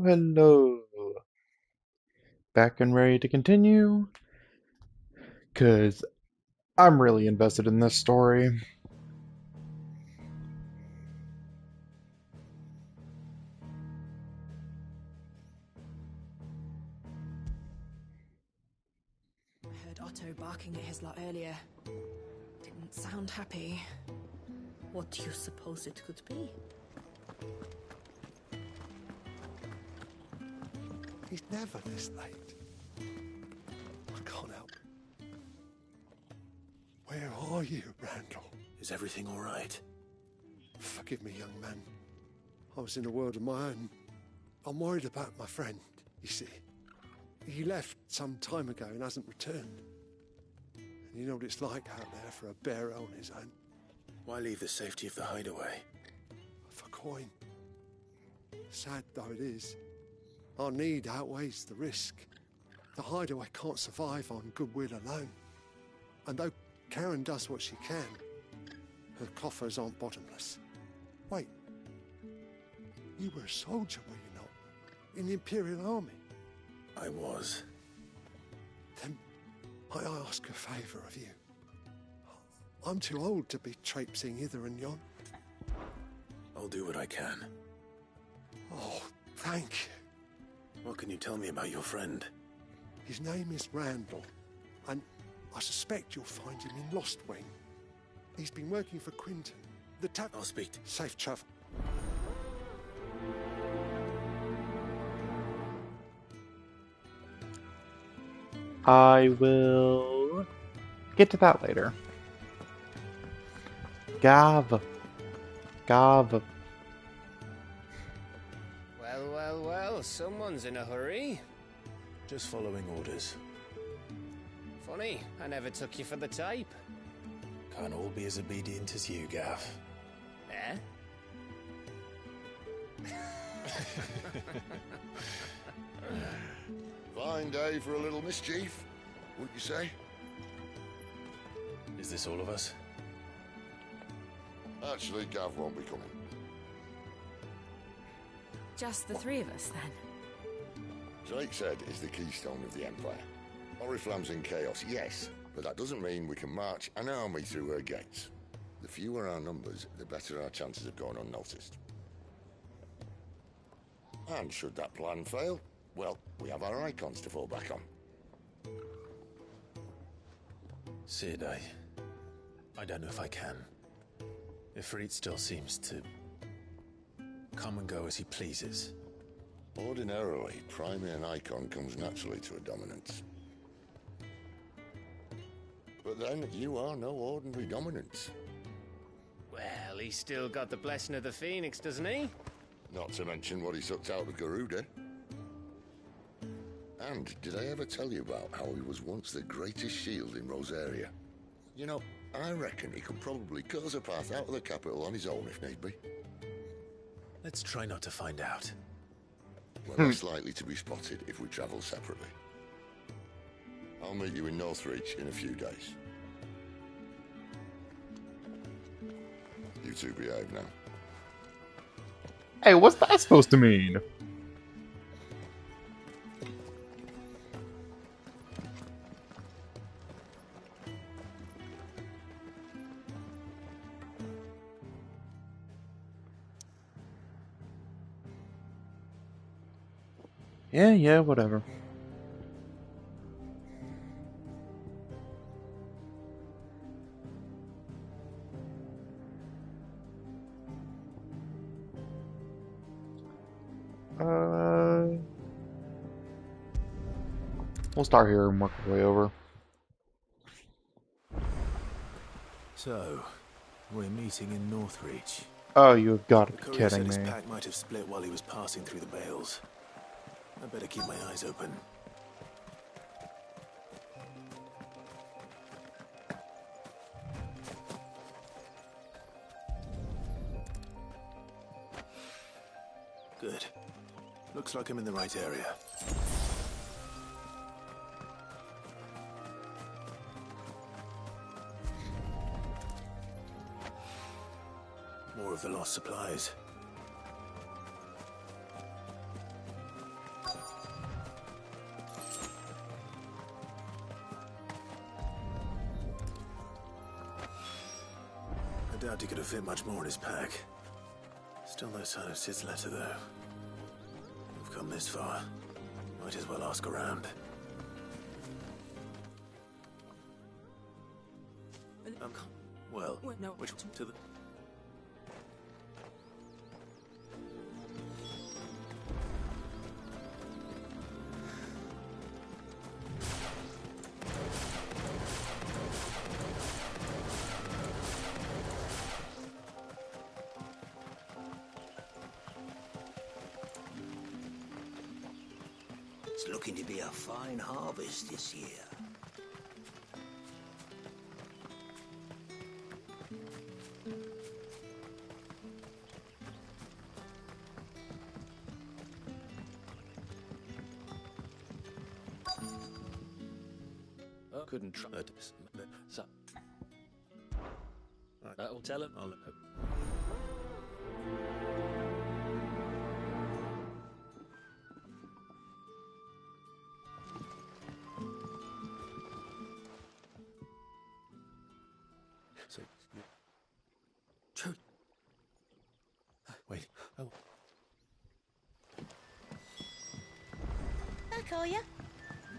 hello. Back and ready to continue, because I'm really invested in this story. I heard Otto barking at his lot earlier. Didn't sound happy. What do you suppose it could be? He's never this late. I can't help. Where are you, Randall? Is everything all right? Forgive me, young man. I was in a world of my own. I'm worried about my friend, you see. He left some time ago and hasn't returned. And you know what it's like out there for a bear on his own. Why leave the safety of the hideaway? For coin. Sad though it is, our need outweighs the risk. The hideaway can't survive on goodwill alone. And though Karen does what she can, her coffers aren't bottomless. Wait, you were a soldier, were you not? In the Imperial Army? I was. Then I ask a favour of you. I'm too old to be traipsing hither and yon. I'll do what I can. Oh, thank you. What can you tell me about your friend? His name is Randall, and I suspect you'll find him in Lost Wing. He's been working for Quinton. I'll speak to... Safe travel. I will get to that later. Gav. Well, someone's in a hurry. Just following orders. Funny, I never took you for the type. Can't all be as obedient as you, Gav. Eh? Fine day for a little mischief, wouldn't you say? Is this all of us? Actually, Gav won't be coming. Just the three of us, then? Drake said is the keystone of the Empire. Oriflamme's in chaos, yes, but that doesn't mean we can march an army through her gates. The fewer our numbers, the better our chances of going unnoticed. And should that plan fail, well, we have our icons to fall back on. Sid, I don't know if I can. Ifrit still seems to come and go as he pleases. Ordinarily, priming an icon comes naturally to a dominance. But then, you are no ordinary dominance. Well, he's still got the blessing of the Phoenix, doesn't he? Not to mention what he sucked out of Garuda. And did I ever tell you about how he was once the greatest shield in Rosaria? You know, I reckon he could probably cause a path out of the capital on his own if need be. Let's try not to find out. We're less likely to be spotted if we travel separately. I'll meet you in Northreach in a few days. You two behave now. Hey, what's that supposed to mean? Yeah, whatever. We'll start here and work our way over. So, we're meeting in Northreach. Oh, you've got to The be courier said kidding his me. pack might have split while he was passing through the bales. I better keep my eyes open. Good. Looks like I'm in the right area. More of the lost supplies. doubt he could have fit much more in his pack. Still no sign of Sid's letter, though. We've come this far. Might as well ask around. Well, no. which to the... It's looking to be a fine harvest this year. Couldn't try it. So... I'll tell him. So... True. Wait. Oh. Back, are ya?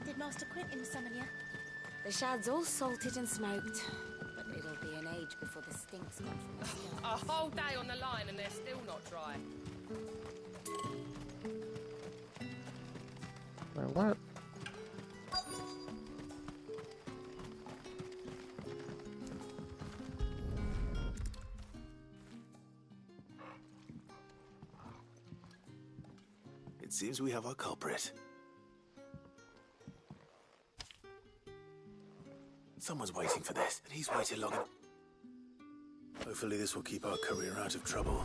Did Master Quentin summon ya? The shad's all salted and smoked, but it'll be an age before the stink's gone from the skin. A whole day on the line and they're still not dry. Wait, what? It seems we have our culprit. Someone's waiting for this, and he's waited long enough. Hopefully this will keep our career out of trouble.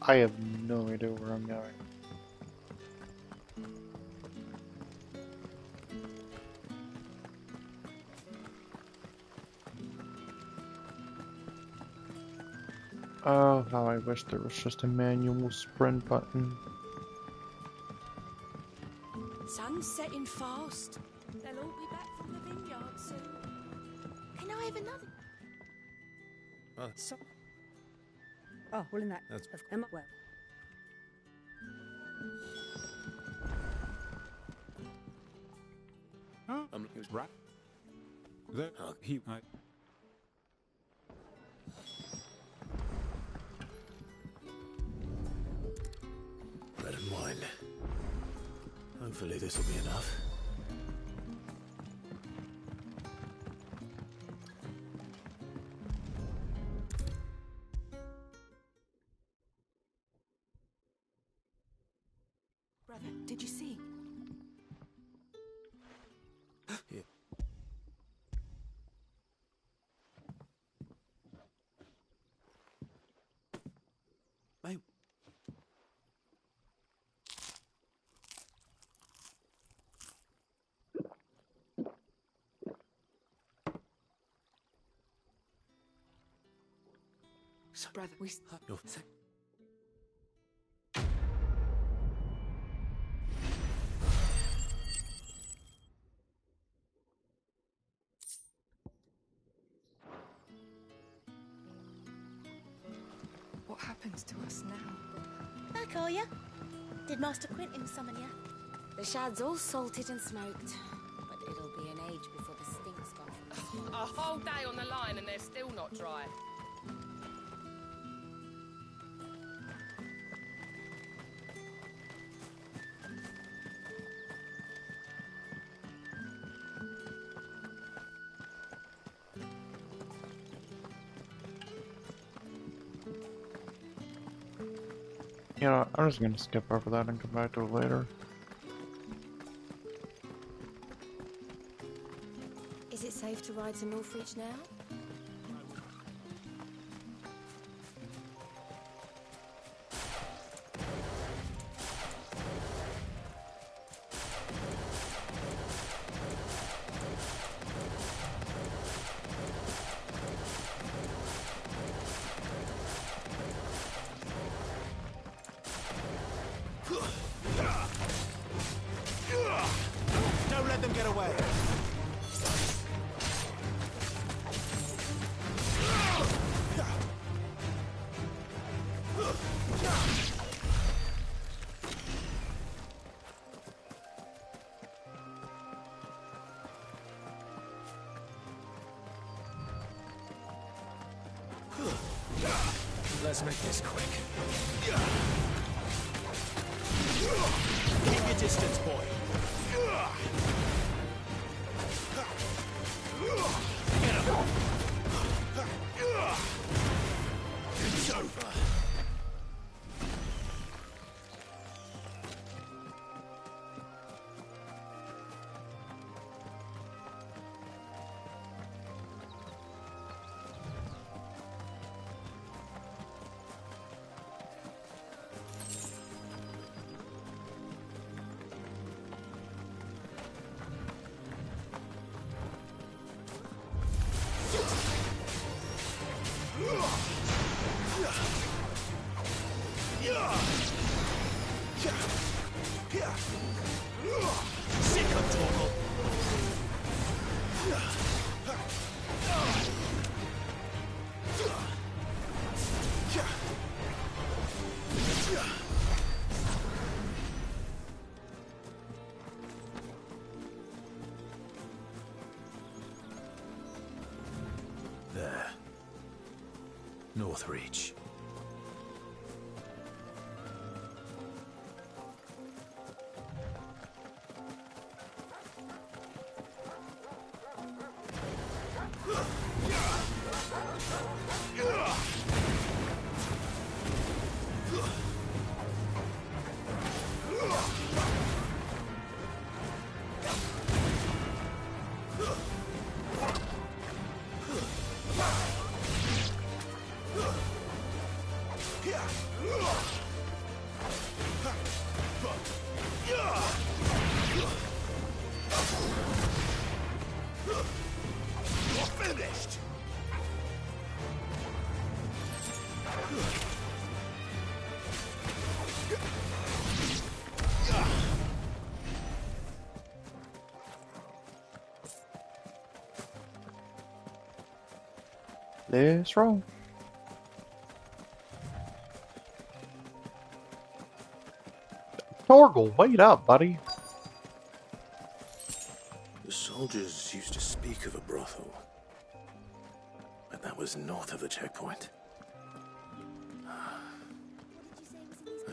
I have no idea where I'm going. Oh, how I wish there was just a manual sprint button. Sun's setting fast. They'll all be back from the vineyard soon. Can I have another? Oh, well, in that... That's... well... He was right. That... he... Bread and wine. Hopefully this will be enough. Brother, did you see? Yeah. Mate. Brother, we... You're... What happens to us now? Back, are ya? Did Master Quentin summon ya? The shad's all salted and smoked, but it'll be an age before the stink's gone from the skin. A whole day on the line and they're still not dry. You know, I'm just gonna skip over that and come back to it later. Is it safe to ride to Northreach now? Let's make this quick. Keep your distance, boy. Get him. It's over. There. North Reach. Finished! Let's roll. Torgal, wait up, buddy. The soldiers used to speak of a brothel, but that was north of the checkpoint. I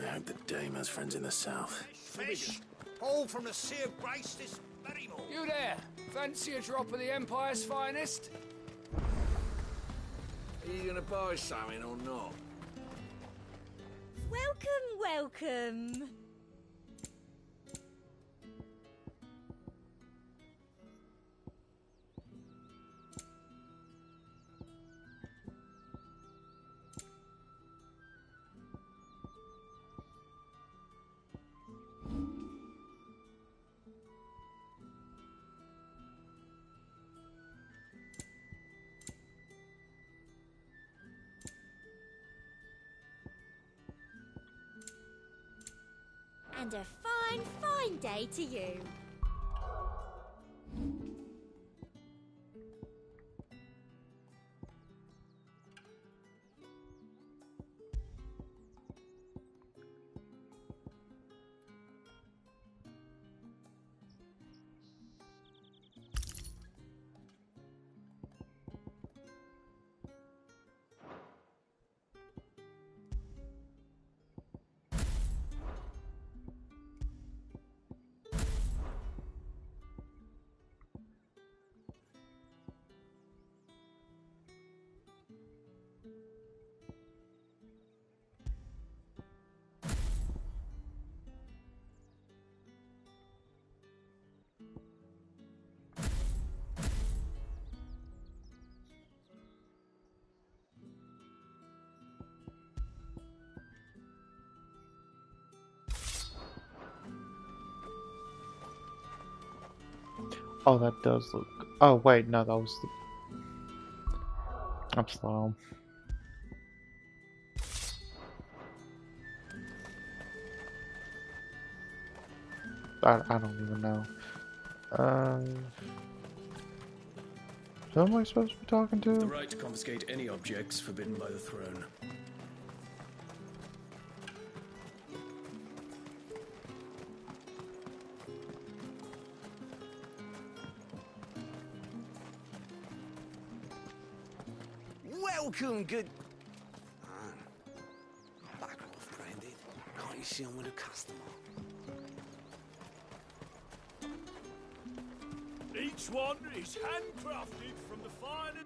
hope the dame has friends in the south. Fish! All from the Sea of Grace this very morning. You there? Fancy a drop of the Empire's finest? Are you gonna buy something or not? Welcome, welcome. And a fine, fine day to you. Oh, that does look... Oh, wait, no, that was the... I'm slow. I don't even know. Who am I supposed to be talking to? The right to confiscate any objects forbidden by the throne. Welcome, good... see on with a customer. Each one is handcrafted from the finest.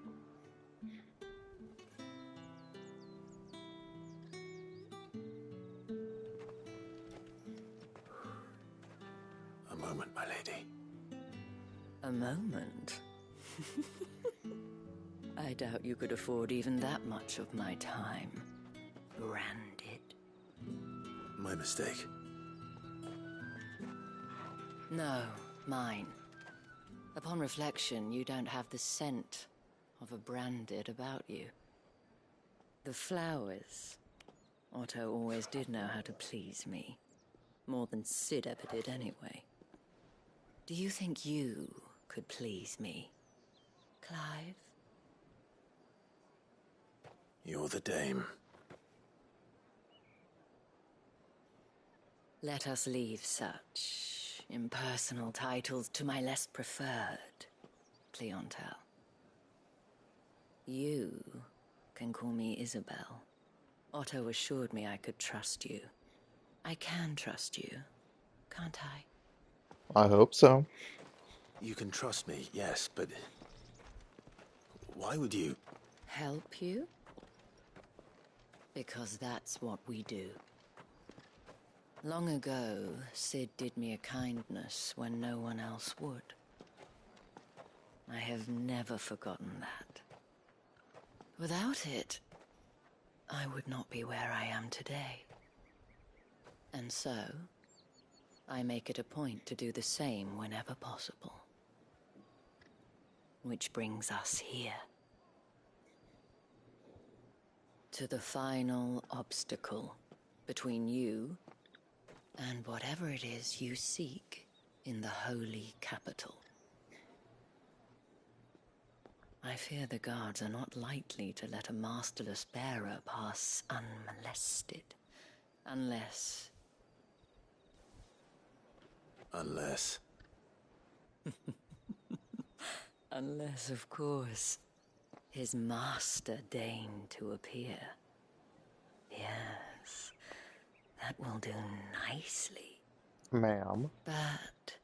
A moment, my lady. A moment? I doubt you could afford even that much of my time. Branded. My mistake. No, mine. Upon reflection, you don't have the scent of a branded about you. The flowers. Otto always did know how to please me. More than Sid ever did anyway. Do you think you could please me, Clive? You're the dame. Let us leave such impersonal titles to my less preferred clientele. You can call me Isabel. Otto assured me I could trust you. I can trust you, can't I? I hope so. You can trust me, yes, but why would you? Help you? Because that's what we do. Long ago, Sid did me a kindness when no one else would. I have never forgotten that. Without it, I would not be where I am today. And so, I make it a point to do the same whenever possible. Which brings us here. To the final obstacle between you and whatever it is you seek in the holy capital. I fear the guards are not likely to let a masterless bearer pass unmolested. Unless... Unless... Unless, of course, his master deigned to appear. Yes, that will do nicely. Ma'am. But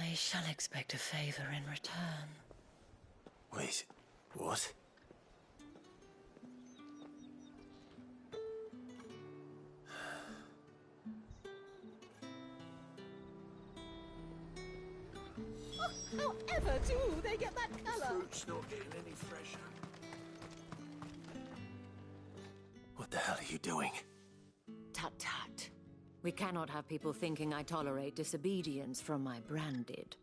I shall expect a favor in return. Wait, what? However do they get that colour? Fruit's not getting any fresher. What the hell are you doing? Tut tut. We cannot have people thinking I tolerate disobedience from my branded.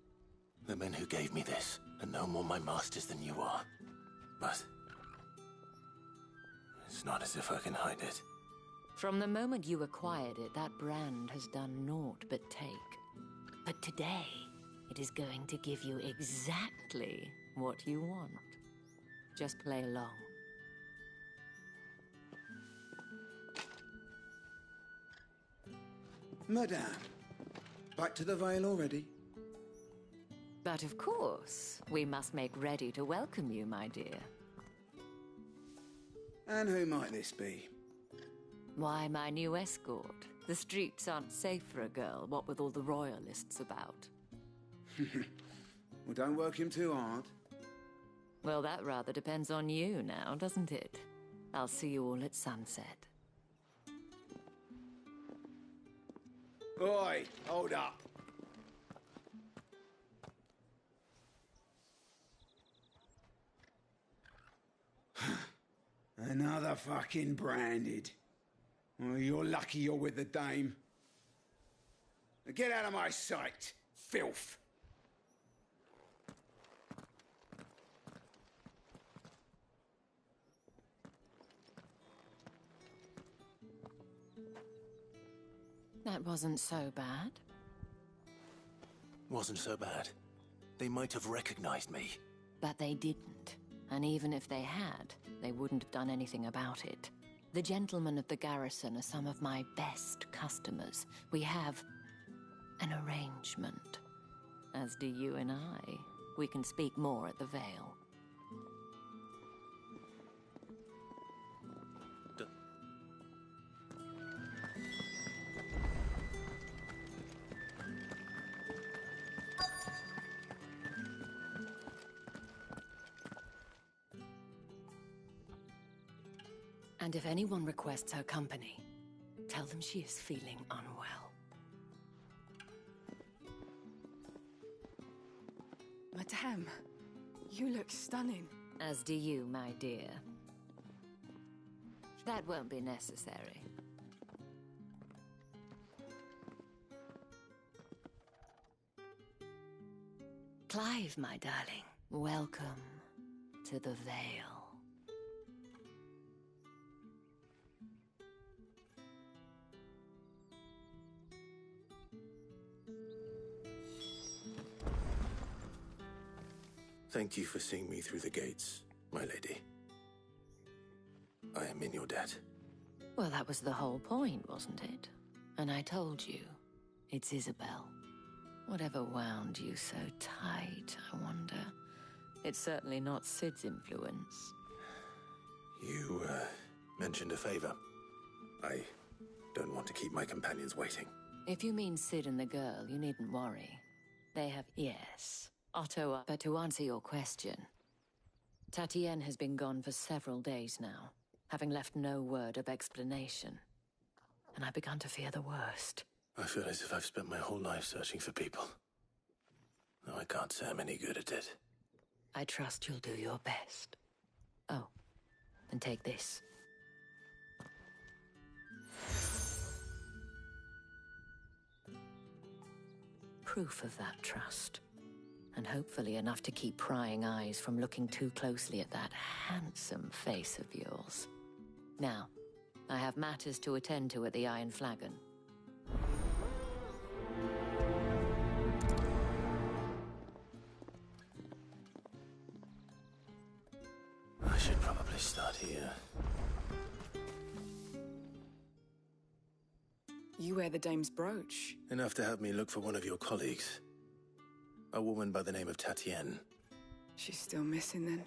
The men who gave me this are no more my masters than you are. But... it's not as if I can hide it. From the moment you acquired it, that brand has done naught but take. But today, it is going to give you exactly what you want. Just play along. Madame, back to the Vale already? But of course, we must make ready to welcome you, my dear. And who might this be? Why, my new escort. The streets aren't safe for a girl, what with all the royalists about. Well, don't work him too hard. Well, that rather depends on you now, doesn't it? I'll see you all at sunset. Oi, hold up. Another fucking branded. Well, you're lucky you're with the dame. Now get out of my sight, filth. That wasn't so bad. Wasn't so bad. They might have recognized me. But they didn't. And even if they had, they wouldn't have done anything about it. The gentlemen of the garrison are some of my best customers. We have an arrangement. As do you and I. We can speak more at the Vale. And if anyone requests her company, tell them she is feeling unwell. Madame, you look stunning. As do you, my dear. That won't be necessary. Clive, my darling, welcome to the Vale. Thank you for seeing me through the gates, my lady. I am in your debt. Well, that was the whole point, wasn't it? And I told you, it's Isabel. Whatever wound you so tight, I wonder. It's certainly not Sid's influence. You, mentioned a favor. I don't want to keep my companions waiting. If you mean Sid and the girl, you needn't worry. They have... Yes, Otto... But to answer your question, Tatienne has been gone for several days now, having left no word of explanation. And I've begun to fear the worst. I feel as if I've spent my whole life searching for people. Though I can't say I'm any good at it. I trust you'll do your best. Oh, and take this. Proof of that trust. And hopefully enough to keep prying eyes from looking too closely at that handsome face of yours. Now, I have matters to attend to at the Iron Flagon. I should probably start here. You wear the dame's brooch. Enough to have me look for one of your colleagues. A woman by the name of Tatienne. She's still missing then.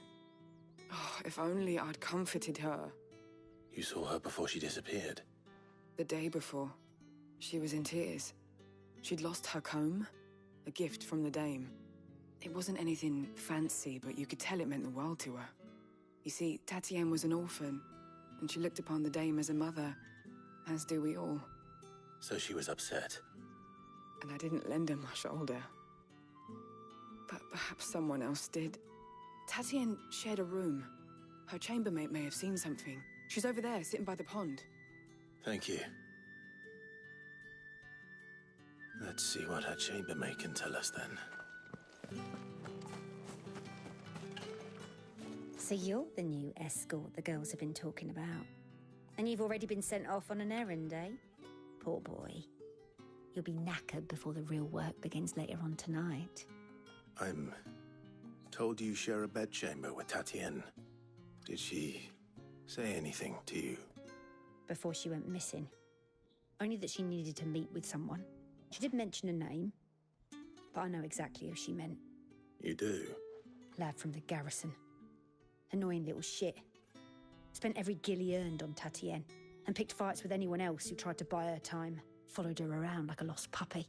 Oh, if only I'd comforted her. You saw her before she disappeared. The day before. She was in tears. She'd lost her comb, a gift from the dame. It wasn't anything fancy, but you could tell it meant the world to her. You see, Tatienne was an orphan, and she looked upon the dame as a mother, as do we all. So she was upset. And I didn't lend her my shoulder. But perhaps someone else did. Tatienne shared a room. Her chambermaid may have seen something. She's over there, sitting by the pond. Thank you. Let's see what her chambermaid can tell us then. So you're the new escort the girls have been talking about. And you've already been sent off on an errand, eh? Poor boy. You'll be knackered before the real work begins later on tonight. I'm told you share a bedchamber with Tatienne. Did she say anything to you? Before she went missing. Only that she needed to meet with someone. She did mention a name, but I know exactly who she meant. You do? Lad from the garrison. Annoying little shit. Spent every guil he earned on Tatienne, and picked fights with anyone else who tried to buy her time. Followed her around like a lost puppy.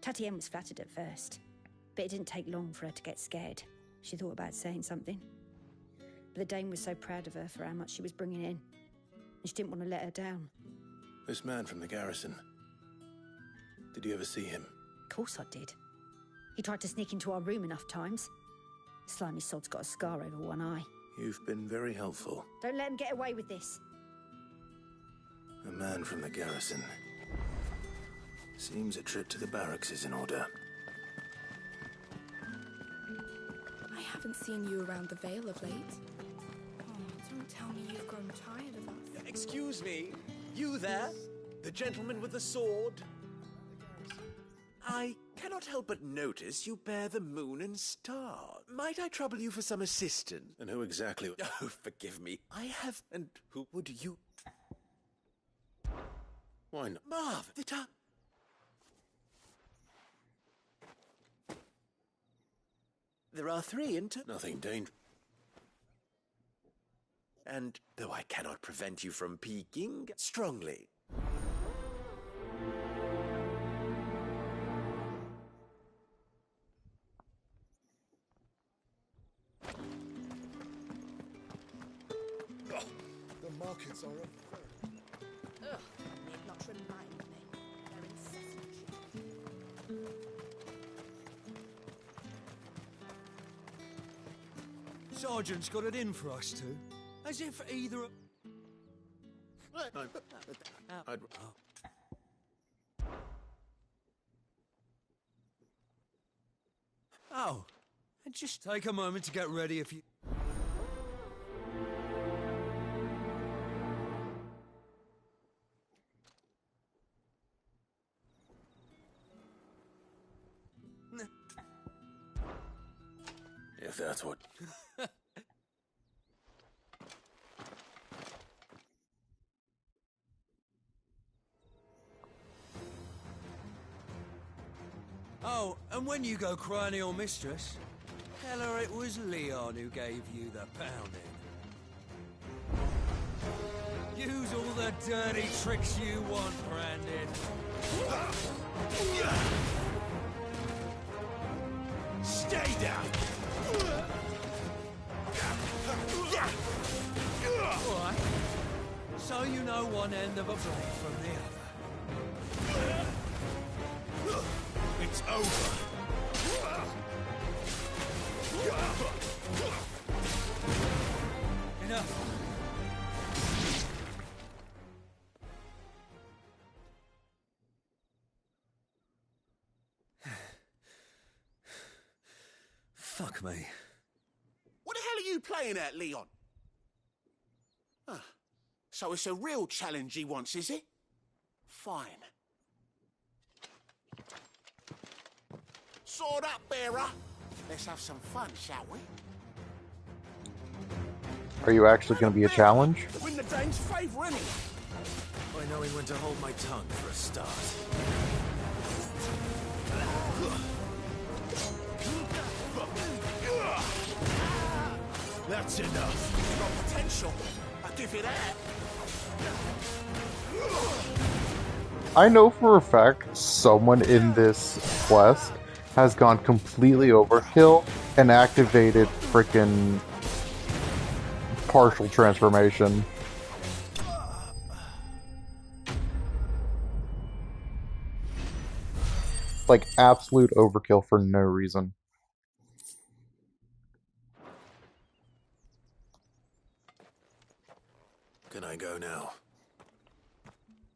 Tatienne was flattered at first, but it didn't take long for her to get scared. She thought about saying something. But the dame was so proud of her for how much she was bringing in, and she didn't want to let her down. This man from the garrison. Did you ever see him? Of course I did. He tried to sneak into our room enough times. Slimy sod's got a scar over one eye. You've been very helpful. Don't let him get away with this. A man from the garrison. Seems a trip to the barracks is in order. I haven't seen you around the Vale of late. Oh, don't tell me you've grown tired of us. Excuse me, you there? The gentleman with the sword? I cannot help but notice you bear the moon and star. Might I trouble you for some assistance? And who exactly? Oh, forgive me. I have... And who would you... Why not? Marv, the time... There are 3 into... Nothing dangerous. And though I cannot prevent you from peeking, strongly. The pockets, all right? Ugh, need not remind me. They're incessant. Sergeant's got it in for us two. As if either... Oh, and just take a moment to get ready if you... If that's what... Oh, and when you go crying to your mistress, tell her it was Leon who gave you the pounding. Use all the dirty tricks you want, Brandon. Stay down! Alright. So you know one end of a blade from the other. It's over. Enough. Fuck me. What the hell are you playing at, Leon? Ah, so it's a real challenge he wants, is it? Fine. Sword up, bearer. Let's have some fun, shall we? Are you actually going to be a challenge? Win the Dane's favour, innit? By knowing when to hold my tongue for a start. That's enough. It's got potential. I'll give you that. I know for a fact someone in this quest has gone completely overkill and activated frickin' partial transformation. Like absolute overkill for no reason. Can I go now?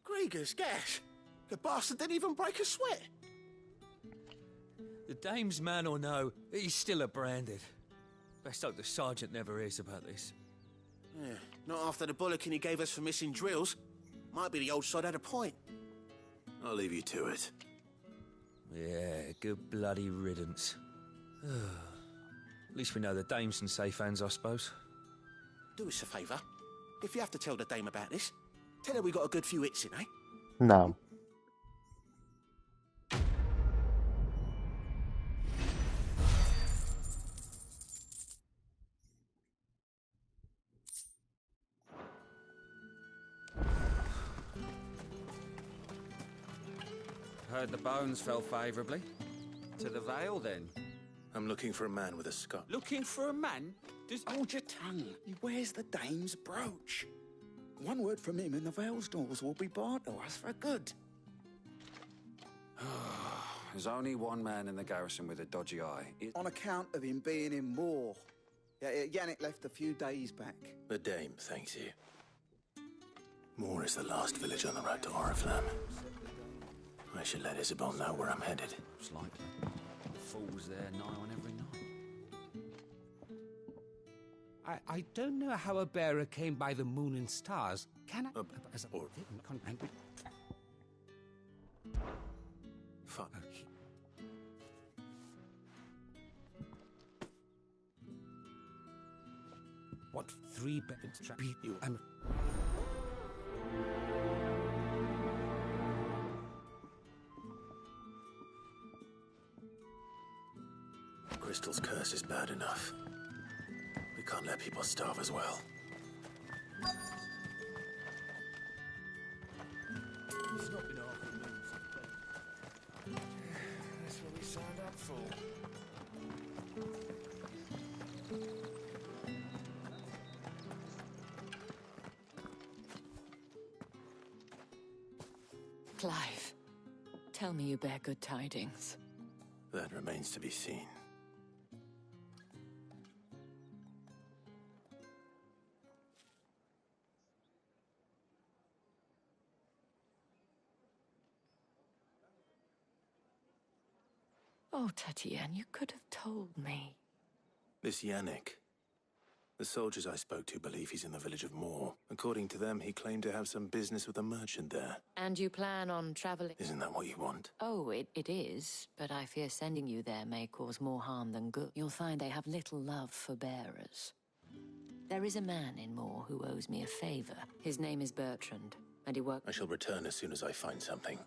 Grieger's gas. The bastard didn't even break a sweat. The dame's man or no, he's still a branded. Best hope the sergeant never hears about this. Yeah, not after the bollocking he gave us for missing drills. Might be the old sod had a point. I'll leave you to it. Yeah, good bloody riddance. At least we know the dame's in safe hands, I suppose. Do us a favour. If you have to tell the dame about this, tell her we got a good few hits in, eh? No. Heard the bones fell favourably. To the Vale, then? I'm looking for a man with a scar. Looking for a man? Hold your tongue. He wears the dame's brooch. One word from him and the Vale's doors will be barred to us for good. There's only one man in the garrison with a dodgy eye. On account of him being in war. Yeah, Yannick left a few days back. The dame thanks you. Moor is the last village on the road to Oriflamme. I should let Isabel know where I'm headed. It's likely. Fools there nigh on every night. I don't know how a bearer came by the moon and stars. Can I? Fuck. What three beckons trap you? Crystal's curse is bad enough. We can't let people starve as well. It's not been half the moons. That's what we signed up for. Clive, tell me you bear good tidings. That remains to be seen. Oh, Tatienne, you could have told me. This Yannick. The soldiers I spoke to believe he's in the village of Moor. According to them, he claimed to have some business with a merchant there. And you plan on traveling? Isn't that what you want? Oh, it is, but I fear sending you there may cause more harm than good. You'll find they have little love for bearers. There is a man in Moor who owes me a favor. His name is Bertrand, and he works... I shall return as soon as I find something.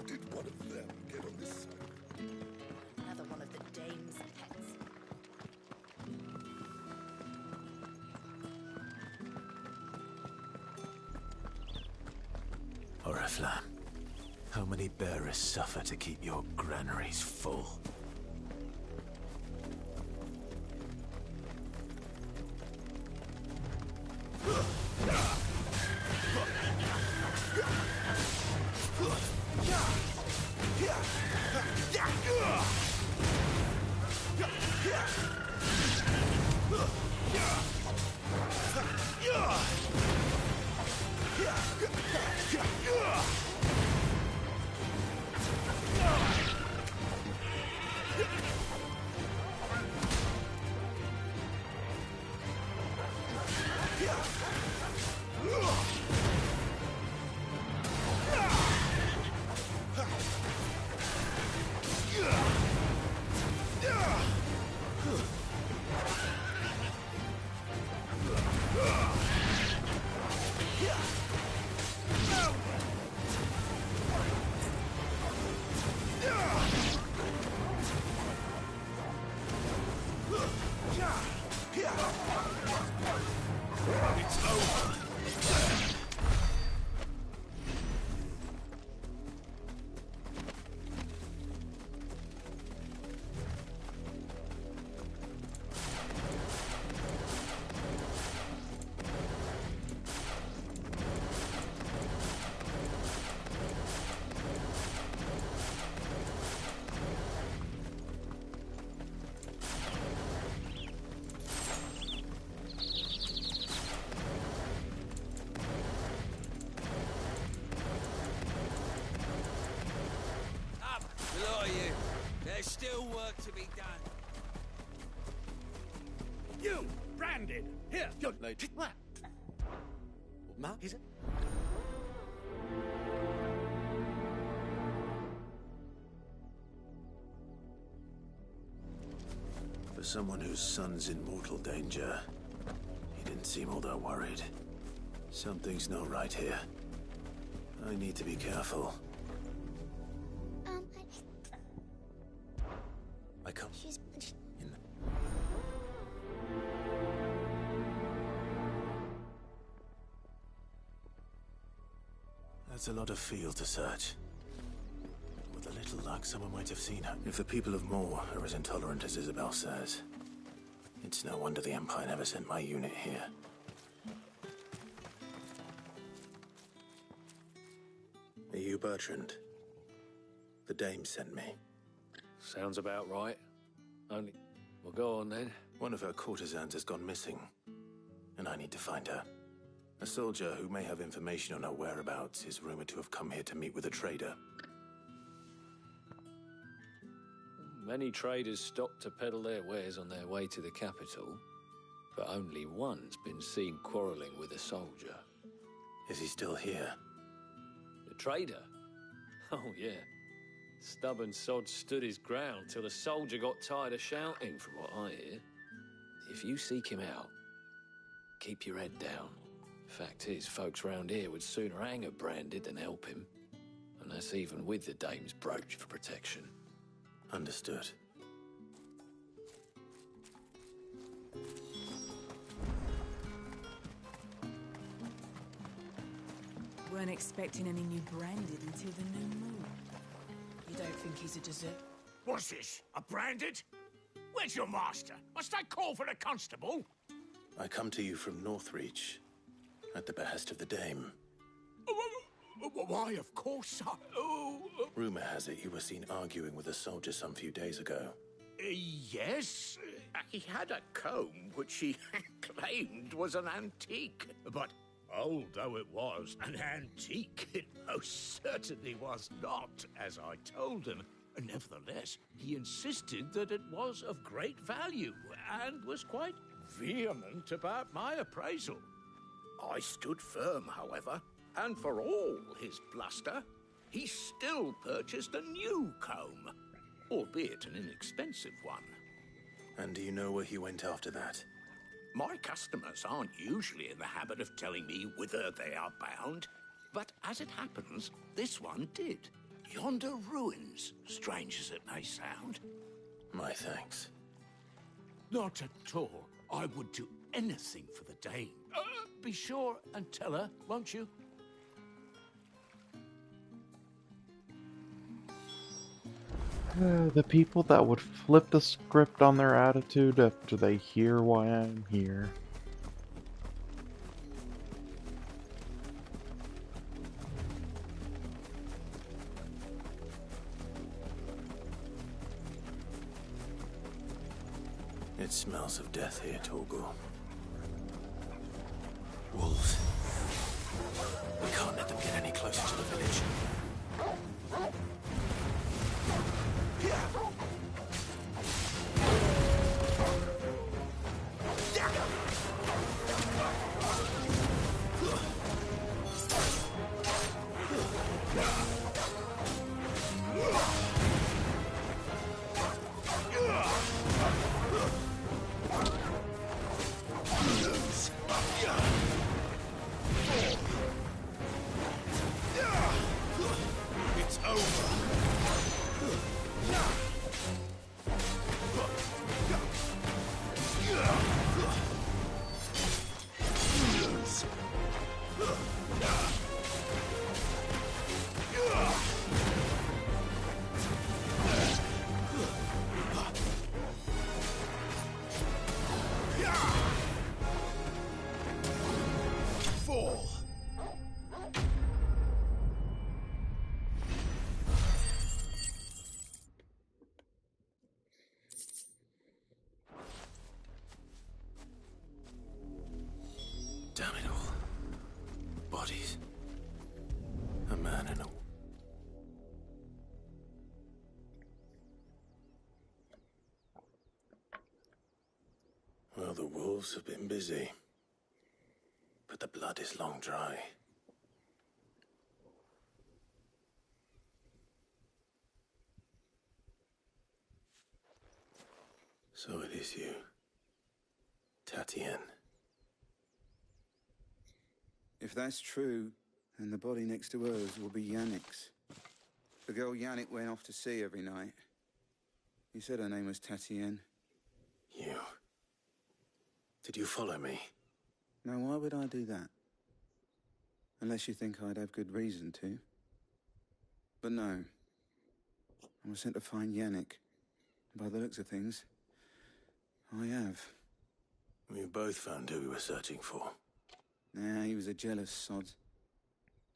Did one of them get on this side? Another one of the dame's pets. Oriflamme, how many bearers suffer to keep your granaries full? There's still work to be done. You, Brandon! Here! You're late. What? Ma? Is it? For someone whose son's in mortal danger, he didn't seem all that worried. Something's not right here. I need to be careful. I come. She's... That's a lot of field to search. With a little luck, someone might have seen her. If the people of Moor are as intolerant as Isabel says, it's no wonder the Empire never sent my unit here. Are you Bertrand? The dame sent me. Sounds about right. Only... Well, go on then. One of her courtesans has gone missing, and I need to find her. A soldier who may have information on her whereabouts is rumored to have come here to meet with a trader. Many traders stop to peddle their wares on their way to the capital, but only one's been seen quarrelling with a soldier. Is he still here? The trader? Oh, yeah. Stubborn sod stood his ground till the soldier got tired of shouting, from what I hear. If you seek him out, keep your head down. Fact is, folks round here would sooner hang a Branded than help him. And that's even with the dame's brooch for protection. Understood. Weren't expecting any new Branded until the new moon. You don't think he's a desert? What's this? A branded? Where's your master? Must I call for the constable? I come to you from Northreach, at the behest of the Dame. Why, of course, sir. Rumor has it you were seen arguing with a soldier some few days ago. Yes. He had a comb which he claimed was an antique. But old though it was, an antique it most certainly was not, as I told him. Nevertheless, he insisted that it was of great value and was quite vehement about my appraisal. I stood firm, however, and for all his bluster, he still purchased a new comb, albeit an inexpensive one. And do you know where he went after that? My customers aren't usually in the habit of telling me whither they are bound, but as it happens, this one did. Yonder ruins, strange as it may sound. My thanks. Not at all. I would do anything for the Dame. Be sure and tell her, won't you? The people that would flip the script on their attitude after they hear why I'm here. It smells of death here, Torgal. Wolves. We can't let them get any closer to the village. It's over. Fall. Damn it all. Bodies. A man and a... Well, the wolves have been busy. But the blood is long dry. So it is you, Tatienne. If that's true, then the body next to hers will be Yannick's. The girl Yannick went off to see every night. You said her name was Tatienne. You... Did you follow me? Now, why would I do that? Unless you think I'd have good reason to. But no. I was sent to find Yannick. By the looks of things, I have. We both found who we were searching for. Nah, he was a jealous sod.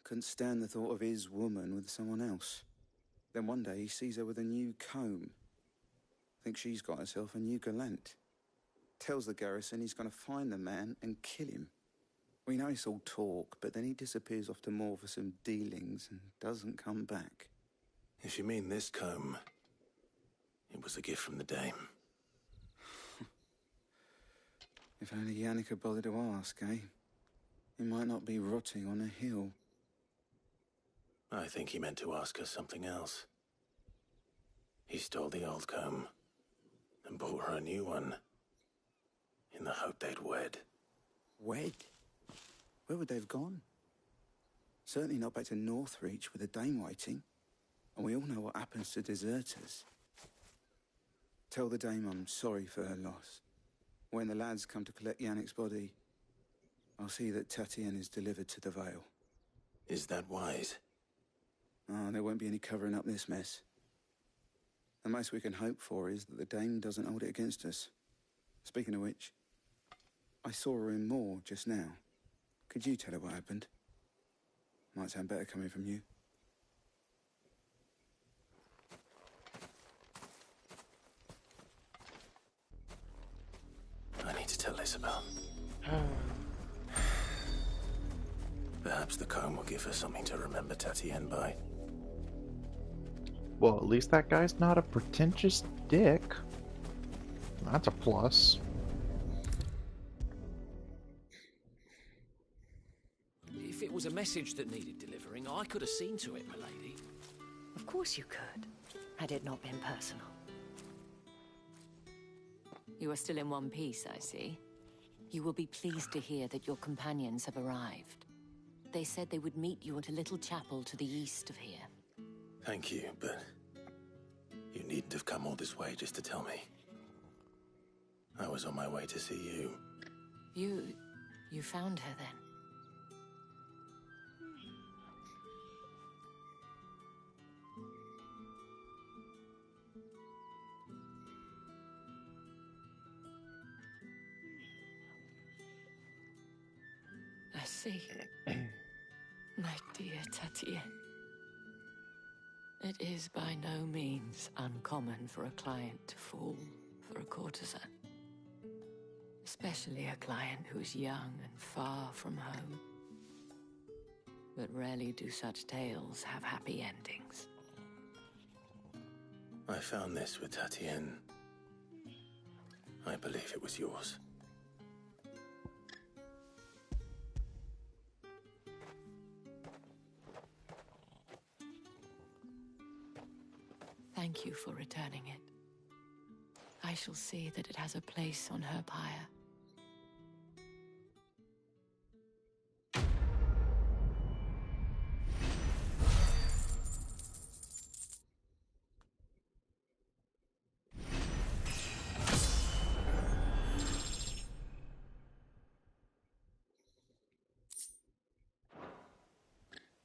Couldn't stand the thought of his woman with someone else. Then one day he sees her with a new comb. Thinks she's got herself a new gallant. Tells the garrison he's going to find the man and kill him. We know it's all talk, but then he disappears off to Moor for some dealings and doesn't come back. If you mean this comb, it was a gift from the Dame. If only Yannick had bothered to ask, eh? He might not be rotting on a hill. I think he meant to ask her something else. He stole the old comb and bought her a new one in the hope they'd wed. Wed? Where would they have gone? Certainly not back to Northreach with a Dame waiting. And we all know what happens to deserters. Tell the Dame I'm sorry for her loss. When the lads come to collect Yannick's body, I'll see that Tatienne is delivered to the Vale. Is that wise? Oh, there won't be any covering up this mess. The most we can hope for is that the Dame doesn't hold it against us. Speaking of which, I saw her in Moor just now. Could you tell her what happened? Might sound better coming from you. I need to tell Isabel. Perhaps the comb will give her something to remember Tatienne by. Well, at least that guy's not a pretentious dick. That's a plus. If it was a message that needed delivering, I could have seen to it, milady. Of course you could, had it not been personal. You are still in one piece, I see. You will be pleased to hear that your companions have arrived. They said they would meet you at a little chapel to the east of here. Thank you, but you needn't have come all this way just to tell me. I was on my way to see you. You found her then? I see. My dear Tatienne. It is by no means uncommon for a client to fall for a courtesan. Especially a client who's young and far from home. But rarely do such tales have happy endings. I found this with Tatienne. I believe it was yours. Thank you for returning it. I shall see that it has a place on her pyre.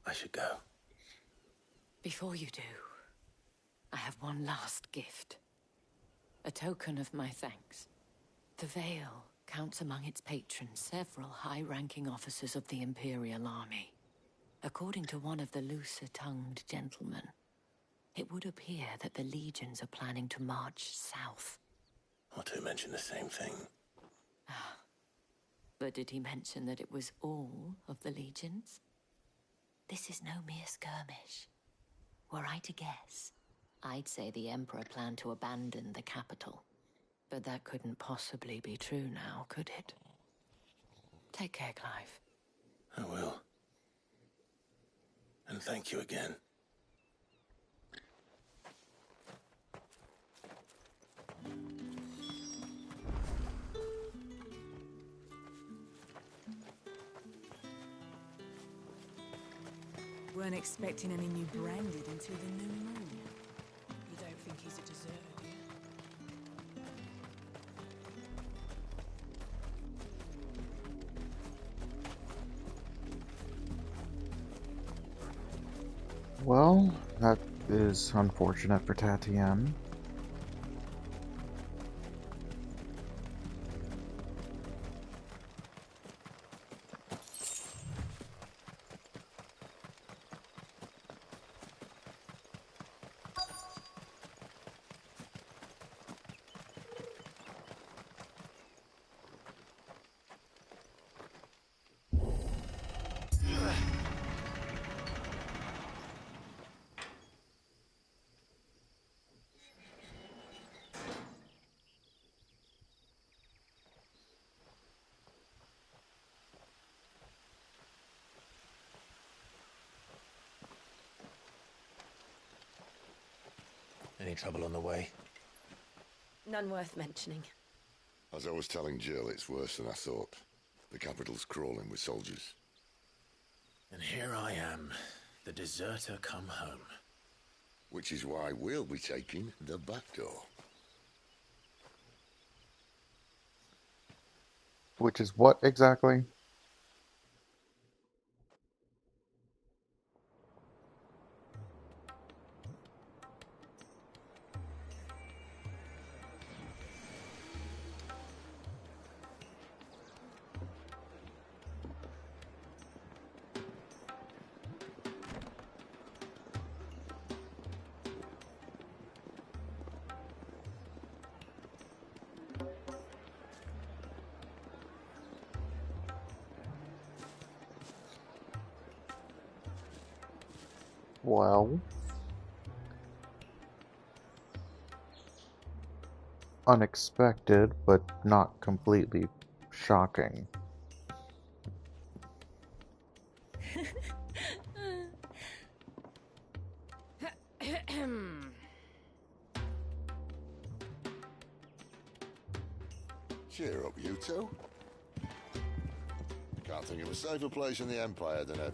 I should go. Before you do, I have one last gift. A token of my thanks. The Vale counts among its patrons several high-ranking officers of the Imperial Army. According to one of the looser-tongued gentlemen, it would appear that the legions are planning to march south. Otto mentioned the same thing. But did he mention that it was all of the legions? This is no mere skirmish. Were I to guess, I'd say the Emperor planned to abandon the capital. But that couldn't possibly be true now, could it? Take care, Clive. I will. And thank you again. Weren't expecting any new branded until the new moon. You don't think he's a deserter, do you? Well, that is unfortunate for Tatienne. Any trouble on the way? None worth mentioning. As I was telling Jill, it's worse than I thought. The capital's crawling with soldiers. And here I am, the deserter come home. Which is why we'll be taking the back door. Which is what exactly? Well, unexpected, but not completely shocking. Cheer up, you two. Can't think of a safer place in the Empire than a...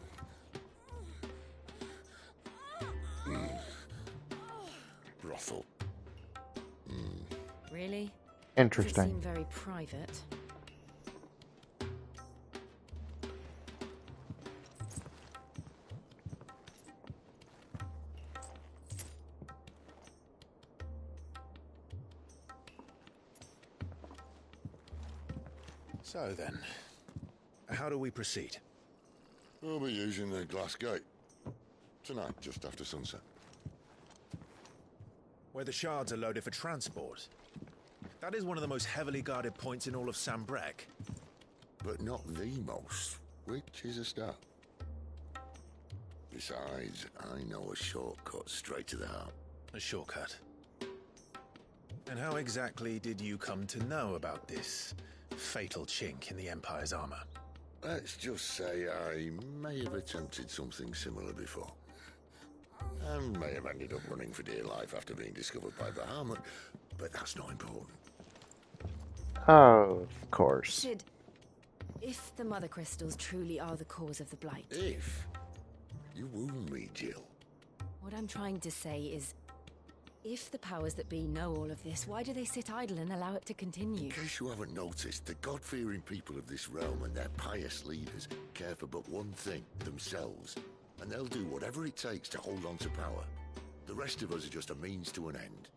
brothel. Really? Interesting. Does it seem very private? So then, how do we proceed? We'll be using the glass gate. Tonight, just after sunset. Where the shards are loaded for transport. That is one of the most heavily guarded points in all of Sambrek. But not the most, which is a start. Besides, I know a shortcut straight to the heart. A shortcut? And how exactly did you come to know about this fatal chink in the Empire's armor? Let's just say I may have attempted something similar before. And may have ended up running for dear life after being discovered by Bahamut, but that's not important. Of course. Sid, if the mother crystals truly are the cause of the blight... If? You wound me, Jill. What I'm trying to say is, if the powers that be know all of this, why do they sit idle and allow it to continue? In case you haven't noticed, the God-fearing people of this realm and their pious leaders care for but one thing, themselves. And they'll do whatever it takes to hold on to power. The rest of us are just a means to an end.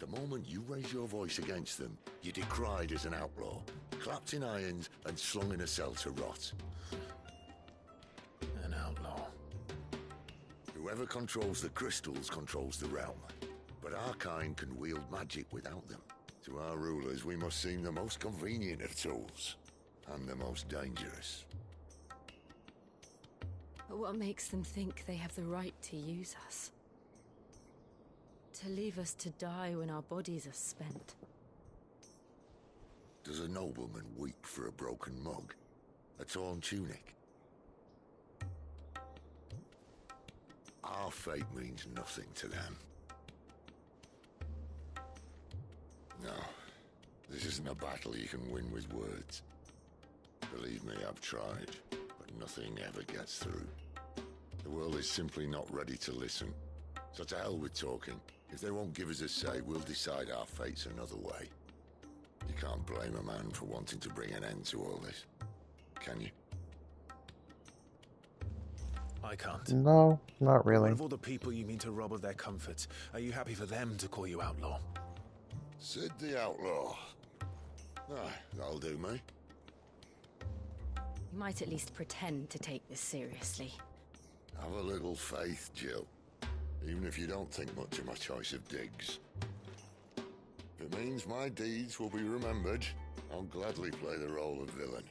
The moment you raise your voice against them, you're decried as an outlaw, clapped in irons and slung in a cell to rot. An outlaw. Whoever controls the crystals controls the realm. But our kind can wield magic without them. To our rulers, we must seem the most convenient of tools, and the most dangerous. But what makes them think they have the right to use us? To leave us to die when our bodies are spent? Does a nobleman weep for a broken mug? A torn tunic? Our fate means nothing to them. No, this isn't a battle you can win with words. Believe me, I've tried, but nothing ever gets through. The world is simply not ready to listen. So to hell with talking. If they won't give us a say, we'll decide our fates another way. You can't blame a man for wanting to bring an end to all this, can you? I can't. No, not really. What of all the people you mean to rob of their comforts? Are you happy for them to call you outlaw? Sid the Outlaw. Ah, that'll do me. You might at least pretend to take this seriously. Have a little faith, Jill. Even if you don't think much of my choice of digs. If it means my deeds will be remembered, I'll gladly play the role of villain.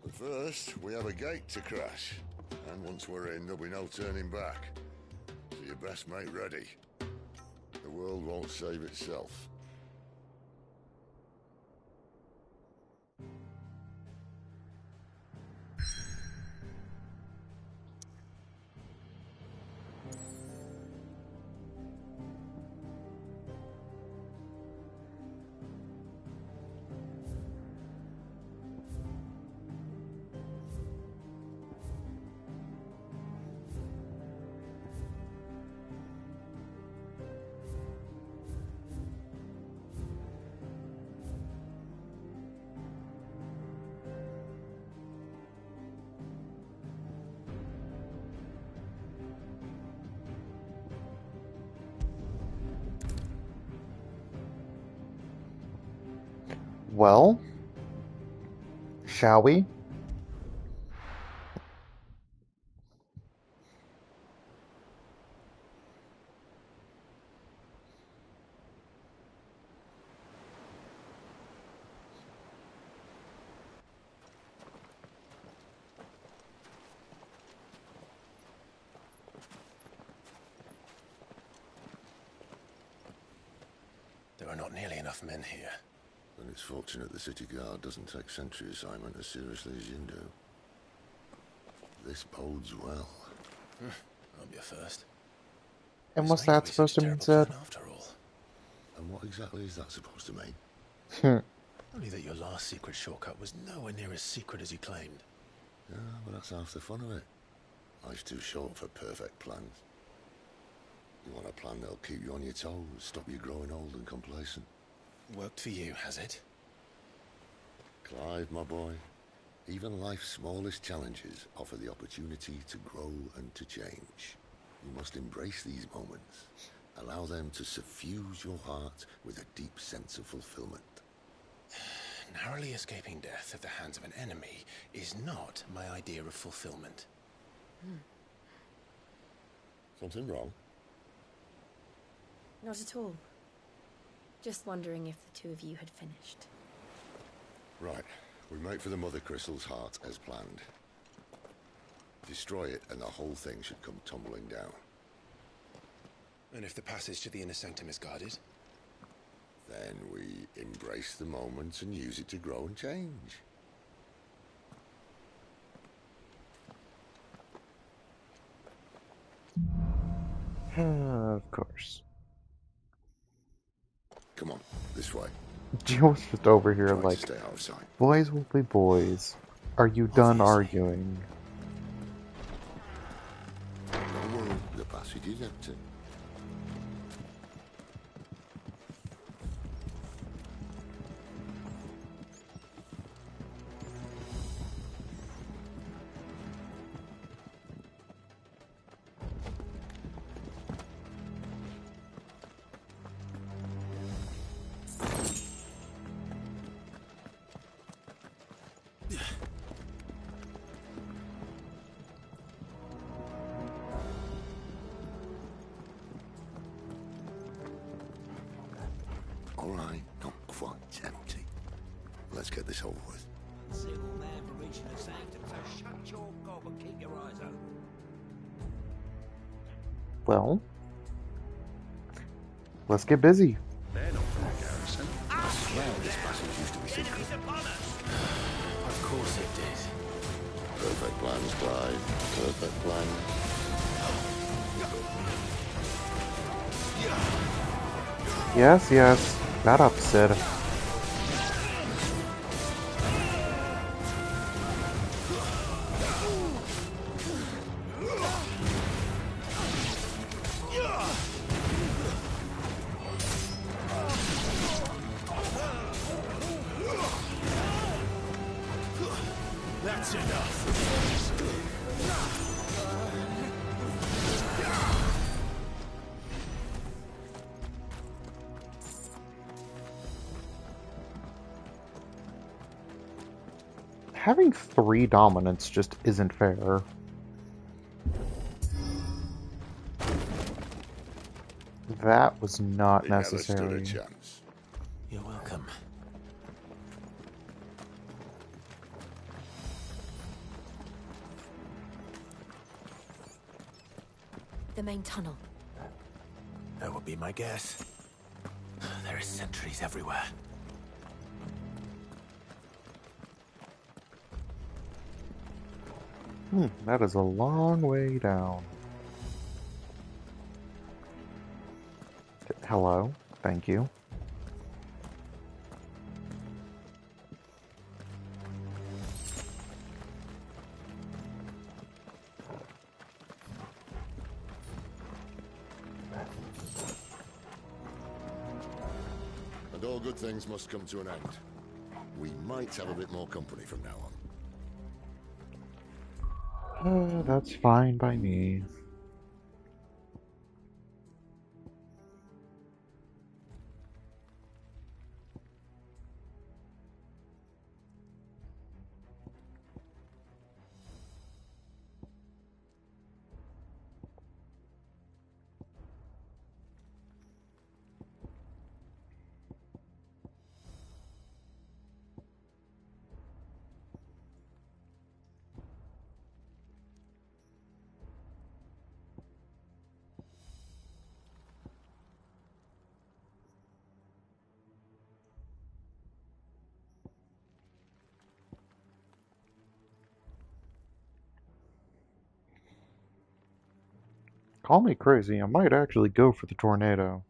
But first, we have a gate to crash. And once we're in, there'll be no turning back. So you best make ready. The world won't save itself. Well, shall we? There are not nearly enough men here. And it's fortunate the city guard doesn't take sentry assignment as seriously as you do. This bodes well. I'll be a first. And what's that supposed to mean, Sid? After all. And what exactly is that supposed to mean? Only that your last secret shortcut was nowhere near as secret as you claimed. Yeah, but that's half the fun of it. Life's too short for perfect plans. You want a plan that'll keep you on your toes, stop you growing old and complacent. Worked for you, has it? Clive, my boy, even life's smallest challenges offer the opportunity to grow and to change. You must embrace these moments. Allow them to suffuse your heart with a deep sense of fulfillment. Narrowly escaping death at the hands of an enemy is not my idea of fulfillment. Something wrong? Not at all. Just wondering if the two of you had finished. Right. We make for the Mother Crystal's heart as planned. Destroy it and the whole thing should come tumbling down. And if the passage to the inner sanctum is guarded? Then we embrace the moment and use it to grow and change. Of course. Come on, this way. Jill's just over here Try to like, stay out of sight. boys will be boys. Are you done arguing? Don't worry, the passage is empty. All right, not quite empty. Let's get this over with. Single man for reaching the sanctum, so shut your gob and keep your eyes open. Well, let's get busy. They're not from the garrison. I swear this passage used to be secret. Of course it did. Perfect plans, Clive. Perfect plans. Yes, yes. Shut up, Sid. That's enough. Having 3 dominants just isn't fair. That was not necessary. You're welcome. The main tunnel. That would be my guess. There are sentries everywhere. That is a long way down. Hello, thank you. And all good things must come to an end. We might have a bit more company from now on. That's fine by me. Call me crazy, I might actually go for the tornado.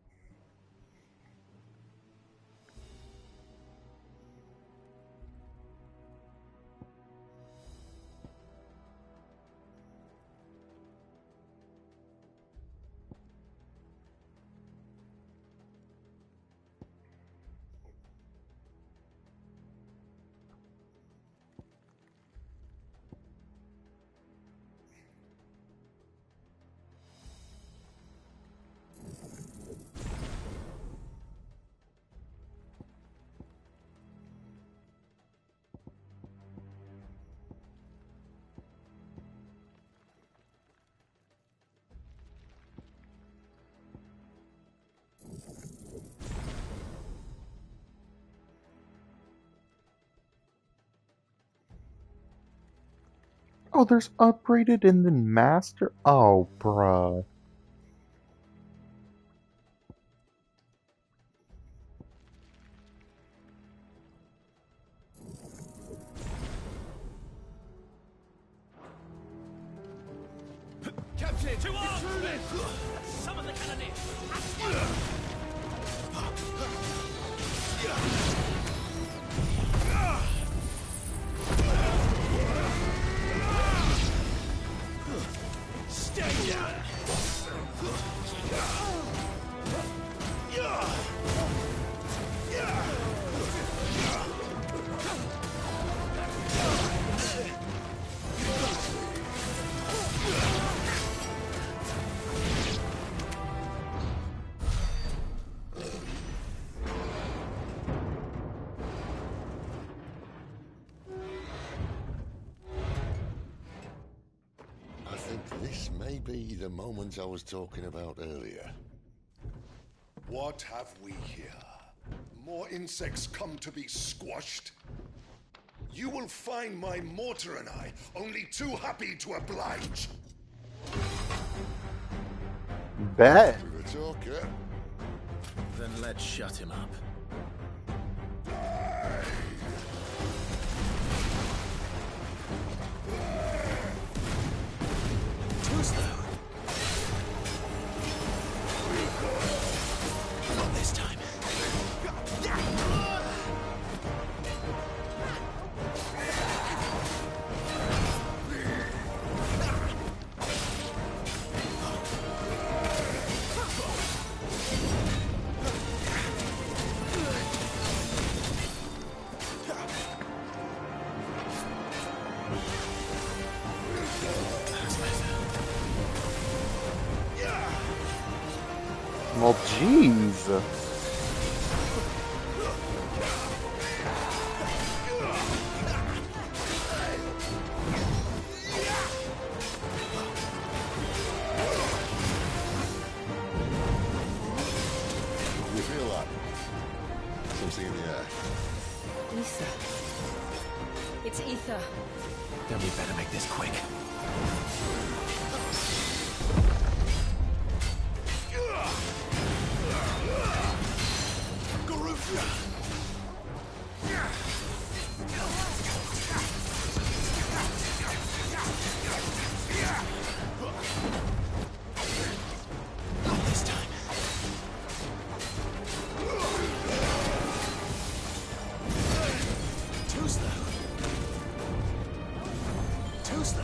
Oh, there's upgraded and then master? Oh, bruh. Captain! To arms, men! Summon the cannoneers! Stay down! I think this may be the moment I was talking about earlier. What have we here? More insects come to be squashed? You will find my mortar and I only too happy to oblige. Bet. To the talker. Then let's shut him up. Too slow. Not this time. Well, jeez. You feel that? Something in the air. Ether. It's ether. Then we better make this quick. Not this time. Too slow. Too slow.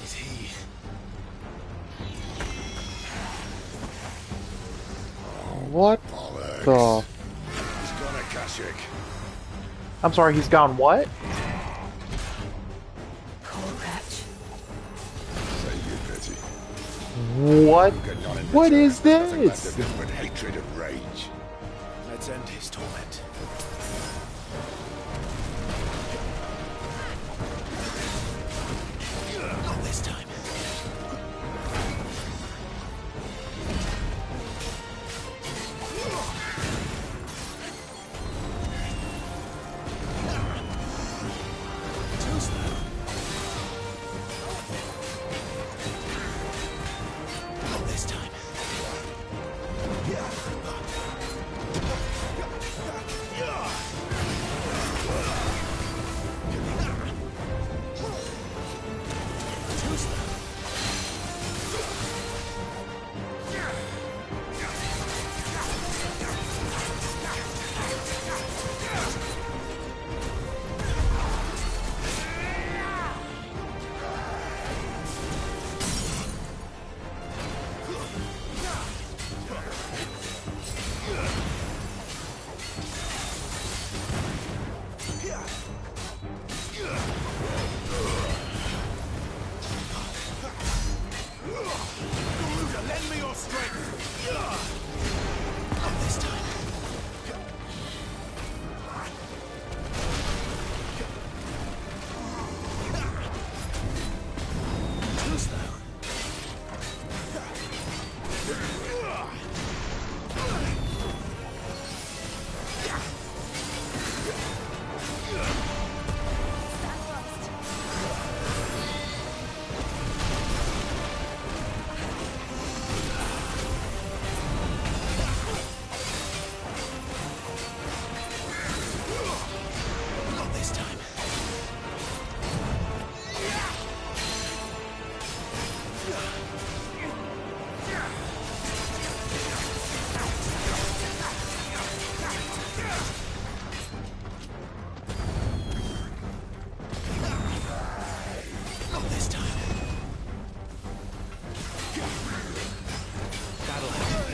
Is he? What Bollocks. the? He's gone a Kashyyyk. I'm sorry, he's gone what? Poor wretch. Save you pity. What? Get none in What return. is Nothing left this? of this but hatred and rage. Let Let's end his torment. Not this time. Too slow. Not this time. Too slow. Garuda, lend me your strength! Not this time. Too slow. Not this time. Not this time. That'll help.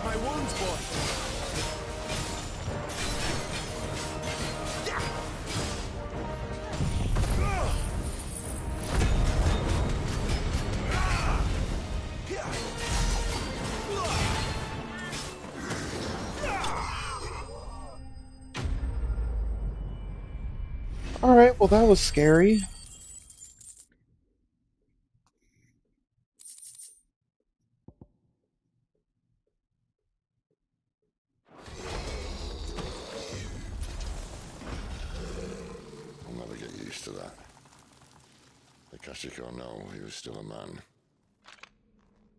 My wounds, boy. Alright, well that was scary. I'll never get used to that. The Kashik or no, he was still a man.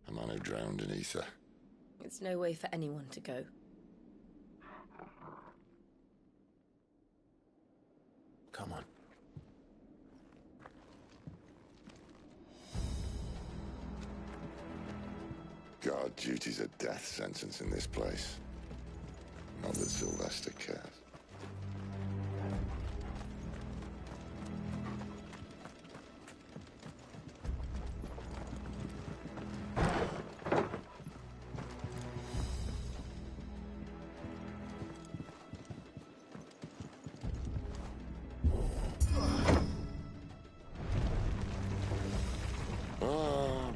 A man who drowned in ether. It's no way for anyone to go. Come on. Guard duty's a death sentence in this place. Not that Sylvester cares.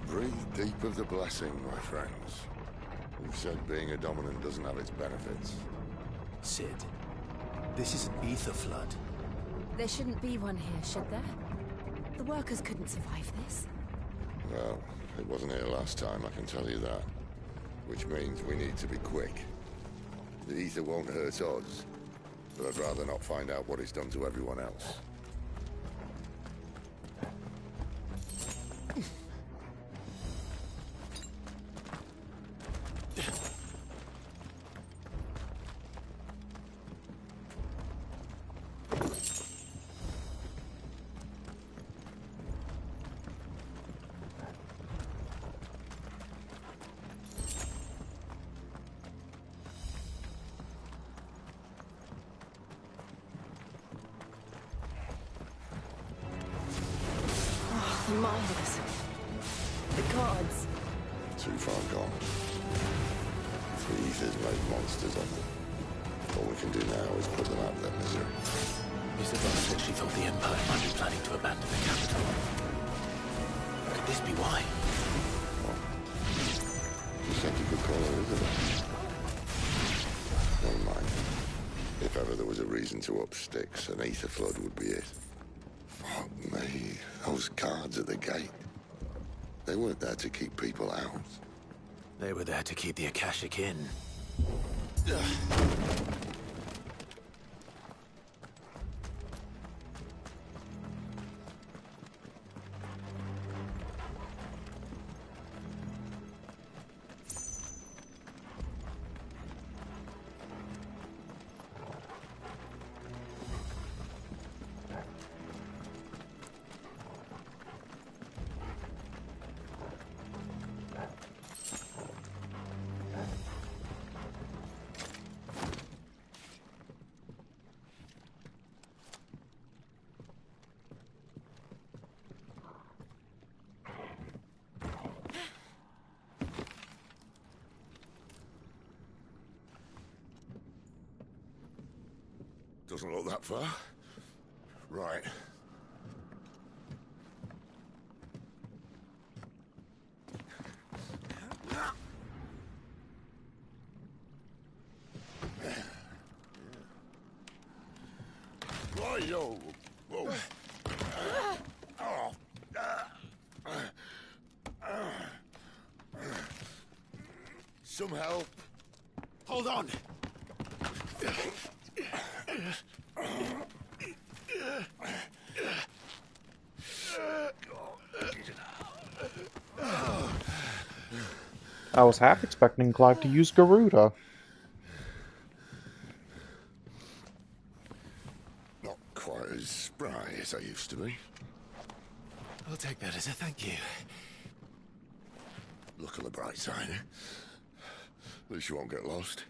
Breathe deep of the blessing, my friends. Who said being a dominant doesn't have its benefits? Sid, this is an ether flood. There shouldn't be one here, should there? The workers couldn't survive this. Well, it wasn't here last time, I can tell you that. Which means we need to be quick. The ether won't hurt us, but I'd rather not find out what it's done to everyone else. The miners. The guards. Too far gone. The ethers made monsters of them. All we can do now is put them out of their misery. Isabel said she thought the Empire might be planning to abandon the capital. Could this be why? You said you could call her Isabel. Never mind. If ever there was a reason to up sticks, an ether flood would be it. Fuck me. Those guards at the gate. They weren't there to keep people out. They were there to keep the Akashic in. Doesn't look that far. Right. Right, yo. Whoa. Some help. Hold on. I was half expecting Clive to use Garuda. Not quite as spry as I used to be. I'll take that as a thank you. Look on the bright side, eh? At least you won't get lost.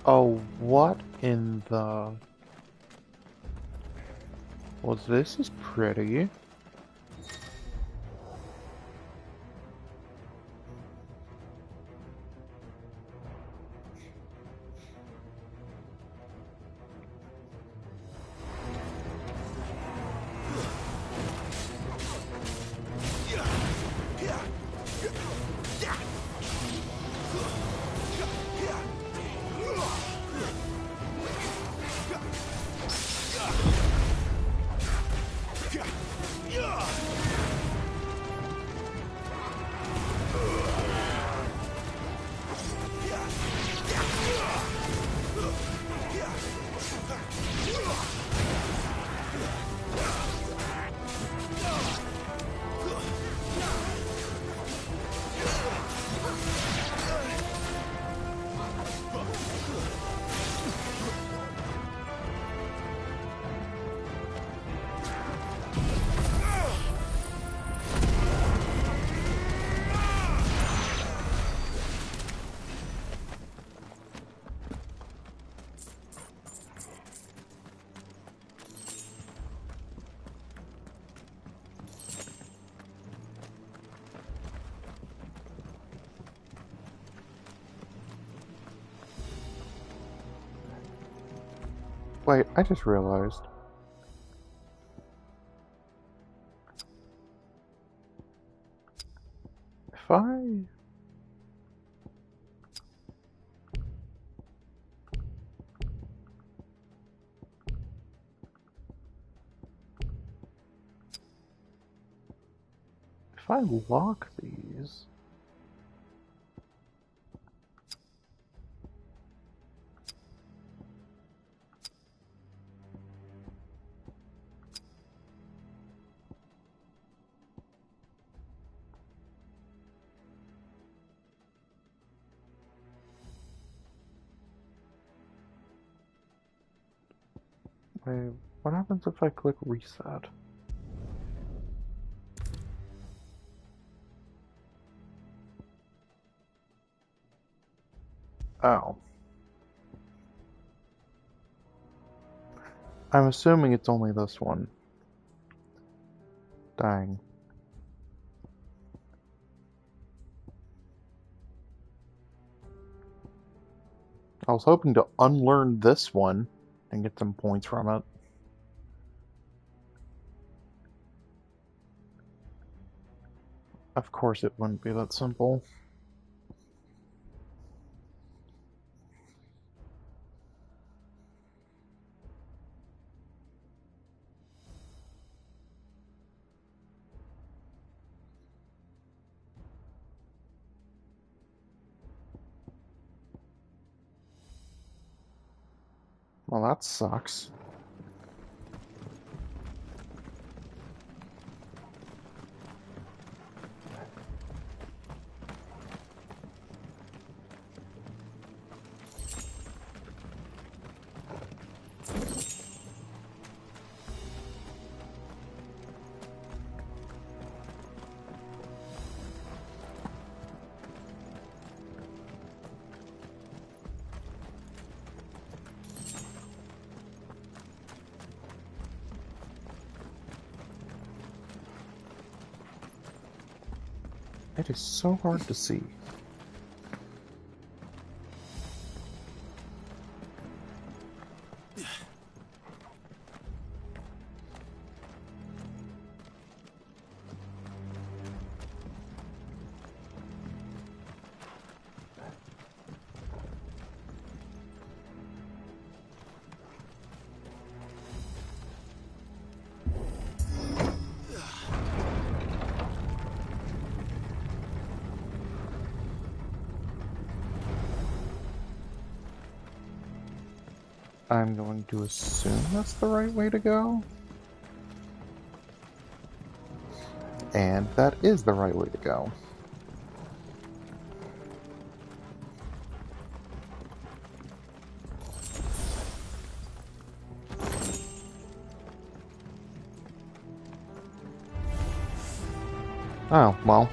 Oh, what in the... Well, this is pretty. Wait, I just realized. If I... If I lock these... Wait, what happens if I click reset? Oh. I'm assuming it's only this one. Dang. I was hoping to unlearn this one and get some points from it. Of course it wouldn't be that simple. Well, that sucks. It is so hard to see. I'm going to assume that's the right way to go. And that is the right way to go. Oh, well.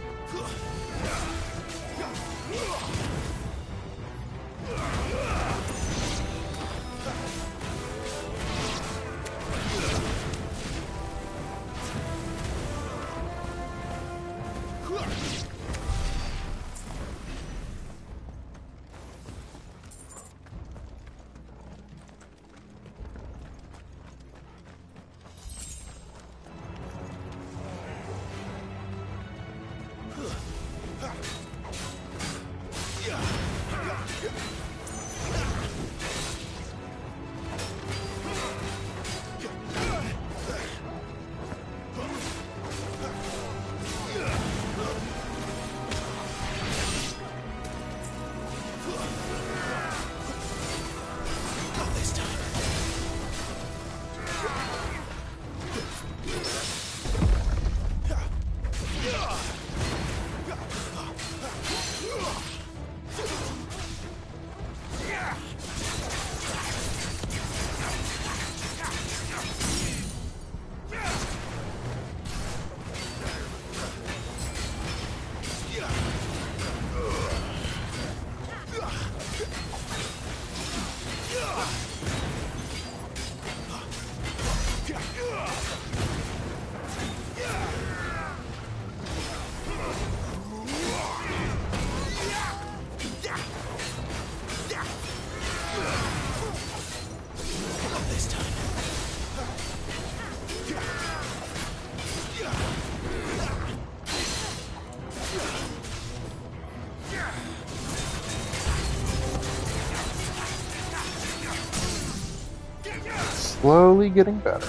Slowly getting better.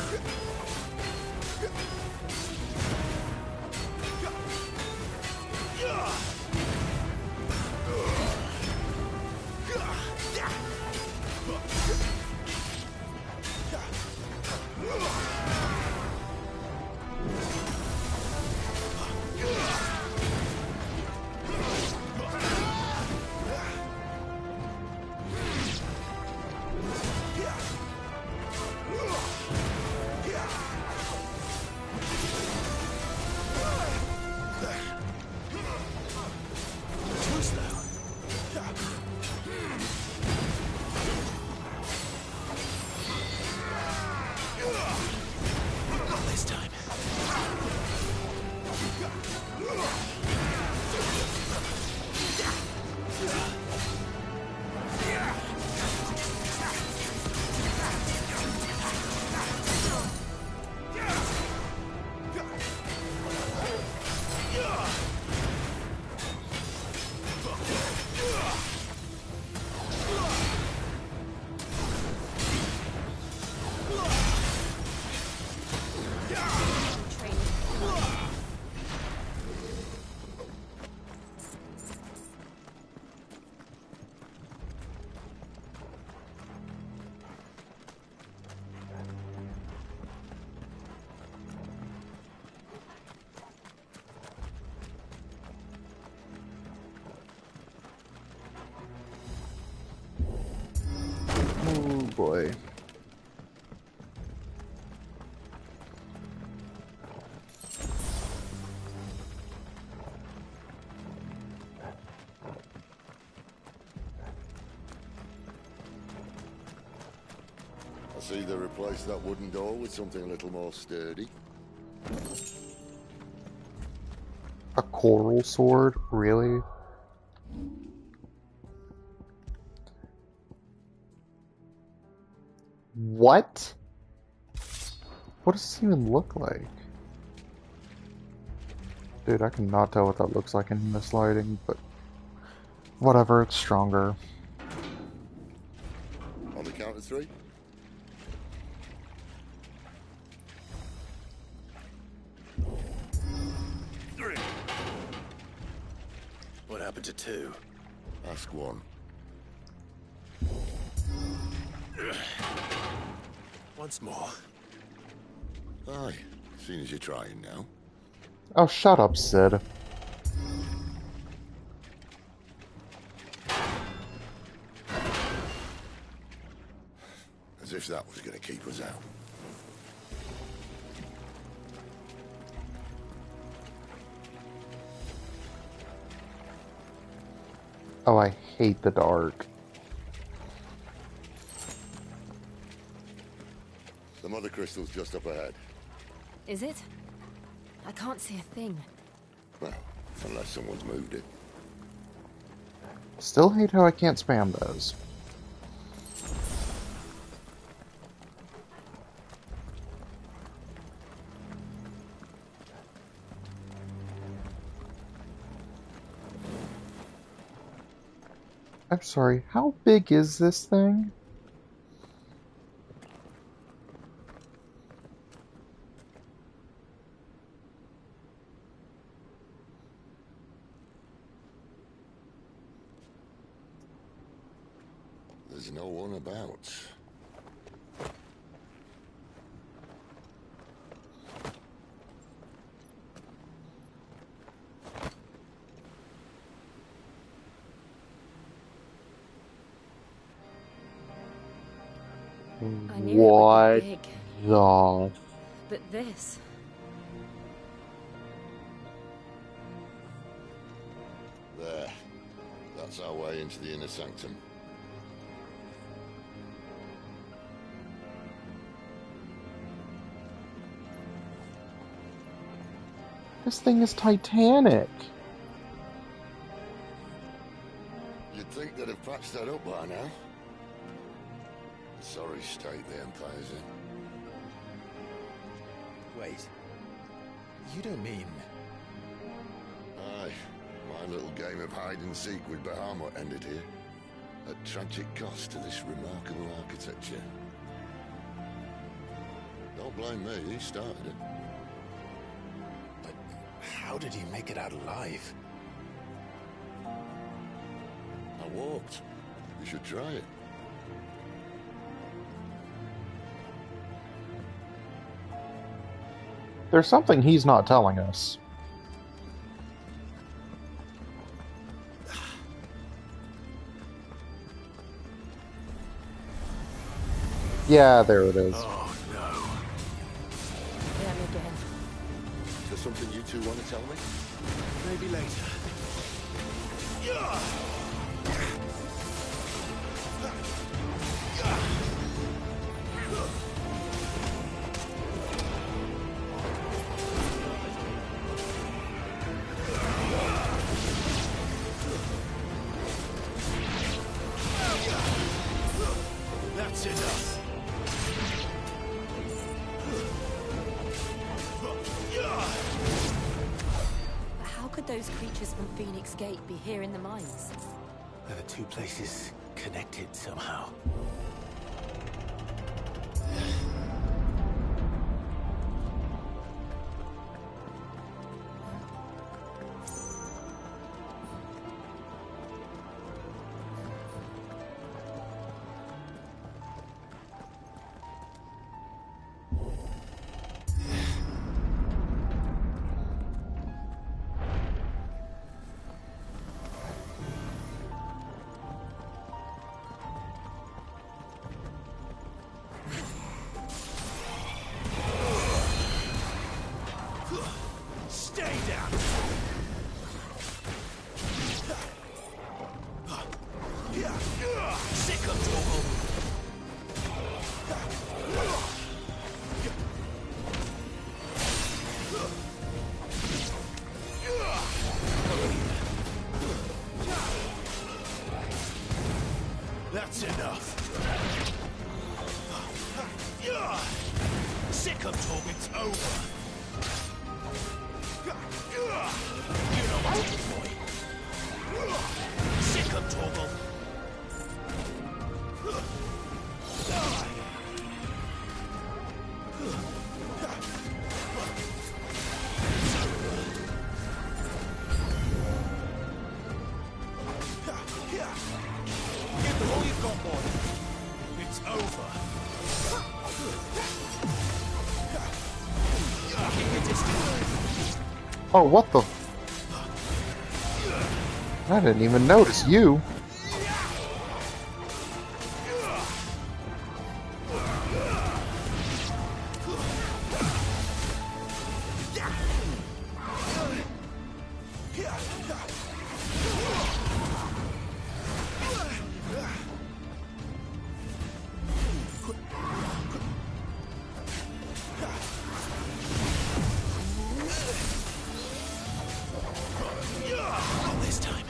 Oh boy. I see they replaced that wooden door with something a little more sturdy. A coral sword? Really? What? What does this even look like? Dude, I cannot tell what that looks like in this lighting, but whatever, it's stronger. On the count of 3. What happened to 2? Ask 1. Once more. Aye, seeing as you're trying now. Oh, shut up, Sid. As if that was going to keep us out. Oh, I hate the dark. The mother crystal's just up ahead. Is it? I can't see a thing. Well, unless someone's moved it. Still hate how I can't spam those. I'm sorry, how big is this thing? There's no one about. I knew What it would be big. the... But this... There. That's our way into the inner sanctum. This thing is Titanic. You'd think they'd have patched that up by now. Sorry state the Empire's in. Wait. You don't mean... Aye. My little game of hide-and-seek with Bahamut ended here. At tragic cost to this remarkable architecture. Don't blame me, he started it. But how did he make it out alive? I walked. You should try it. There's something he's not telling us. Yeah, there it is. Oh, no. Them again. Is there something you two want to tell me? Maybe later. That's enough. But how could those creatures from Phoenix Gate be here in the mines? Are the two places connected somehow? Stay down. Sick of Torgal. That's enough. Sick of Torgal. It's over. You know what to do, boy. Sick of Torgal. Give them all you've got, boy. It's over. Keep your distance. Oh, what the? I didn't even notice you. Not this time.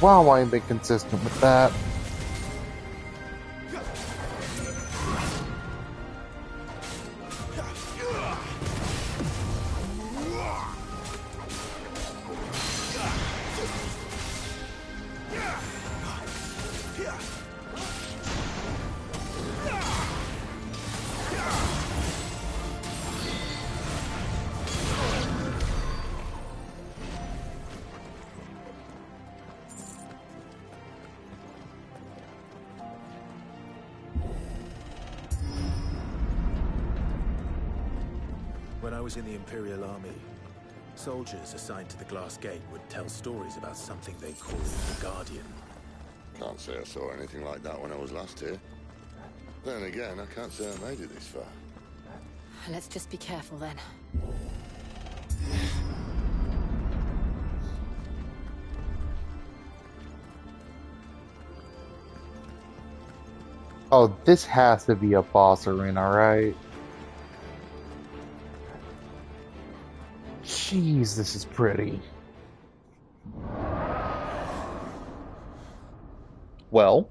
Wow, I ain't been consistent with that. When I was in the Imperial Army, soldiers assigned to the Glass Gate would tell stories about something they called the Guardian. Can't say I saw anything like that when I was last here. Then again, I can't say I made it this far. Let's just be careful then. Oh, this has to be a boss arena, right? Jeez, this is pretty. Well,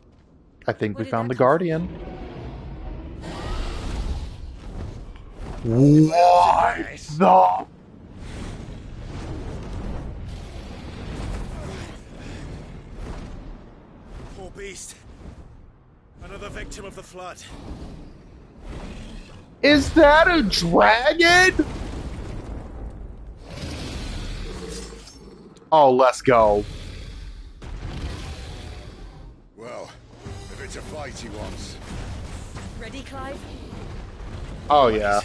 I think we found the Guardian. What the? Poor beast. Another victim of the flood. Is that a dragon? Oh, let's go. Well, if it's a fight he wants. Ready, Clive? Oh, yeah.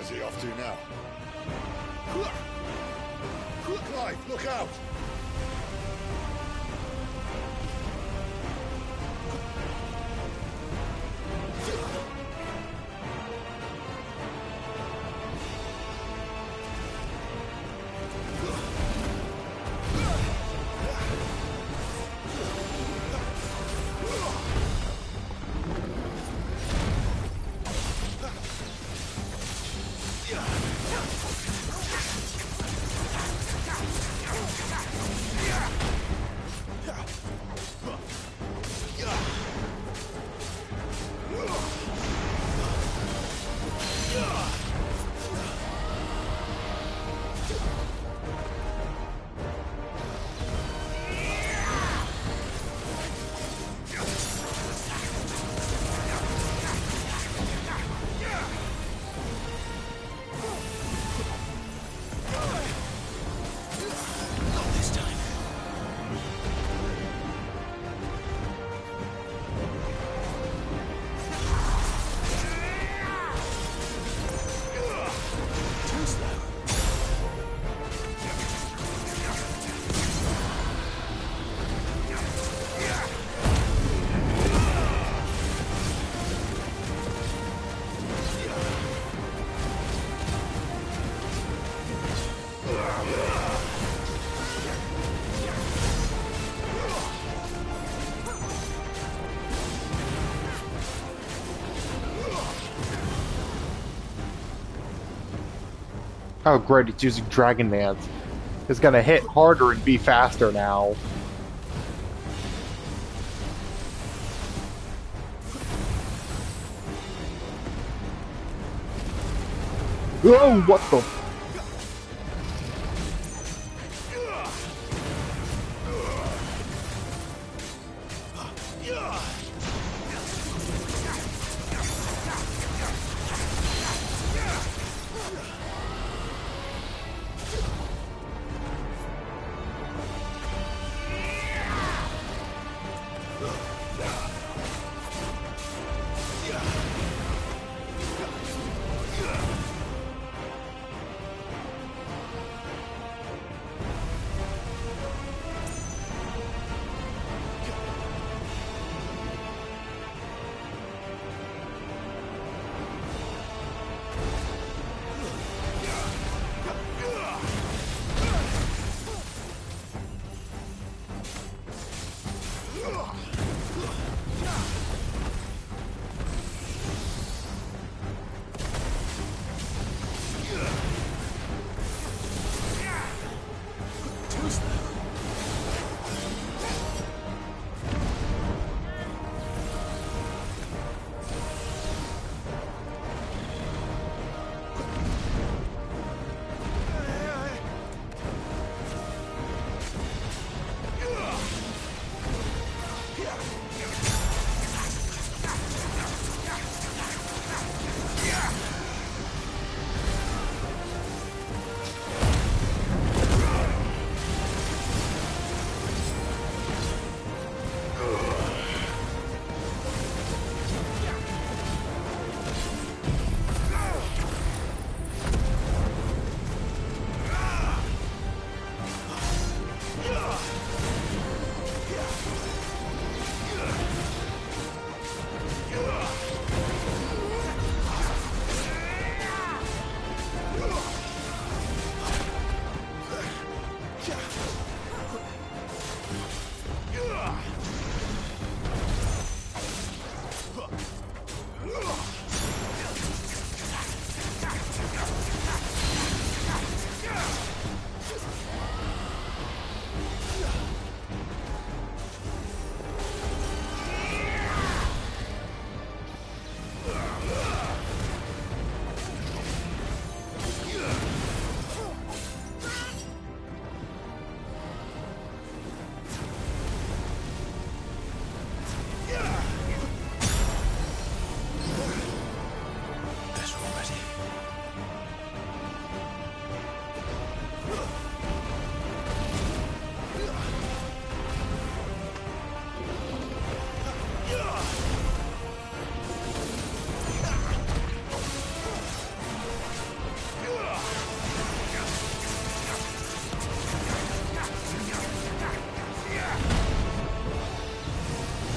Where's he off to now? Clive, look out! Oh, great, it's using Dragon Dance. It's gonna hit harder and be faster now. Oh, what the?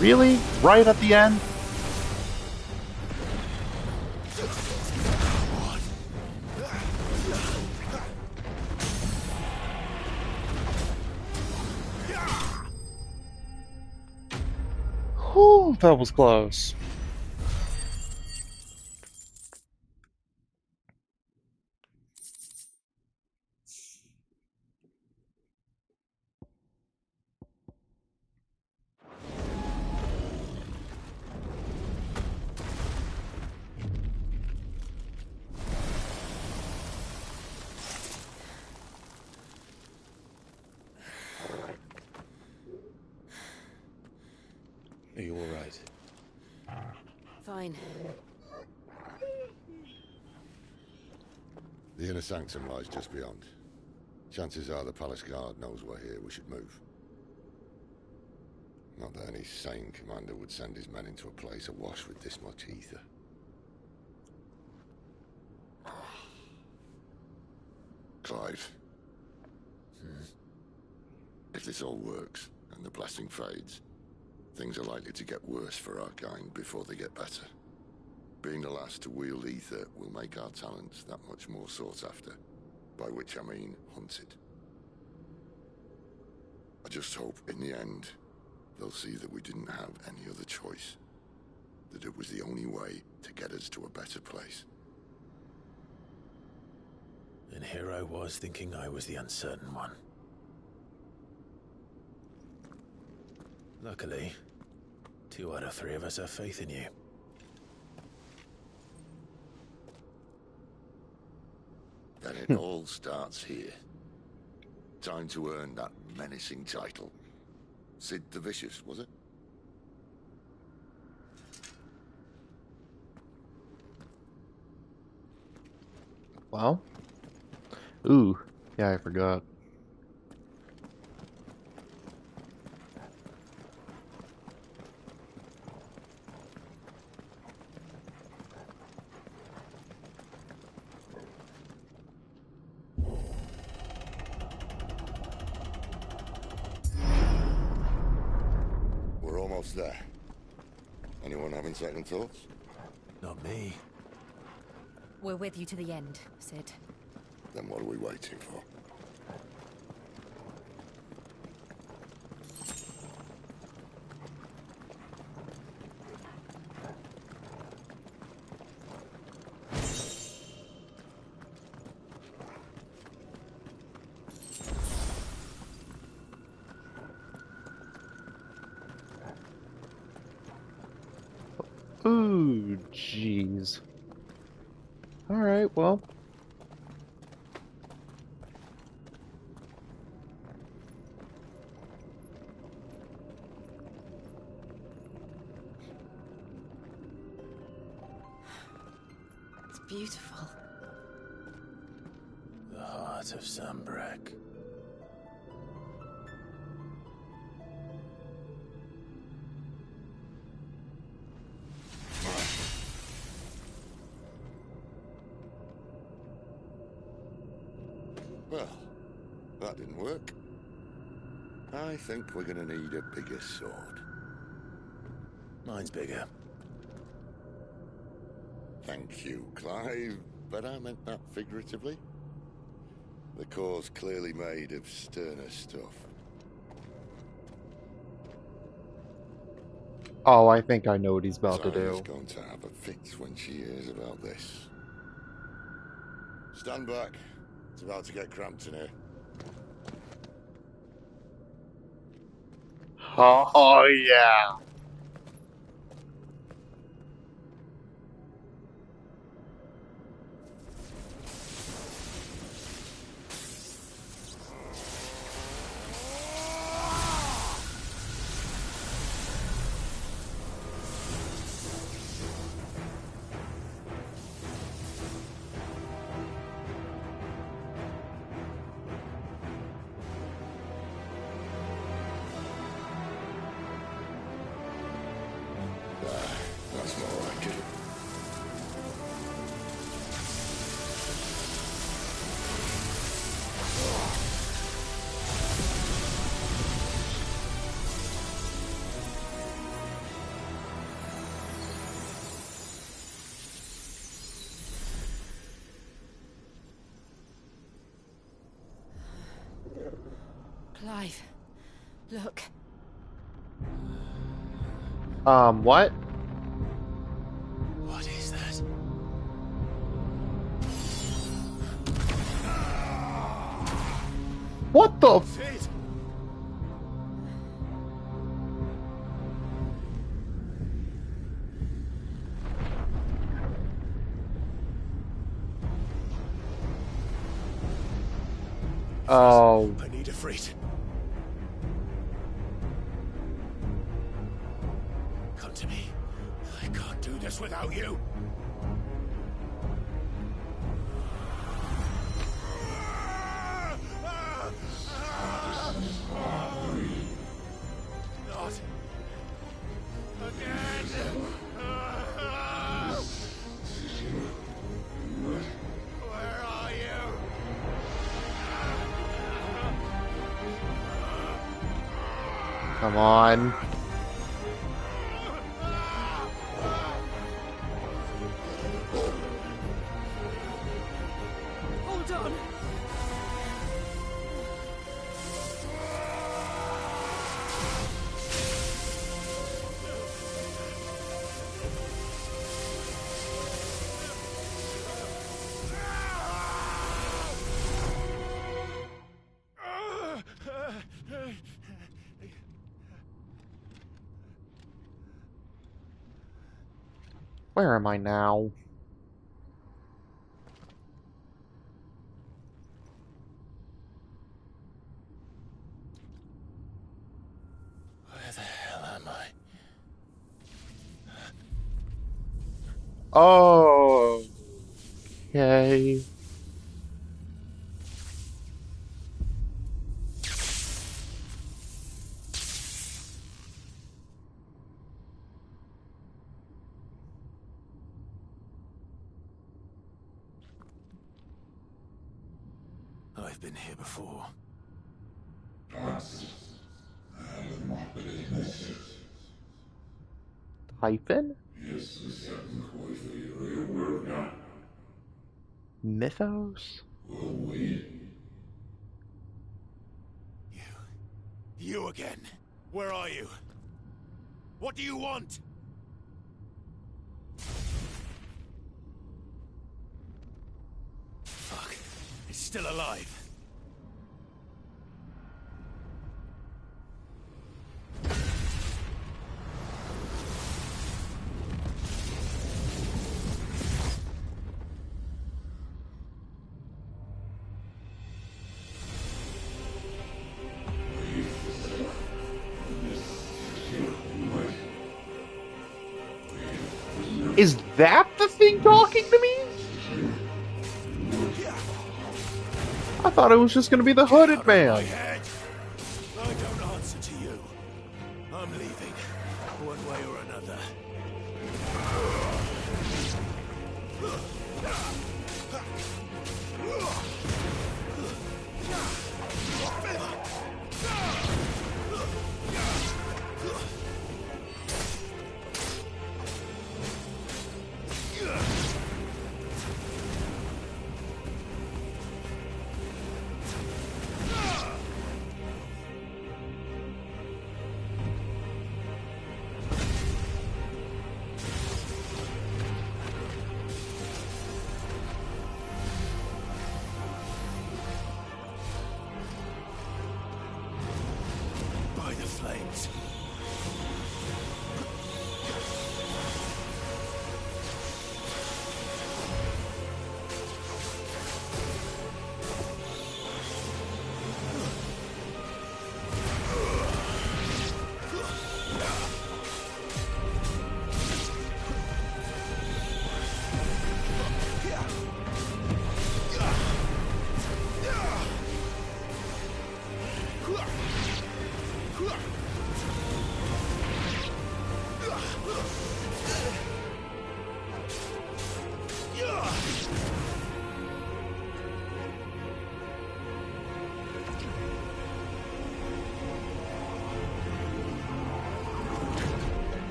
Really? Right at the end? Whew, that was close. Are you all right? Fine. The inner sanctum lies just beyond. Chances are the palace guard knows we're here. We should move. Not that any sane commander would send his men into a place awash with this much ether. Clive. If this all works, and the blessing fades, things are likely to get worse for our kind before they get better. Being the last to wield ether will make our talents that much more sought after, by which I mean hunted. I just hope, in the end, they'll see that we didn't have any other choice. That it was the only way to get us to a better place. And here I was thinking I was the uncertain one. Luckily, 2 out of 3 of us have faith in you. Then it all starts here. Time to earn that menacing title. Sid the Vicious, was it? Well? Ooh, yeah, I forgot. We're almost there. Anyone having second thoughts? Not me. We're with you to the end, Sid. Then what are we waiting for? Ooh, jeez. Alright, well. It's beautiful. The heart of Sambrek. Well, that didn't work. I think we're gonna need a bigger sword. Mine's bigger. Thank you, Clive, but I meant that figuratively. The core's clearly made of sterner stuff. Oh, I think I know what he's about to Zarya's do. going to have a fit when she hears about this. Stand back. It's about to get cramped in here. Oh, yeah. Clive, look. What? What is that? What the? Sid! Oh. I need a freight. Come to me. I can't do this without you. Not again. Where are you? Come on. Hold on. Where am I now? Where the hell am I? Oh. Okay. I've been here before. Hyphen? Mythos? You again. Where are you? What do you want? Fuck. It's still alive. Is that the thing talking to me? I thought it was just gonna be the hooded man. I don't answer to you. I'm leaving, one way or another. By the flames.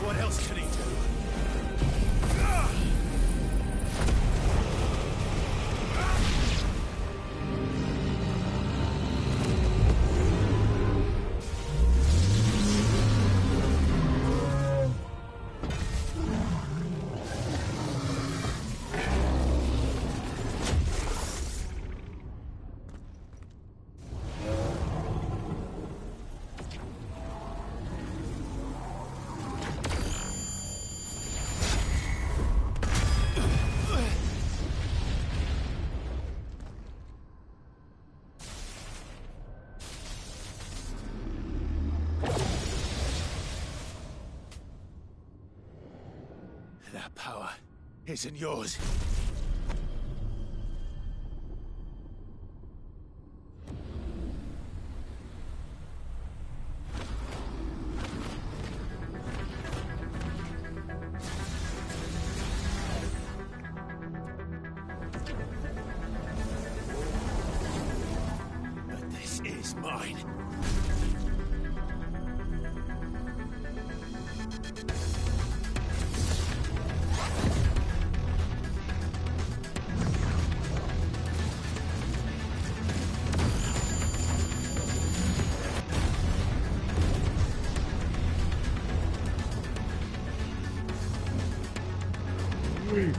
What else can he do? That power isn't yours. But this is mine.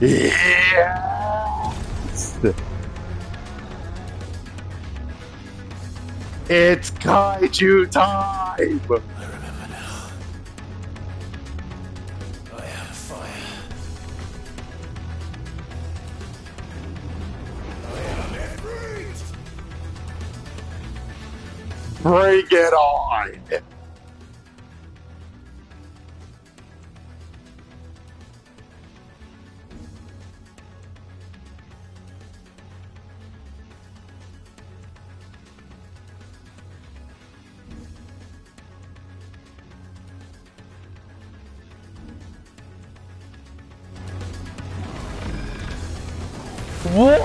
Yes! It's kaiju time! I remember now. I have fire. I am it. Bring it on! What?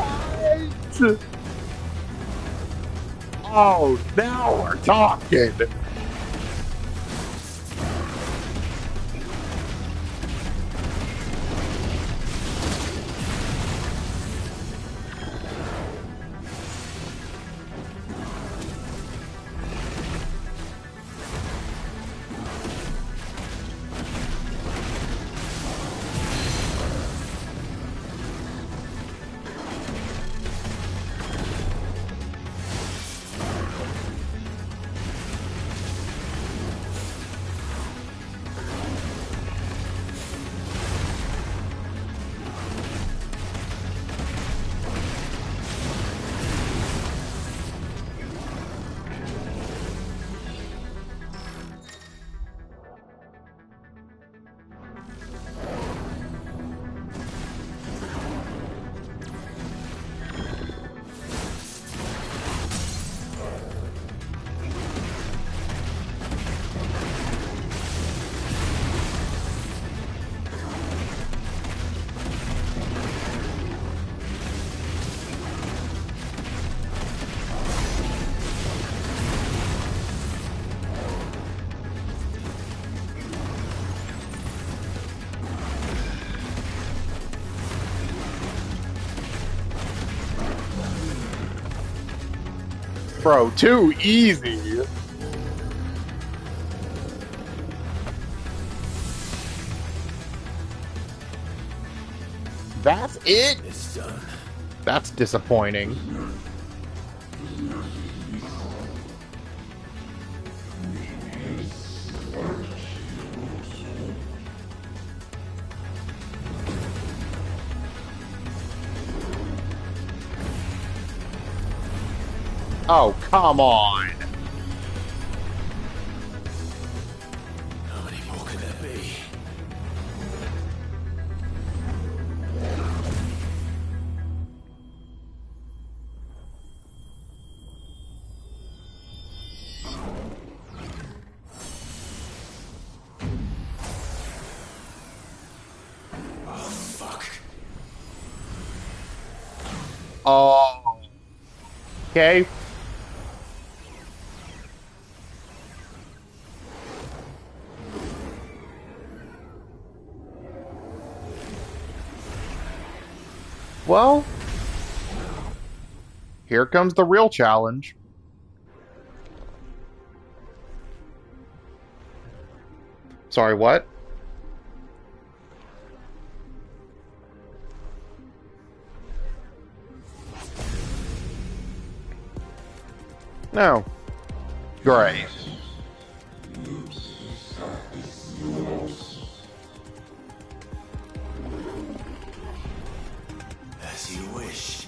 Oh, now we're talking! Bro, too easy. That's it? It's done. That's disappointing. Oh, come on. How many more could there be? Oh, fuck. Oh. Okay. Well, here comes the real challenge. Sorry, what? No. Great. As you wish.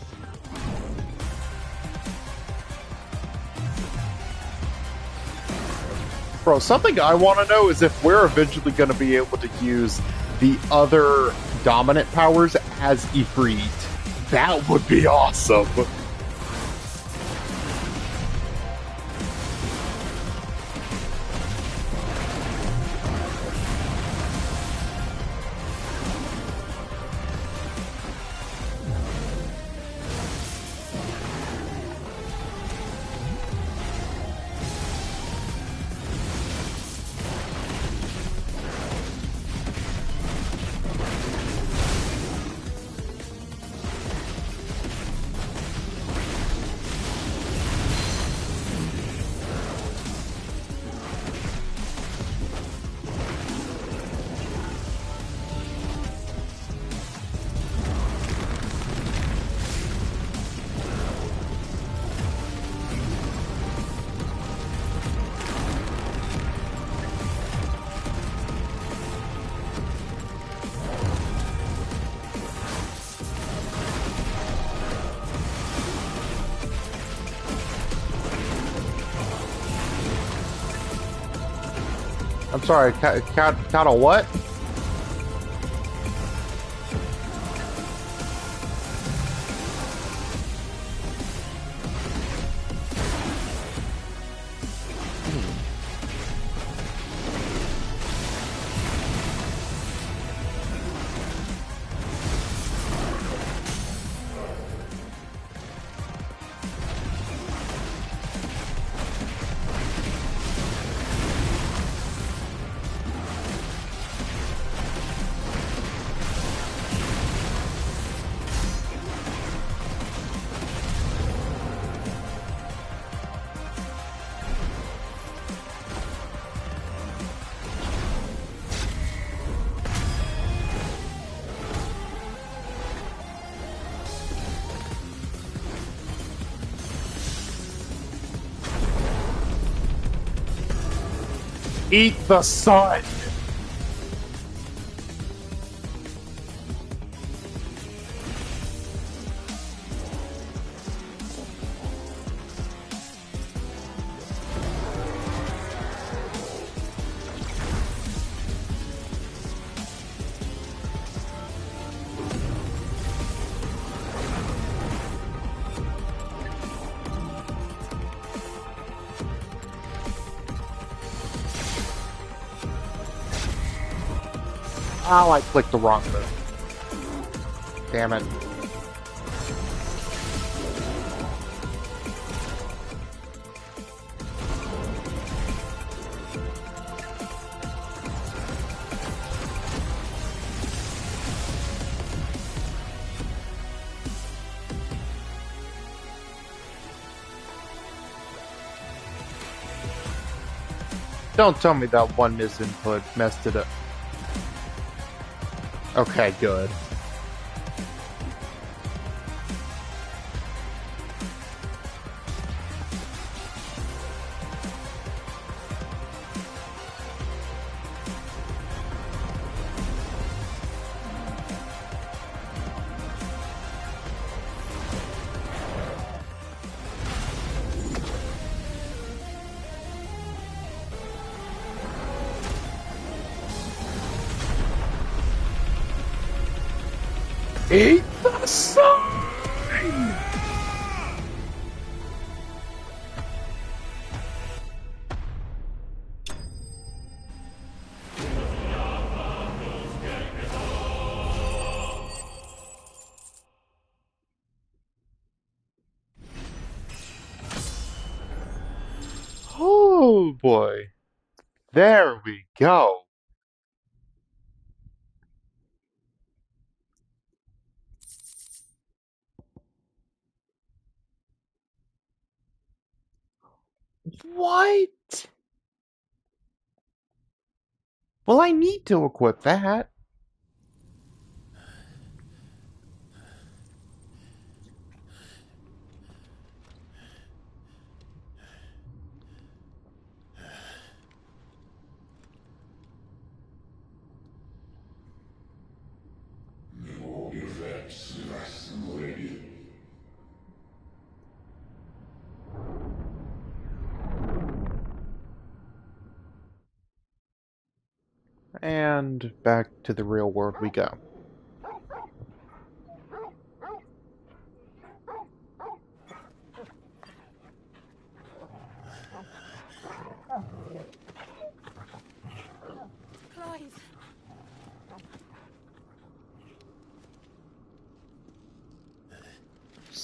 Bro, something I want to know is if we're eventually going to be able to use the other dominant powers as Ifrit. That would be awesome. I'm sorry, count a what? Eat the sun! Oh, I clicked the wrong move. Damn it. Don't tell me that one misinput messed it up. Okay, good. Eat the sun! Oh boy. There we go. What? Well, I need to equip that. And back to the real world we go.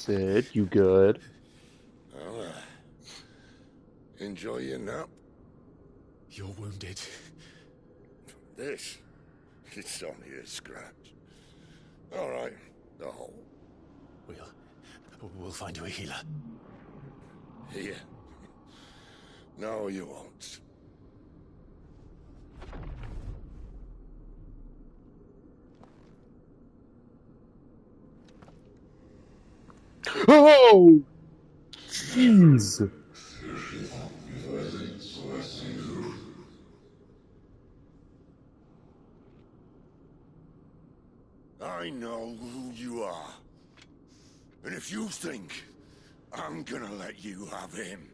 Sid, you good? Well, enjoy your nap. You're wounded. This? It's only a scratch. All right, the hole. We'll find you a healer. Here? No, you won't. Oh! Jeez! I know who you are. And if you think I'm gonna let you have him...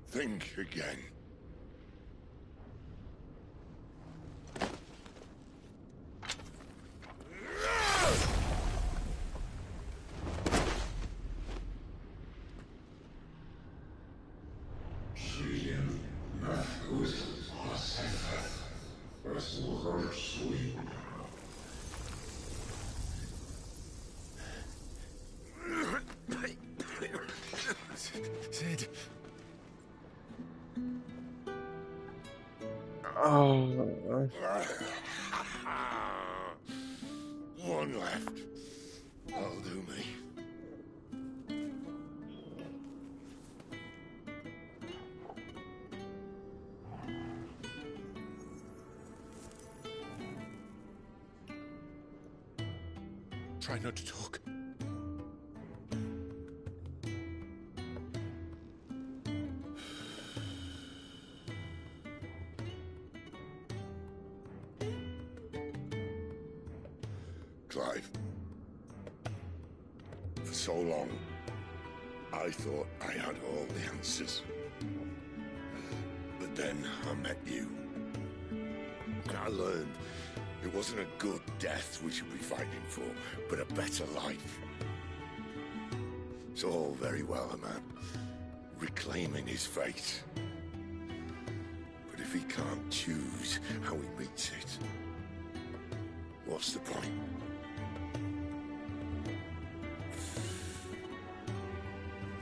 think again. Sid. One left. That'll do me. Try not to talk. Clive. For so long, I thought I had all the answers. But then I met you. And I learned it wasn't a good death we should be fighting for, but a better life. It's all very well, a man reclaiming his fate. But if he can't choose how he meets it, what's the point?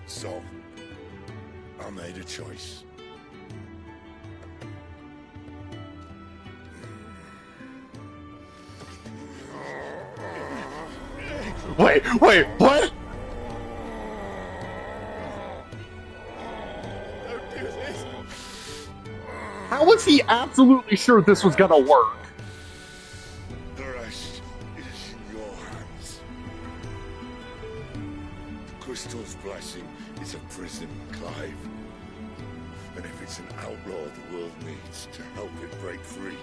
So, I made a choice. Wait, what? Don't do this. How was he absolutely sure this was gonna work? The rest is in your hands. The Crystal's blessing is a prison, Clive. And if it's an outlaw the world needs to help it break free.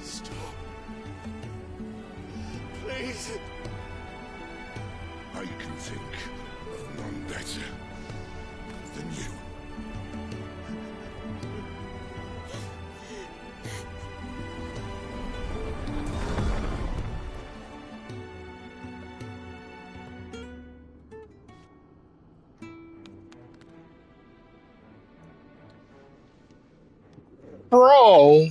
Stop. Please. I can think of none better than you. Bro!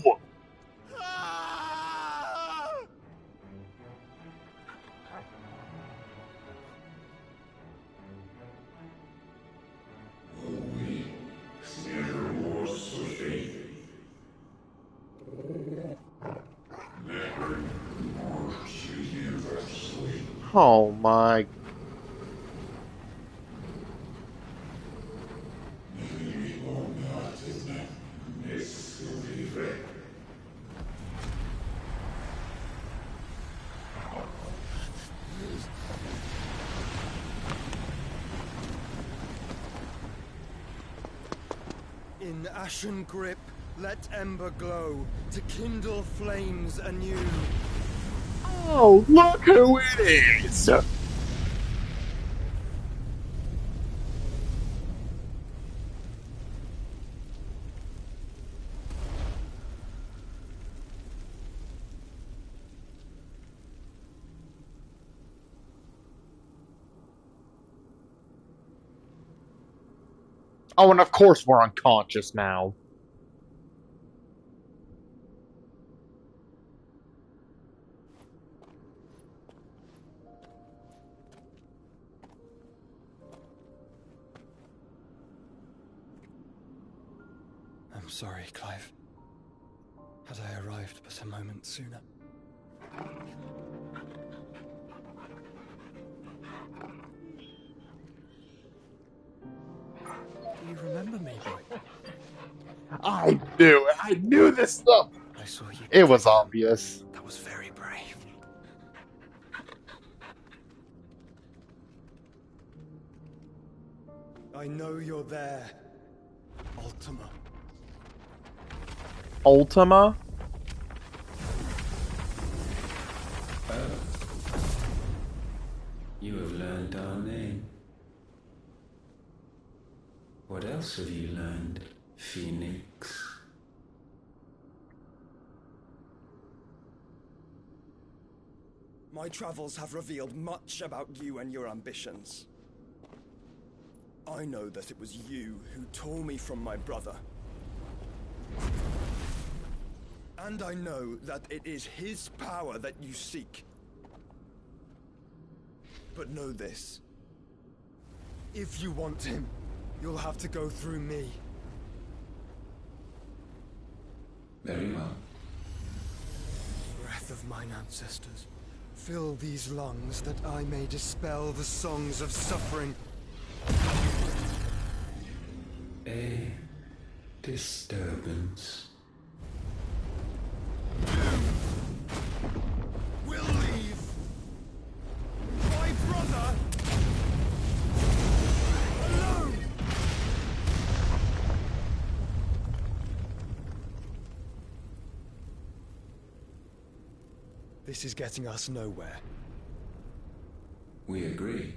Oh my... In ashen grip, let ember glow, to kindle flames anew. Oh, look who it is! Oh, and of course we're unconscious now. sorry, Clive. Had I arrived but a moment sooner. Do you remember me, boy? I knew it. I knew this stuff. I saw you. It was obvious. That was very brave. I know you're there, Ultima. Ultima? You have learned our name. What else have you learned, Phoenix? My travels have revealed much about you and your ambitions. I know that it was you who tore me from my brother. And I know that it is his power that you seek. But know this. If you want him, you'll have to go through me. Very well. Breath of mine ancestors, fill these lungs that I may dispel the songs of suffering. A disturbance. We'll leave. My brother alone. This is getting us nowhere. We agree.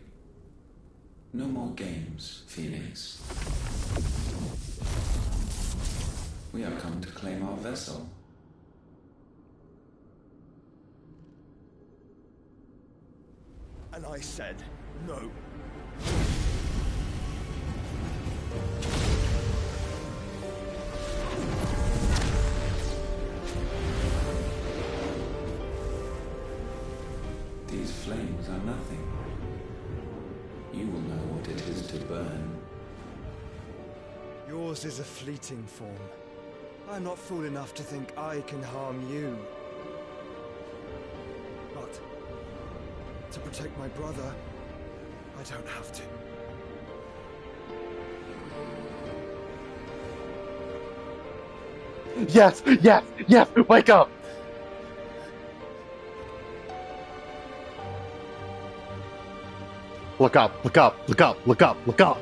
No more games, Phoenix. We have come to claim our vessel. And I said no. These flames are nothing. You will know what it is to burn. Yours is a fleeting form. I'm not fool enough to think I can harm you. But to protect my brother, I don't have to. Yes, yes, yes, wake up! Look up, look up, look up, look up, look up!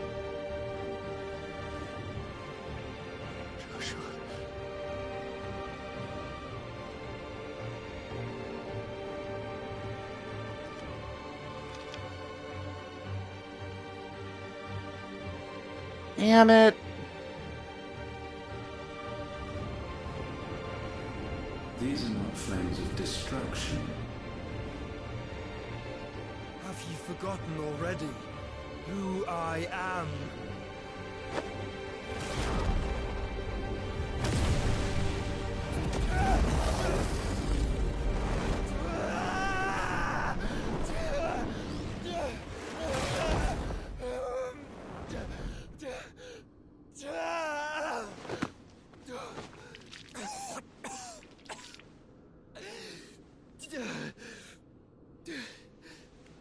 Damn it! These are not flames of destruction. Have you forgotten already who I am?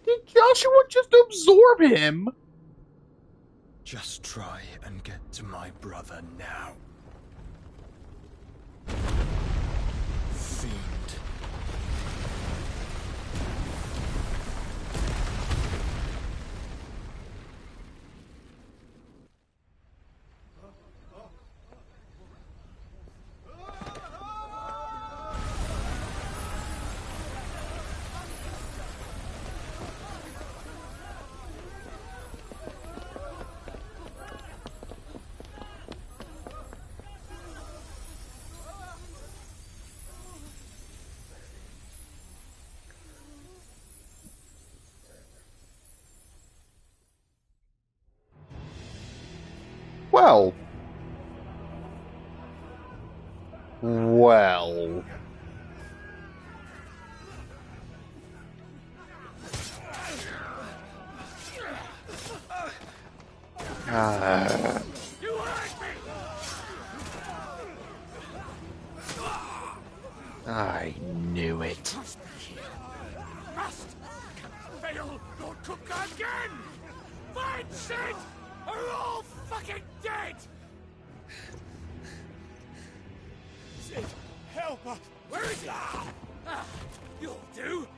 Did Joshua just absorb him? Just try and get to my brother now. Fiend. Well. Well. I knew it. Must fail or cook again! Mine, Sid, are all fucking dead! Sid, help us! Where is he? You'll do!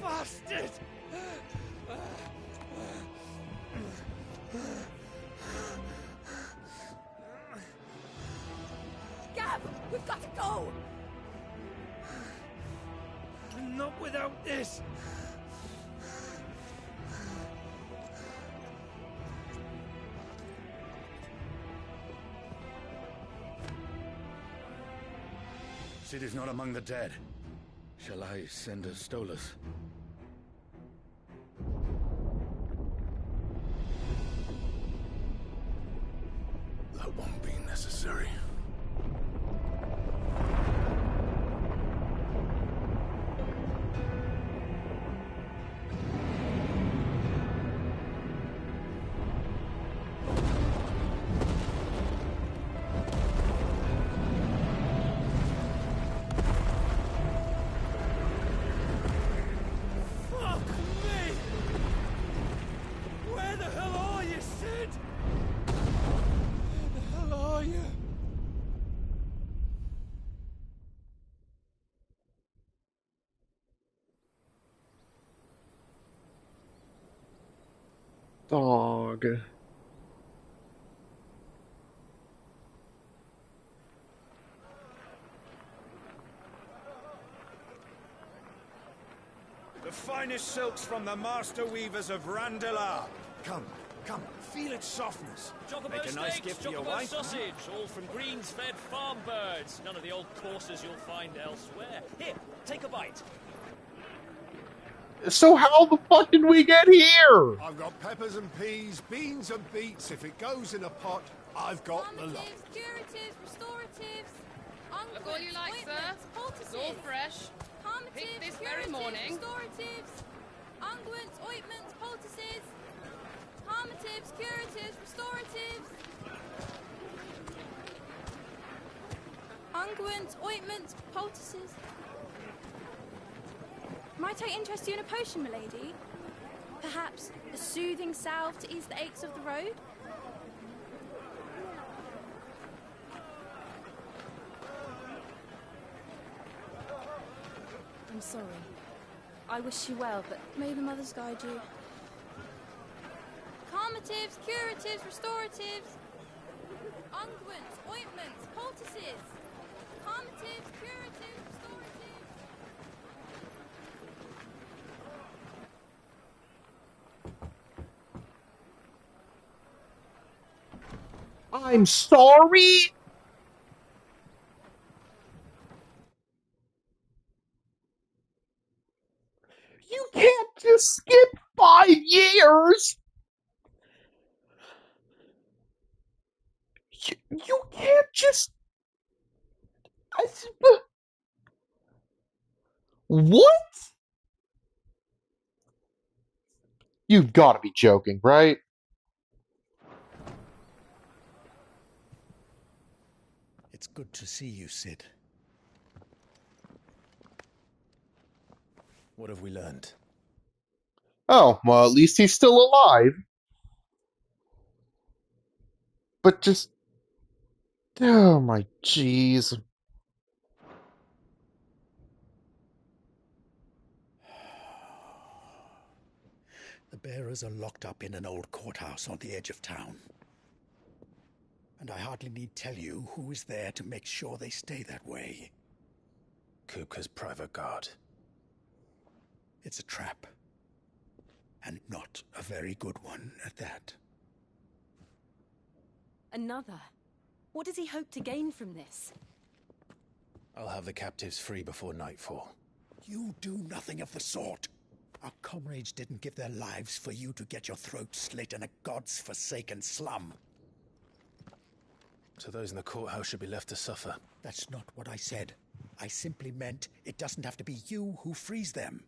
Bastard! Gab, we've got to go! Not without this! Sid is not among the dead. Shall I send a Stolas? That won't be necessary. Fuck me! Where the hell are you, Sid? Where the hell are you? Dog. The finest silks from the master weavers of Randelar. Come, feel its softness. Chocobo Make a nice steaks, gift for your chocobo wife. sausage, all from greens-fed farm birds. None of the old courses you'll find elsewhere. Here, take a bite. So how the fuck did we get here? I've got peppers and peas, beans and beets. If it goes in a pot, I've got the lot. Curatives, restoratives, Look all you like, sir. It's all fresh. Picked this very morning. Restoratives, unguents, ointments, poultices, calmatives, curatives, restoratives. Unguents, ointments, poultices. Might I interest you in a potion, milady? Perhaps a soothing salve to ease the aches of the road? I'm sorry. I wish you well, but may the mothers guide you. Calmatives, curatives, restoratives, unguents, ointments, poultices. Calmatives, curatives, restoratives. I'm sorry? You can't just skip 5 years! You can't just... What? You've got to be joking, right? It's good to see you, Sid. What have we learned? Oh, well, at least he's still alive. But just... Oh my jeez. The bearers are locked up in an old courthouse on the edge of town. And I hardly need tell you who is there to make sure they stay that way. Kupka's private guard. It's a trap. And not a very good one at that. Another? What does he hope to gain from this? I'll have the captives free before nightfall. You do nothing of the sort. Our comrades didn't give their lives for you to get your throat slit in a god's forsaken slum. So those in the courthouse should be left to suffer. That's not what I said. I simply meant it doesn't have to be you who frees them.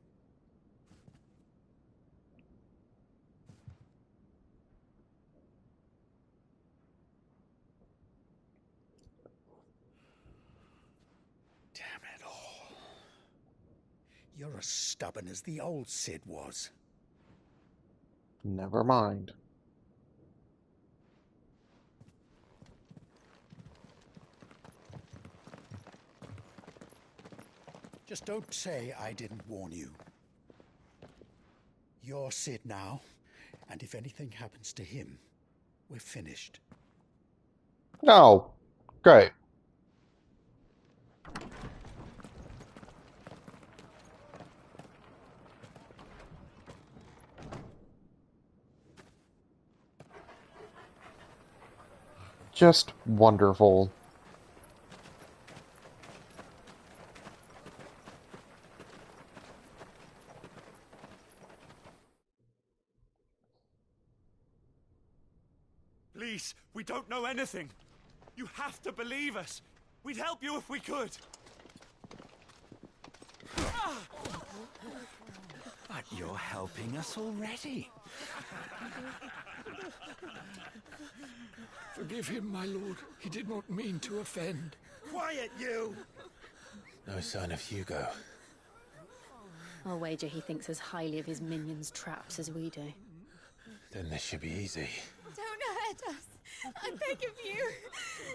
You're as stubborn as the old Cid was. Never mind. Just don't say I didn't warn you. You're Cid now, and if anything happens to him, we're finished. No. Great. Just wonderful. Please, we don't know anything. You have to believe us. We'd help you if we could. But you're helping us already. Forgive him, my lord. He did not mean to offend. Quiet, you! No sign of Hugo. I'll wager he thinks as highly of his minions' traps as we do. Then this should be easy. Don't hurt us. I beg of you.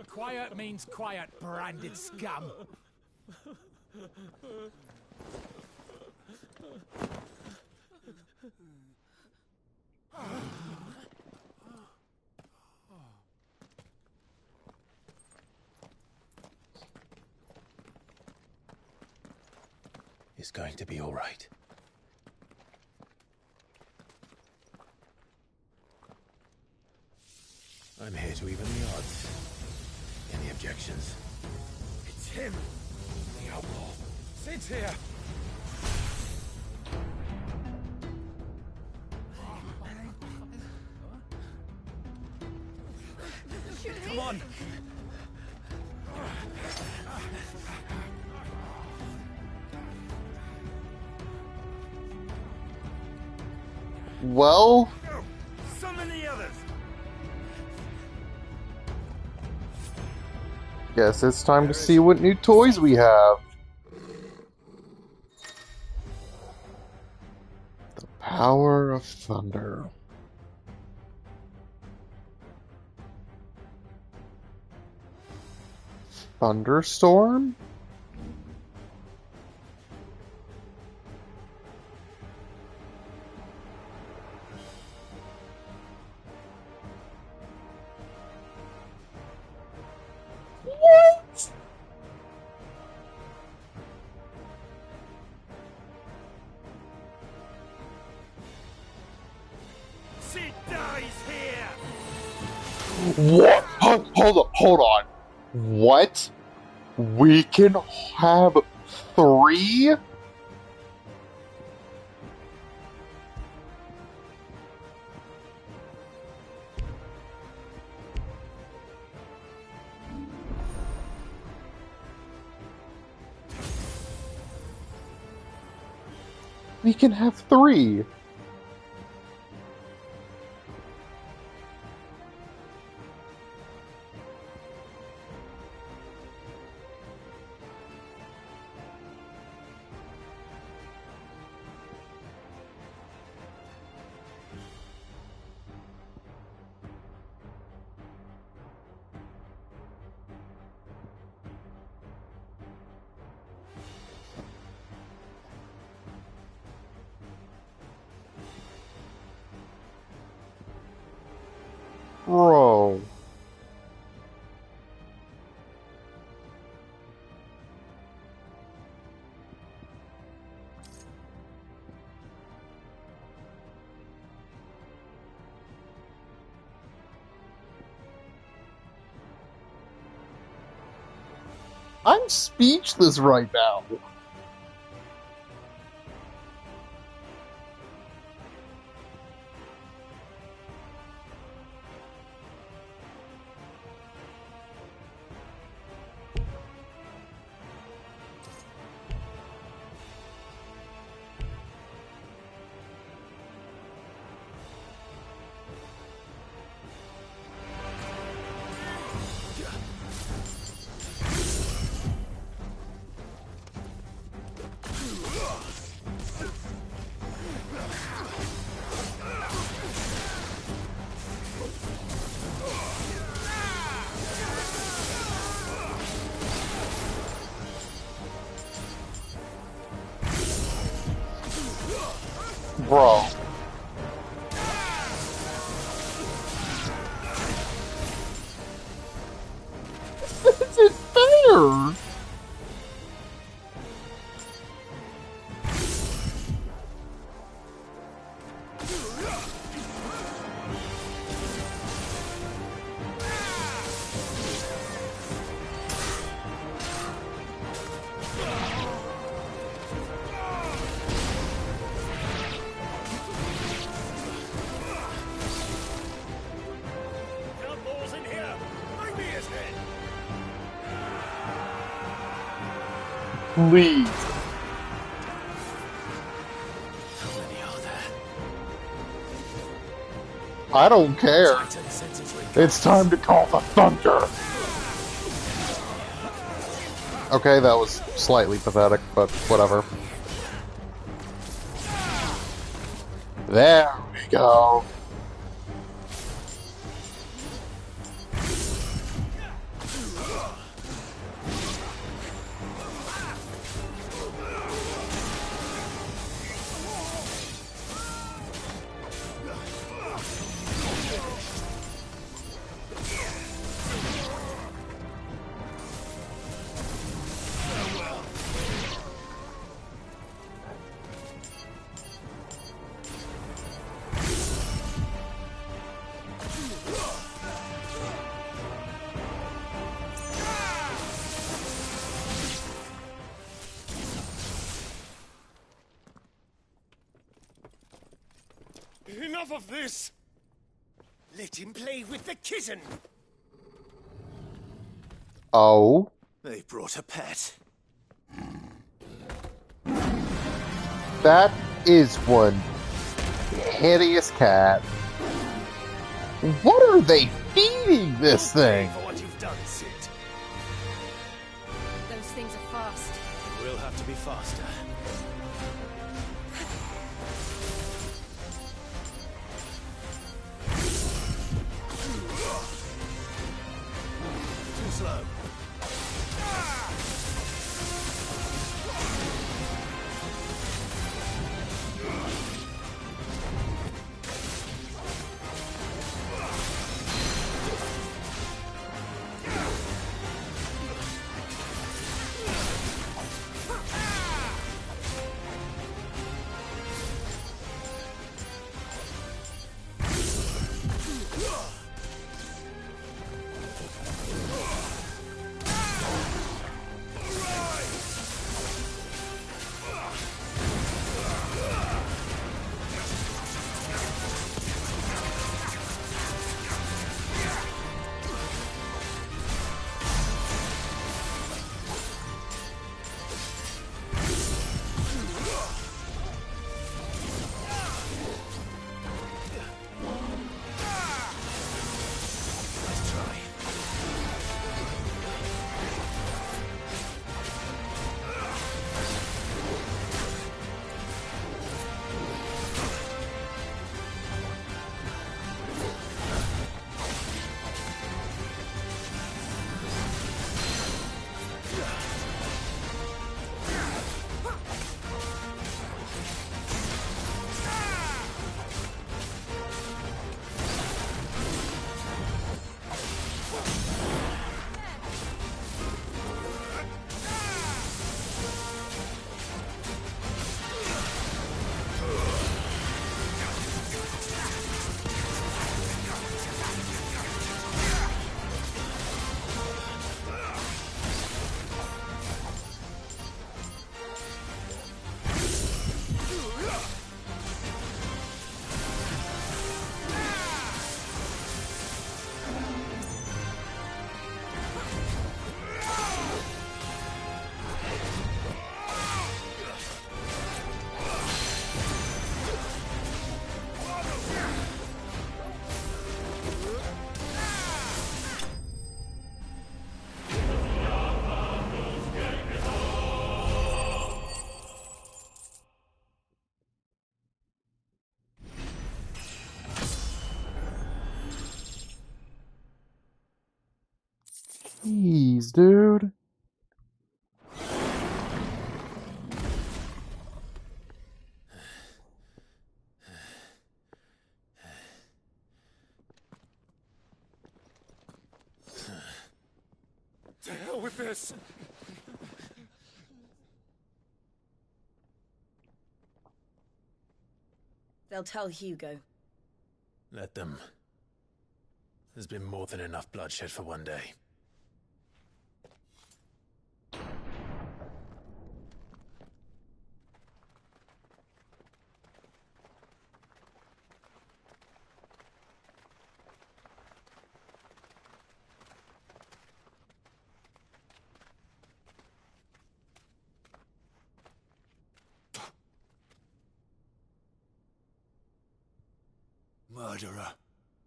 Quiet means quiet, branded scum. It's going to be all right. I'm here to even the odds. Any objections? It's him, the outlaw. Sid's here. Come on. Well, Summon the others. guess it's time to see what new toys we have. The power of thunder. Thunderstorm? What? Sid dies here. What? Hold on. What? We can have 3? We can have 3. Bro. I'm speechless right now. Bro. This isn't fair! Balls in here! Bring me his head! Please. How many are there? I don't care. It's time to call the thunder. Okay, that was slightly pathetic, but whatever. There we go. Enough of this! Let him play with the kitten! Oh? They brought a pet. That is one hideous cat. What are they feeding this thing? For what you've done, Sid. Those things are fast. We'll have to be faster. Too slow. Jeez, dude. with this. They'll tell Hugo. Let them. There's been more than enough bloodshed for one day. Murderer.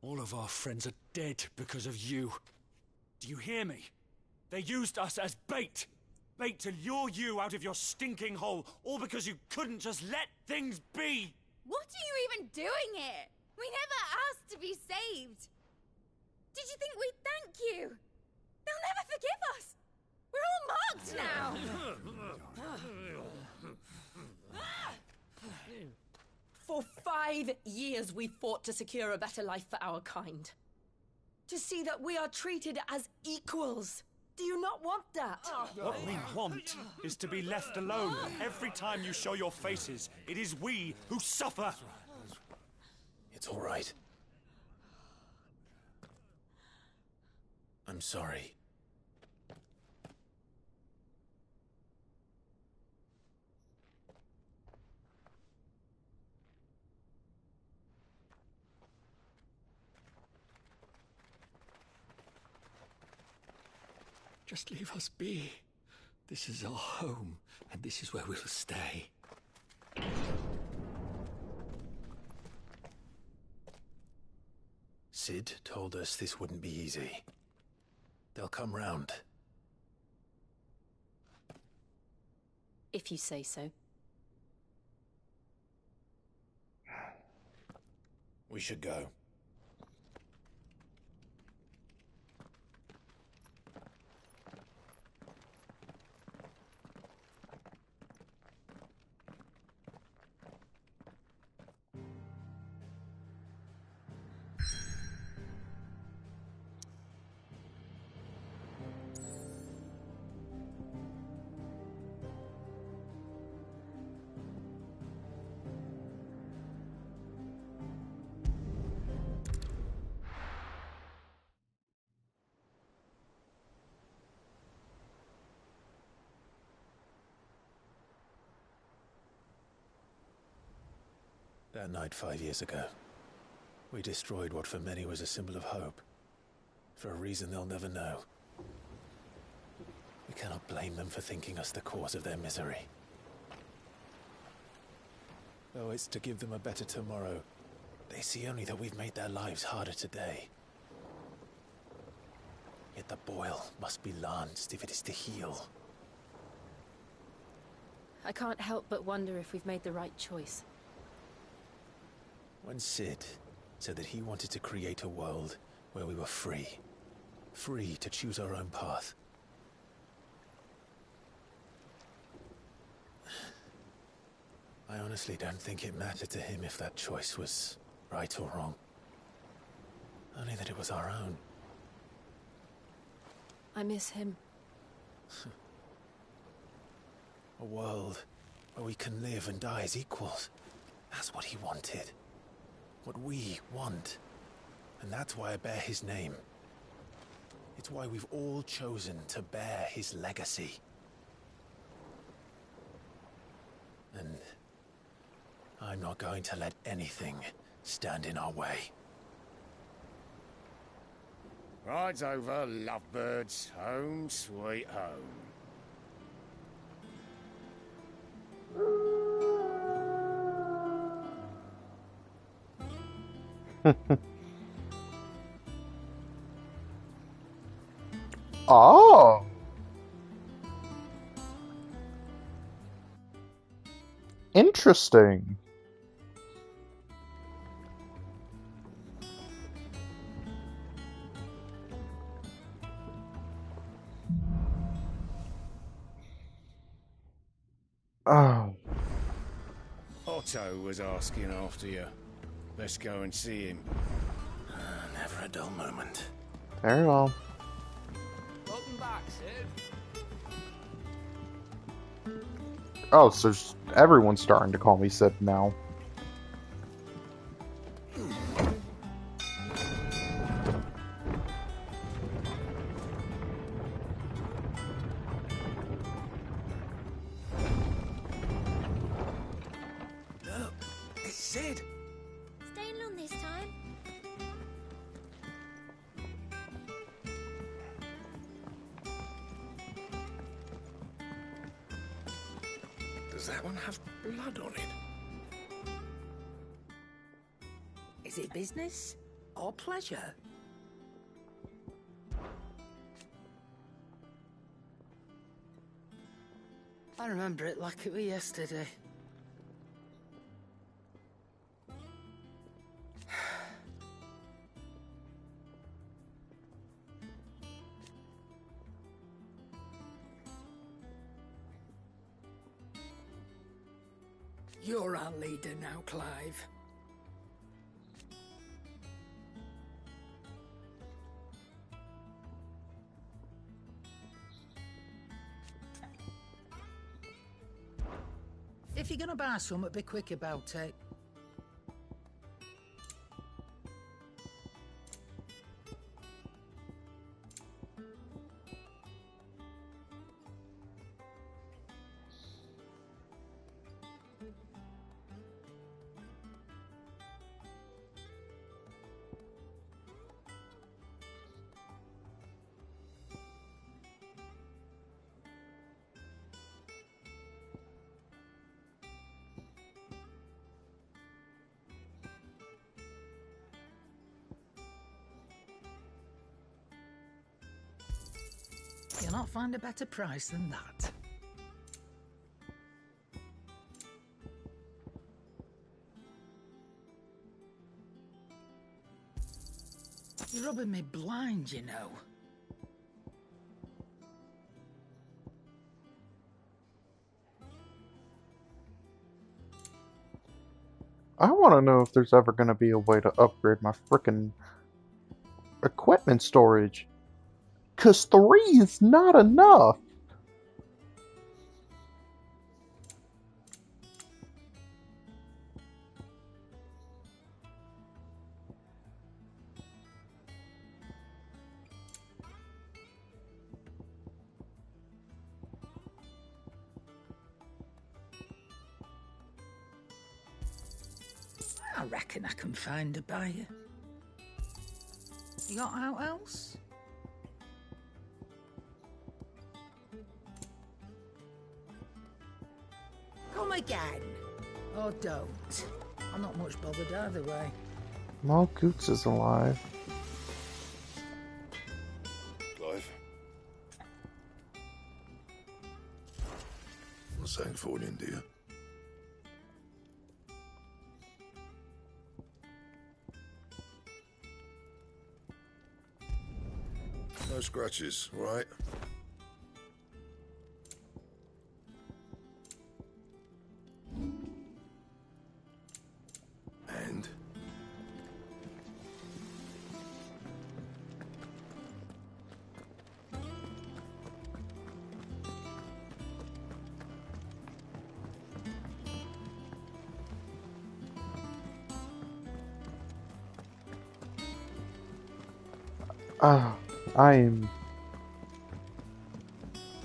All of our friends are dead because of you. Do you hear me? They used us as bait. Bait to lure you out of your stinking hole, all because you couldn't just let things be. What are you even doing here? We never asked to be saved. Did you think we'd thank you? They'll never forgive us. We're all marked now. For 5 years we fought to secure a better life for our kind. To see that we are treated as equals. Do you not want that? What we want is to be left alone. Every time you show your faces, it is we who suffer. It's all right. I'm sorry. Just leave us be. This is our home, and this is where we'll stay. Sid told us this wouldn't be easy. They'll come round. If you say so. We should go. That night 5 years ago, we destroyed what for many was a symbol of hope. For a reason they'll never know. We cannot blame them for thinking us the cause of their misery. Though it's to give them a better tomorrow, they see only that we've made their lives harder today. Yet the boil must be lanced if it is to heal. I can't help but wonder if we've made the right choice. When Sid said that he wanted to create a world where we were free. Free to choose our own path. I honestly don't think it mattered to him if that choice was right or wrong. Only that it was our own. I miss him. A world where we can live and die as equals. That's what he wanted. What we want. And that's why I bear his name. It's why we've all chosen to bear his legacy. And I'm not going to let anything stand in our way. Ride's over, lovebirds. Home sweet home. Oh. Interesting. Oh. Otto was asking after you. Let's go and see him. Never a dull moment. Very well. Welcome back, Sid. Oh, so everyone's starting to call me Sid now. Look, it's Sid. Staying long this time? Does that one have blood on it? Is it business or pleasure? I remember it like it was yesterday. You're our leader now, Clive. If you're gonna buy something, be quick about it. You'll not find a better price than that. You're rubbing me blind, you know. I want to know if there's ever going to be a way to upgrade my frickin' equipment storage. 'Cause 3 is not enough. I reckon I can find a buyer. You got out else? Come again. Or don't. I'm not much bothered either way. Mal Goots is alive. Clive? What's that for in India? No scratches, right? And?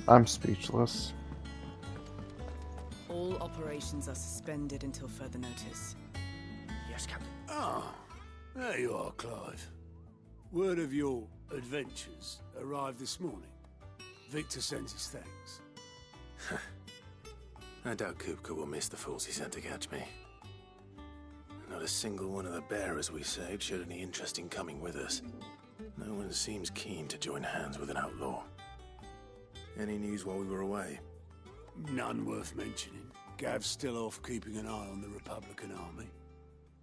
I'm speechless. All operations are suspended until further notice. Yes, Captain. Ah, there you are, Clive. Word of your adventures arrived this morning. Victor sends his thanks. I doubt Kupka will miss the fools he sent to catch me. Not a single one of the bearers we saved showed any interest in coming with us. No one seems keen to join hands with an outlaw. Any news while we were away? None worth mentioning. Gav's still off keeping an eye on the Republican army.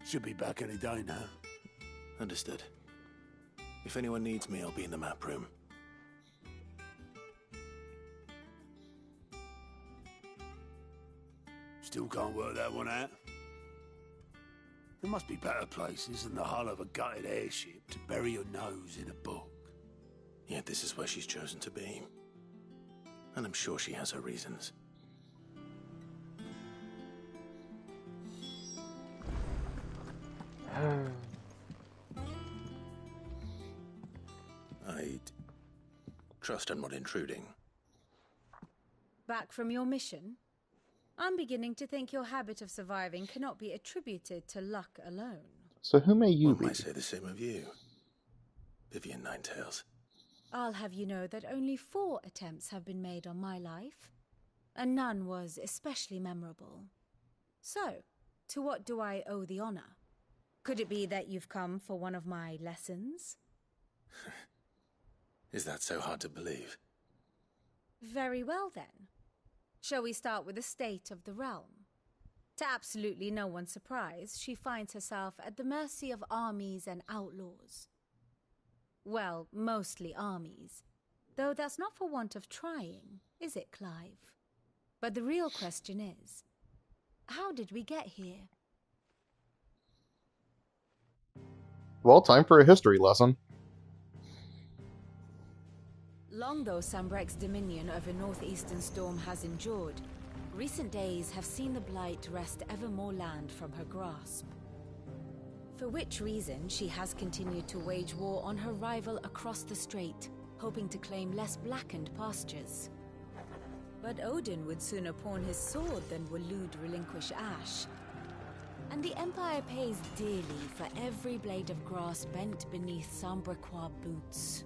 Should be back any day now. Understood. If anyone needs me, I'll be in the map room. Still can't work that one out. There must be better places than the hull of a gutted airship to bury your nose in a book. Yet this is where she's chosen to be. And I'm sure she has her reasons. Trust I'm not intruding. Back from your mission? I'm beginning to think your habit of surviving cannot be attributed to luck alone. So who may you One be? might say the same of you, Vivian Ninetails. I'll have you know that only 4 attempts have been made on my life, and none was especially memorable. So, to what do I owe the honor? Could it be that you've come for one of my lessons? Is that so hard to believe? Very well then. Shall we start with the state of the realm? To absolutely no one's surprise, she finds herself at the mercy of armies and outlaws. Well, mostly armies. Though that's not for want of trying, is it, Clive? But the real question is, how did we get here? Well, time for a history lesson. Long though Sambrek's dominion over northeastern Storm has endured, recent days have seen the Blight wrest ever more land from her grasp. For which reason she has continued to wage war on her rival across the strait, hoping to claim less blackened pastures. But Odin would sooner pawn his sword than Waloed relinquish Ash. And the Empire pays dearly for every blade of grass bent beneath Sambrequois boots.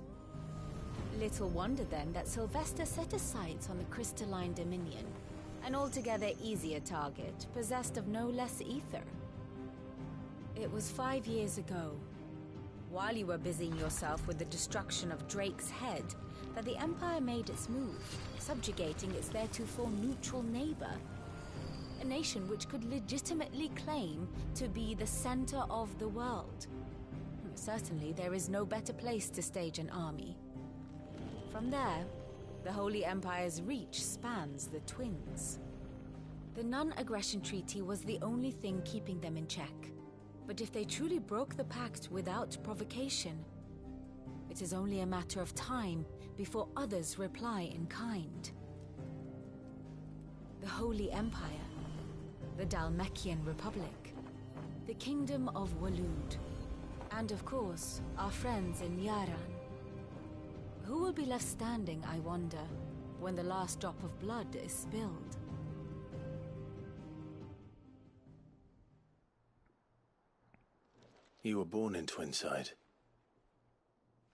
Little wonder then that Sylvester set his sights on the Crystalline Dominion, an altogether easier target, possessed of no less ether. It was 5 years ago, while you were busying yourself with the destruction of Drake's Head, that the Empire made its move, subjugating its theretofore neutral neighbor, a nation which could legitimately claim to be the center of the world. Certainly, there is no better place to stage an army. From there, the Holy Empire's reach spans the Twins. The non-aggression treaty was the only thing keeping them in check. But if they truly broke the pact without provocation, it is only a matter of time before others reply in kind. The Holy Empire, the Dhalmekian Republic, the Kingdom of Waloed, and of course, our friends in Yaran. Who will be left standing, I wonder, when the last drop of blood is spilled? You were born in Twinside.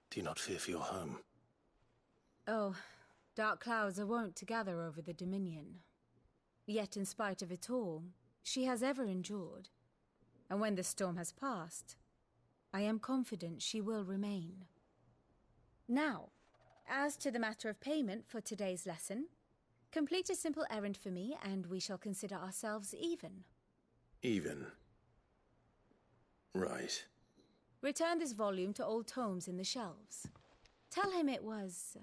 Do you not fear for your home? Oh, dark clouds are wont to gather over the Dominion. Yet in spite of it all, she has ever endured. And when the storm has passed, I am confident she will remain. Now, as to the matter of payment for today's lesson, complete a simple errand for me and we shall consider ourselves even. Even? Right. Return this volume to old tomes in the shelves. Tell him it was,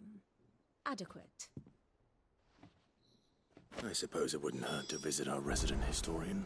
adequate. I suppose it wouldn't hurt to visit our resident historian.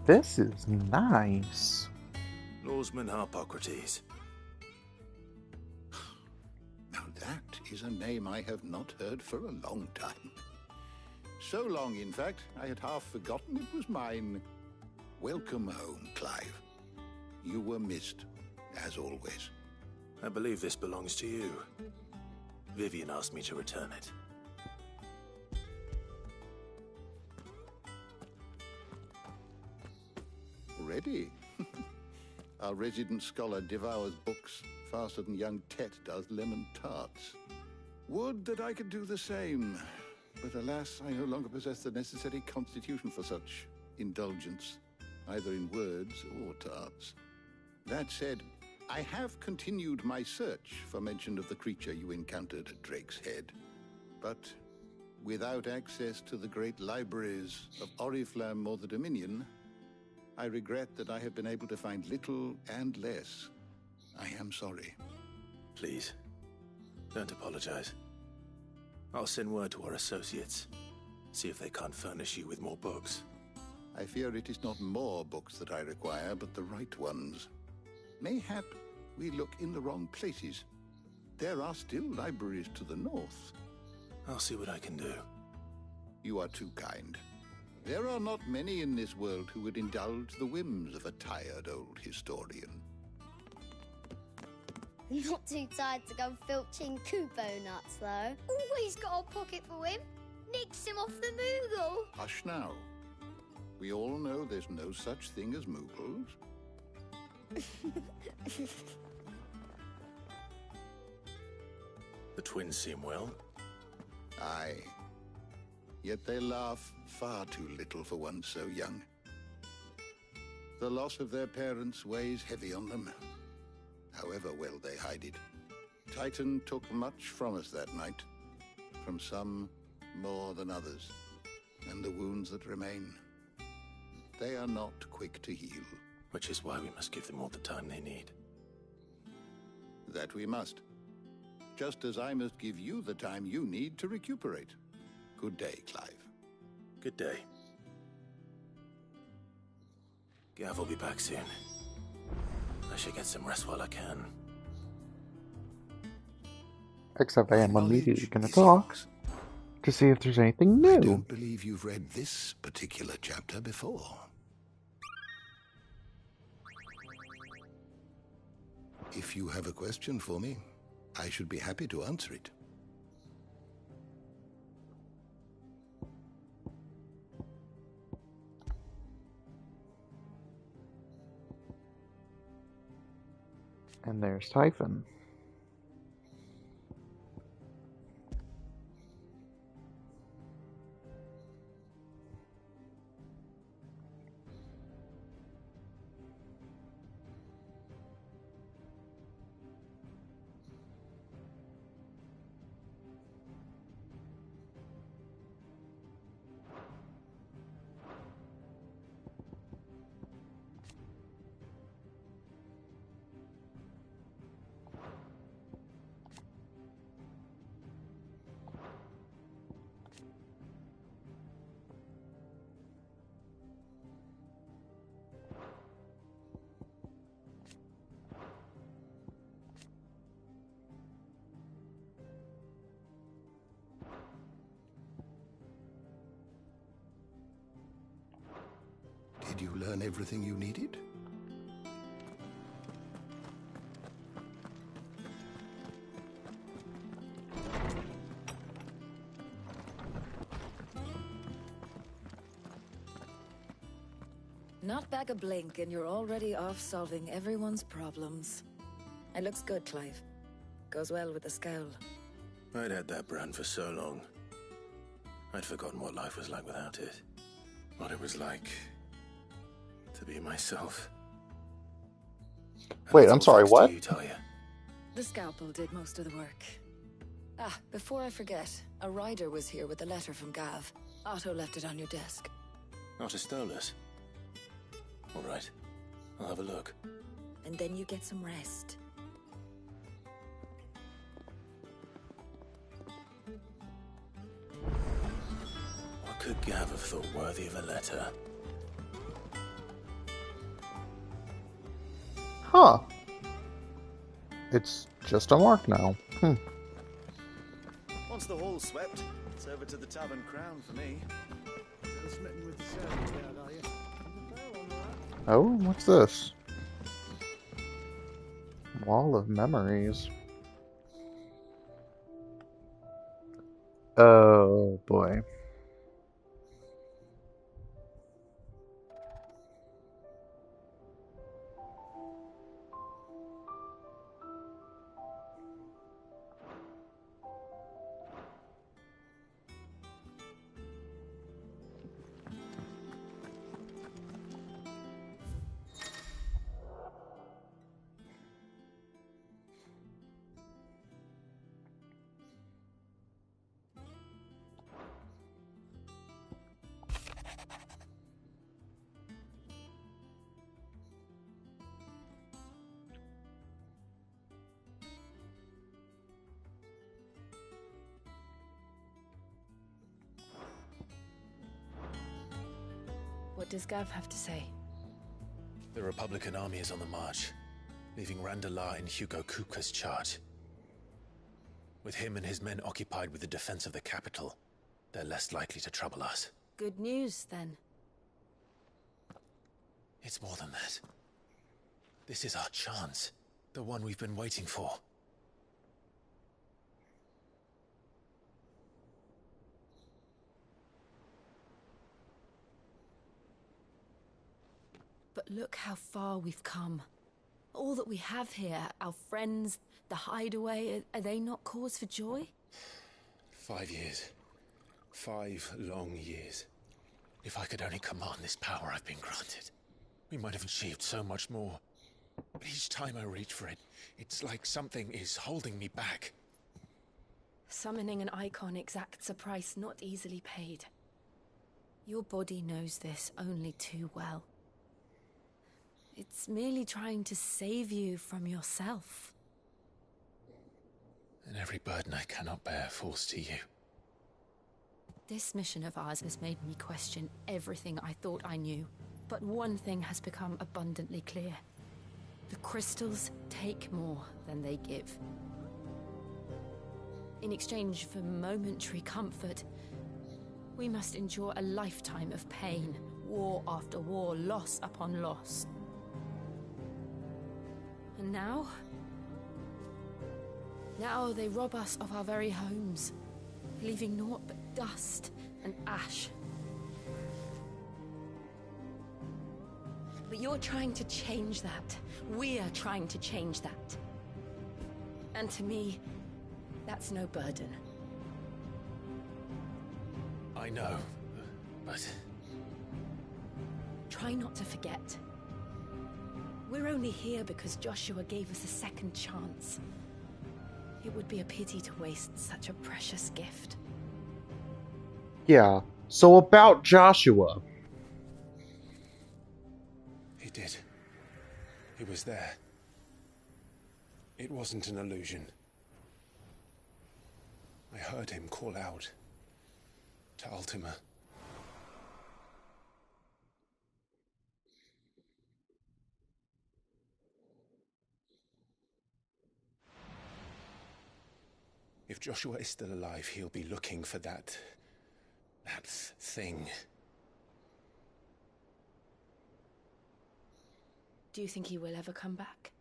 This is nice. Lawsman Harpocrates. Now that is a name I have not heard for a long time. So long, in fact, I had half forgotten it was mine. Welcome home, Clive. You were missed, as always. I believe this belongs to you. Vivian asked me to return it. Ready? Our resident scholar devours books faster than young Tet does lemon tarts. Would that I could do the same, but alas, I no longer possess the necessary constitution for such indulgence, either in words or tarts. That said, I have continued my search for mention of the creature you encountered at Drake's Head, but without access to the great libraries of Oriflamme or the Dominion, I regret that I have been able to find little and less. I am sorry. Please, don't apologize. I'll send word to our associates. See if they can't furnish you with more books. I fear it is not more books that I require, but the right ones. Mayhap we look in the wrong places. There are still libraries to the north. I'll see what I can do. You are too kind. There are not many in this world who would indulge the whims of a tired old historian. Not too tired to go filching Kubo nuts, though. Always got a pocket for him. Nicks him off the Moogle. Hush now. We all know there's no such thing as Moogles. The twins seem well. Aye. Yet they laugh far too little for one so young. The loss of their parents weighs heavy on them, however well they hide it. Titan took much from us that night, from some more than others, and the wounds that remain, they are not quick to heal. Which is why we must give them all the time they need. That we must. Just as I must give you the time you need to recuperate. Good day, Clive. Good day. Gav will be back soon. I should get some rest while I can. Except I am immediately going to talk to see if there's anything new. I don't believe you've read this particular chapter before. If you have a question for me, I should be happy to answer it. And there's Typhon. Did you learn everything you needed? Not back a blink and you're already off solving everyone's problems. It looks good, Clive. Goes well with the scowl. I'd had that brand for so long. I'd forgotten what life was like without it. What it was like to be myself. Wait, I'm sorry, what? You, Talia. The scalpel did most of the work. Ah, before I forget, a rider was here with a letter from Gav. Otto left it on your desk. Otto stole us. All right, I'll have a look. And then you get some rest. What could Gav have thought worthy of a letter? Huh. It's just a mark now. Once the hall's swept, it's over to the Tavern Crown for me. Still smitten with the servant girl, are you? Oh, what's this? Wall of Memories. Oh, boy. does Gav have to say? The Republican army is on the march, leaving Randalar in Hugo Kupka's charge. With him and his men occupied with the defense of the capital, they're less likely to trouble us. Good news, then. It's more than that. This is our chance. The one we've been waiting for. But look how far we've come. All that we have here, our friends, the hideaway, are they not cause for joy? 5 years. 5 long years. If I could only command this power I've been granted, we might have achieved so much more. But each time I reach for it, it's like something is holding me back. Summoning an icon exacts a price not easily paid. Your body knows this only too well. It's merely trying to save you from yourself. And every burden I cannot bear falls to you. This mission of ours has made me question everything I thought I knew. But one thing has become abundantly clear. The crystals take more than they give. In exchange for momentary comfort, we must endure a lifetime of pain, war after war, loss upon loss. And now they rob us of our very homes, leaving naught but dust and ash. But you're trying to change that. We're trying to change that. And to me, that's no burden. I know, but... Try not to forget. We're only here because Joshua gave us a second chance. It would be a pity to waste such a precious gift. Yeah, so about Joshua. He did. He was there. It wasn't an illusion. I heard him call out to Ultima. If Joshua is still alive, he'll be looking for that thing. Do you think he will ever come back?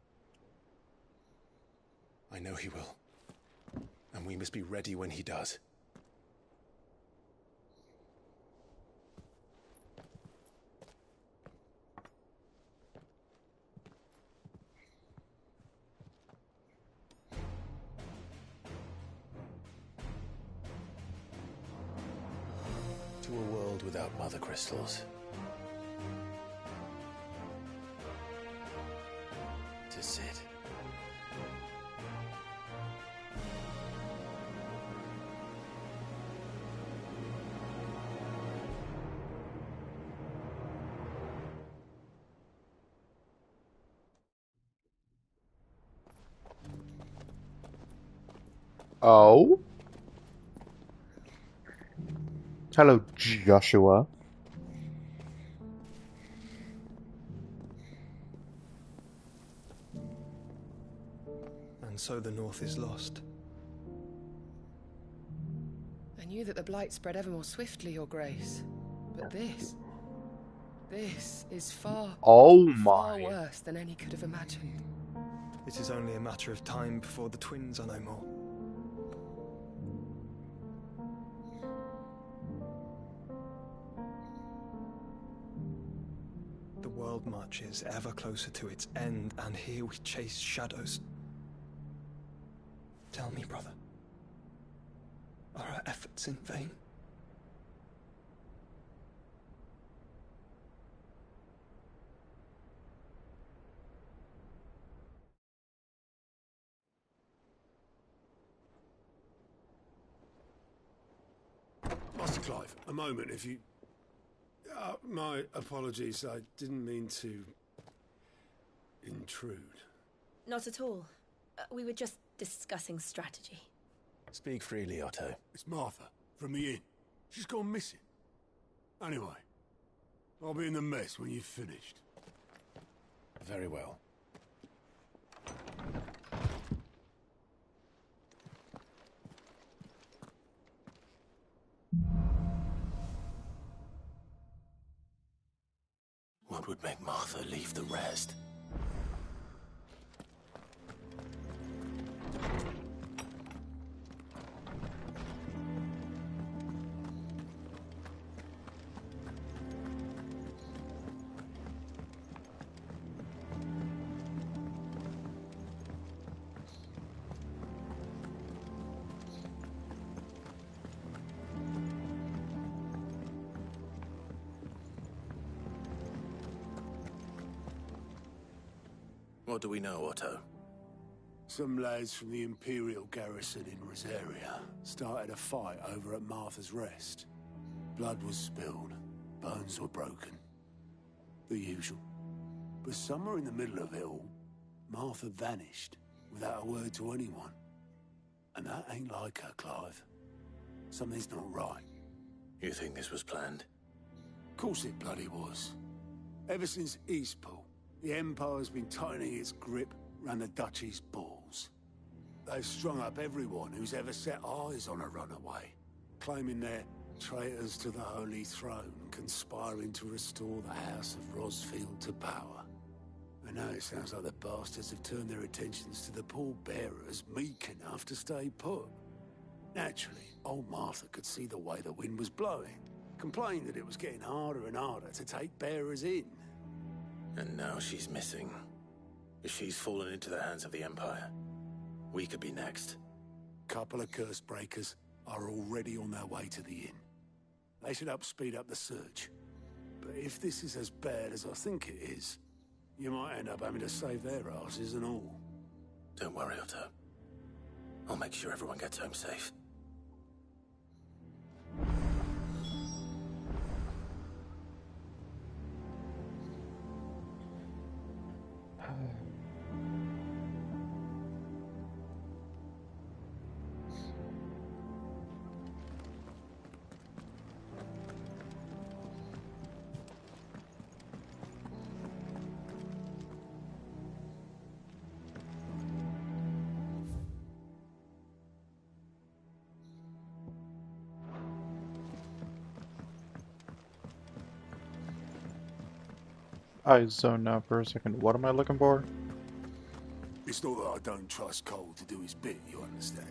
I know he will. And we must be ready when he does. To a world without mother crystals. To Sid. Oh? Hello, Joshua. And so the North is lost. I knew that the Blight spread ever more swiftly, Your Grace. But this is far, far worse than any could have imagined. It is only a matter of time before the twins are no more. The world marches ever closer to its end, and here we chase shadows. Tell me, brother, are our efforts in vain? Master Clive, a moment, if you... my apologies, I didn't mean to... intrude. Not at all. We were just discussing strategy. Speak freely, Otto. It's Martha, from the inn. She's gone missing. Anyway, I'll be in the mess when you've finished. Very well. What would make Martha leave the rest? What do we know, Otto? Some lads from the Imperial garrison in Rosaria started a fight over at Martha's Rest. Blood was spilled, bones were broken. The usual. But somewhere in the middle of it all, Martha vanished without a word to anyone. And that ain't like her, Clive. Something's not right. You think this was planned? Of course it bloody was. Ever since Eastpool, the Empire's been tightening its grip around the Duchy's balls. They've strung up everyone who's ever set eyes on a runaway, claiming they're traitors to the Holy Throne, conspiring to restore the House of Rosfield to power. And now it sounds like the bastards have turned their attentions to the pallbearers meek enough to stay put. Naturally, old Martha could see the way the wind was blowing, complained that it was getting harder and harder to take bearers in. And now she's missing. If she's fallen into the hands of the Empire, we could be next. Couple of curse breakers are already on their way to the inn. They should help speed up the search. But if this is as bad as I think it is, you might end up having to save their asses and all. Don't worry, Otto. I'll make sure everyone gets home safe. I zoned out for a second. What am I looking for? It's not that I don't trust Cole to do his bit, you understand?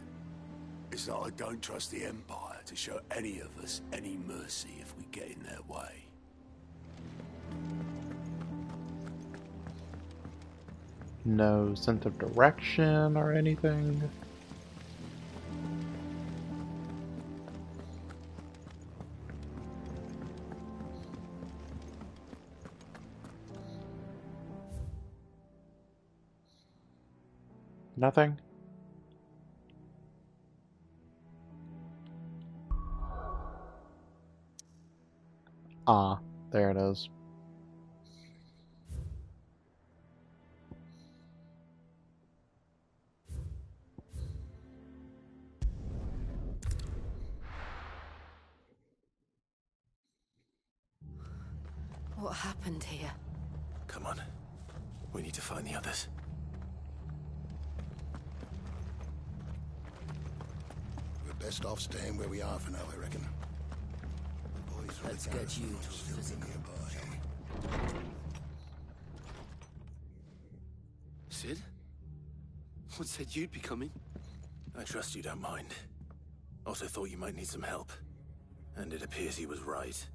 It's that I don't trust the Empire to show any of us any mercy if we get in their way. No sense of direction or anything? Nothing? Ah, there it is. What happened here? Come on. We need to find the others. We're best off staying where we are for now, I reckon. The boys from Let's the get you garrison to will still be physical. nearby. Sid? What said you'd be coming? I trust you don't mind. Also thought you might need some help. And it appears he was right.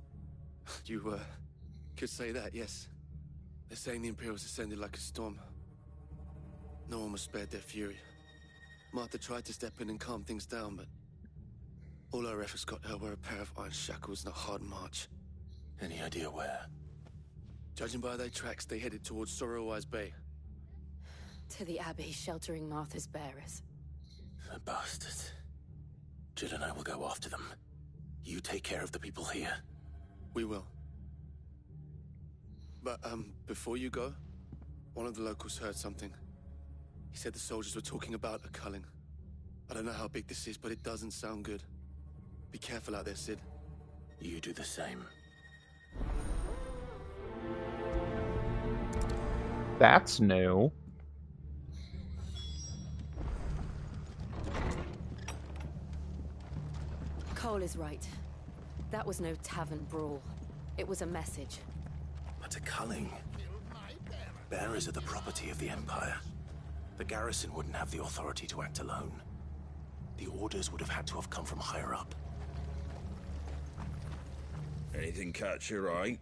You, could say that, yes. They're saying the Imperials ascended like a storm. No one was spared their fury. Martha tried to step in and calm things down, but all our efforts got her were a pair of iron shackles and a hard march. Any idea where? Judging by their tracks, they headed towards Sorrowwise Bay. To the Abbey sheltering Martha's bearers. The bastards. Jill and I will go after them. You take care of the people here. We will. But, before you go, one of the locals heard something. He said the soldiers were talking about a culling. I don't know how big this is, but it doesn't sound good. Be careful out there, Sid. You do the same. That's new. Cole is right. That was no tavern brawl. It was a message. But a culling. Bearers are the property of the Empire. The garrison wouldn't have the authority to act alone. The orders would have had to have come from higher up. Anything catch your eye?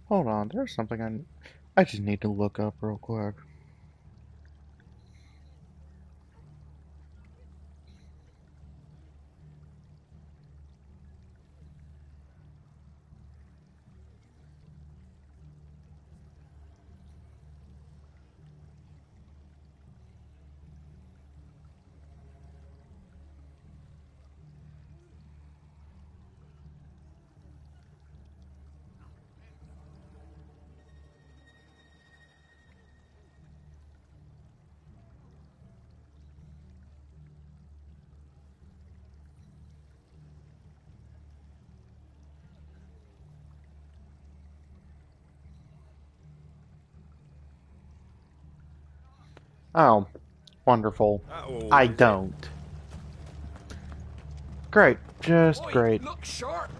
Hold on, there's something I just need to look up real quick. Oh, wonderful. I don't. Great, just great. Look sharp.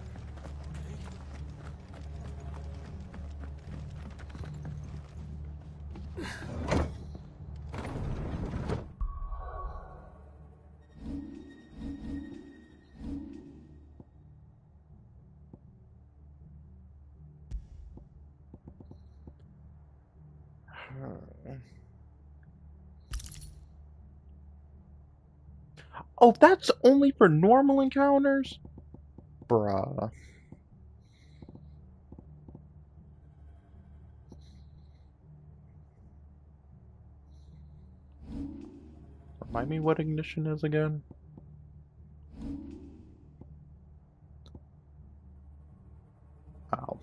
Oh, that's only for normal encounters? Bruh. Remind me what ignition is again? Oh.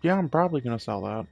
Yeah, I'm probably gonna sell that.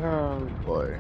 Oh boy.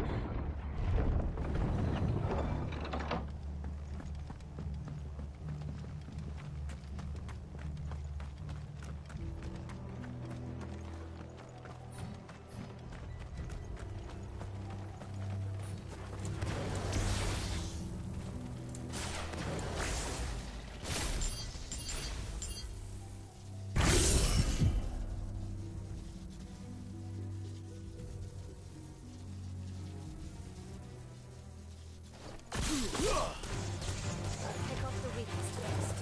Pick off the weakest first.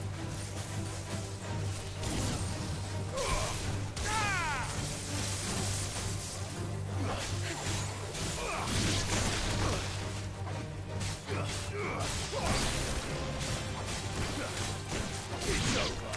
It's over.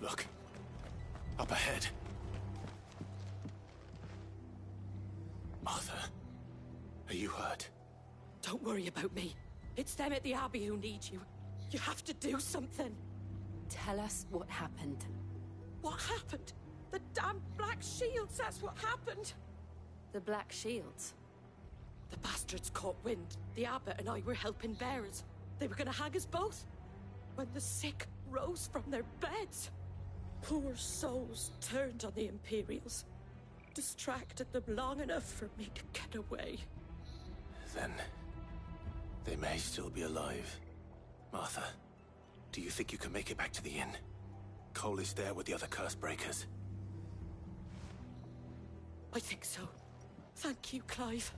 Look. Up ahead. Martha, are you hurt? Don't worry about me. It's them at the Abbey who need you. You have to do something. Tell us what happened. What happened? The damn Black Shields, that's what happened. The Black Shields? The bastards caught wind. The abbot and I were helping bearers. They were gonna hang us both. When the sick rose from their beds, poor souls turned on the Imperials. Distracted them long enough for me to get away. Then they may still be alive. Martha, do you think you can make it back to the inn? Cole is there with the other curse breakers. I think so. Thank you, Clive.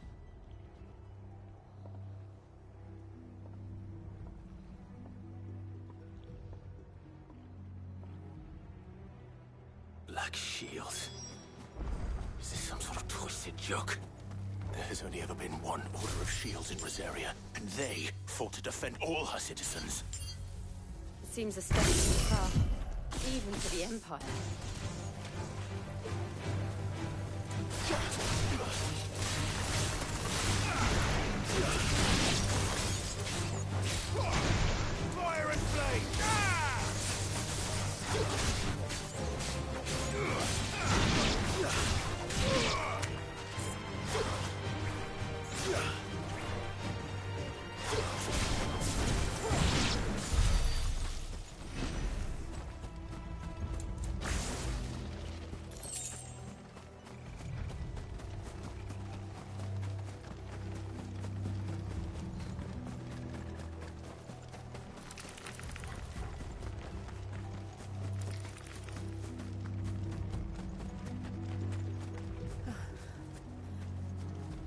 Black Shield. Is this some sort of twisted joke? There has only ever been one Order of Shields in Rosaria, and they fought to defend all her citizens. It seems a step too far, even for the Empire. Fire and flame!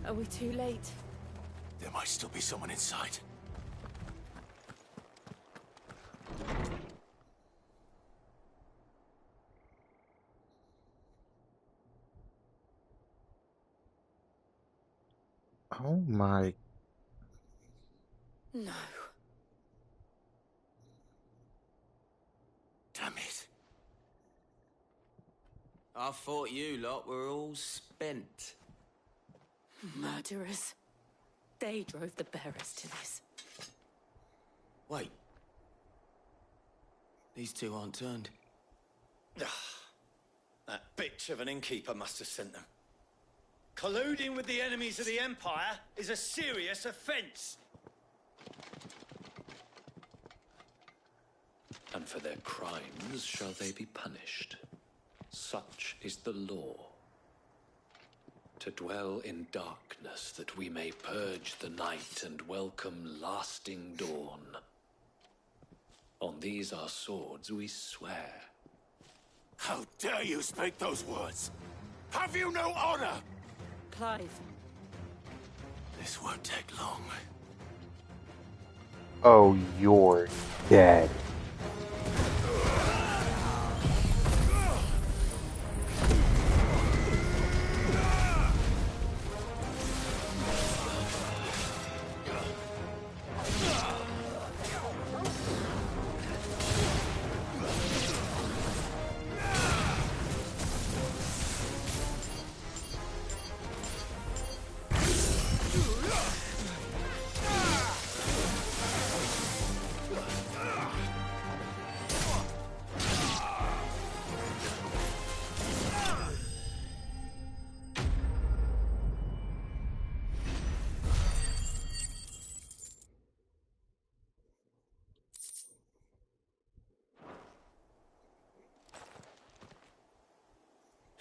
Are we too late? There might still be someone inside. Oh my. No. Damn it. I thought you lot were all spent. Murderers. They drove the bearers to this. Wait. These two aren't turned. That bitch of an innkeeper must have sent them. Colluding with the enemies of the Empire is a serious offense. And for their crimes shall they be punished. Such is the law. To dwell in darkness that we may purge the night and welcome lasting dawn. On these our swords we swear. How dare you speak those words? Have you no honor? Clive. This won't take long. Oh, you're dead.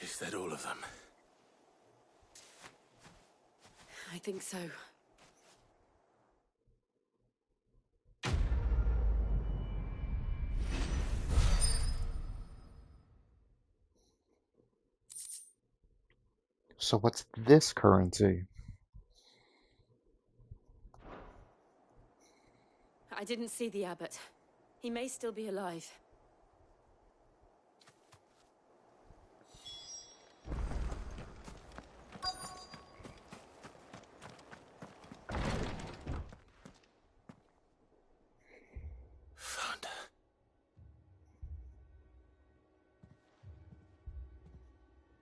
Is that all of them? I think so. So what's this currency? I didn't see the abbot. He may still be alive.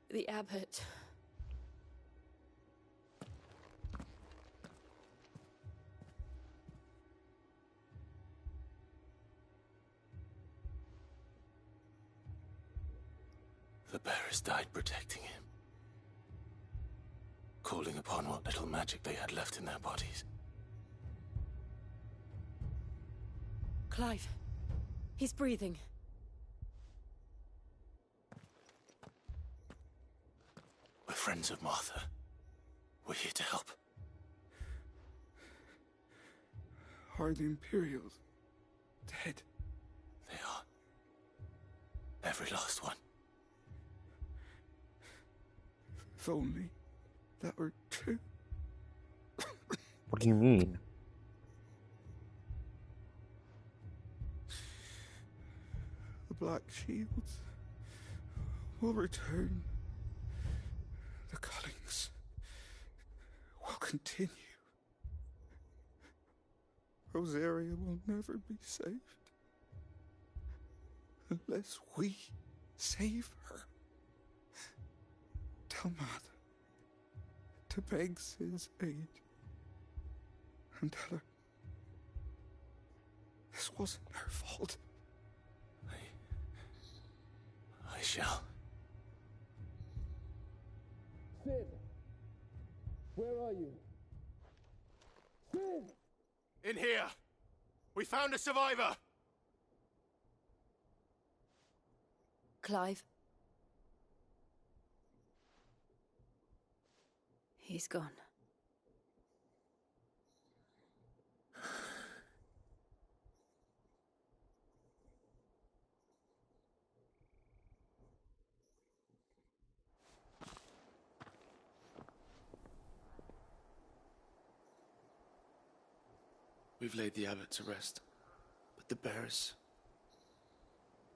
The abbot. The bearers died protecting him. Calling upon what little magic they had left in their bodies. Clive. He's breathing. We're friends of Martha. We're here to help. Are the Imperials dead? They are. Every last one. If only that were true. What do you mean? The Black Shields will return. The cullings will continue. Rosaria will never be saved unless we save her. Tell Mother to beg Sid's aid and tell her this wasn't her fault. I shall. Sid! Where are you? Sid! In here! We found a survivor! Clive. He's gone. We've laid the abbot to rest, but the bearers,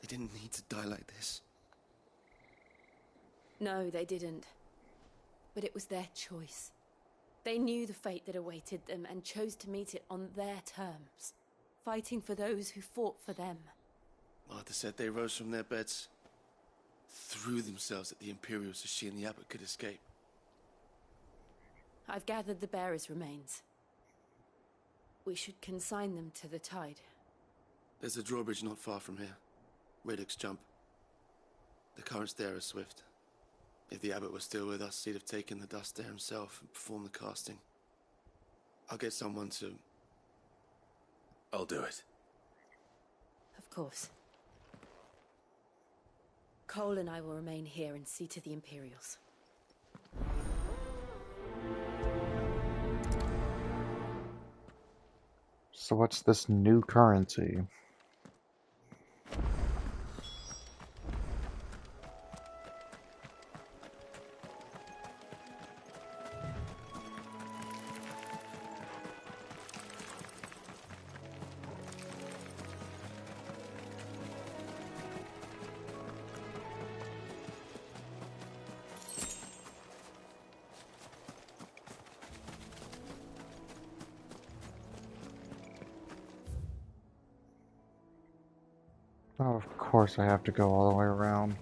they didn't need to die like this. No, they didn't. But it was their choice. They knew the fate that awaited them and chose to meet it on their terms, fighting for those who fought for them. Martha said they rose from their beds, threw themselves at the Imperials so she and the abbot could escape. I've gathered the bearers' remains. We should consign them to the tide. There's a drawbridge not far from here. Redux jump. The currents there are swift. If the abbot was still with us, he'd have taken the dust there himself and performed the casting. I'll get someone to... I'll do it. Of course. Cole and I will remain here and see to the Imperials. So what's this new currency? Oh, of course I have to go all the way around.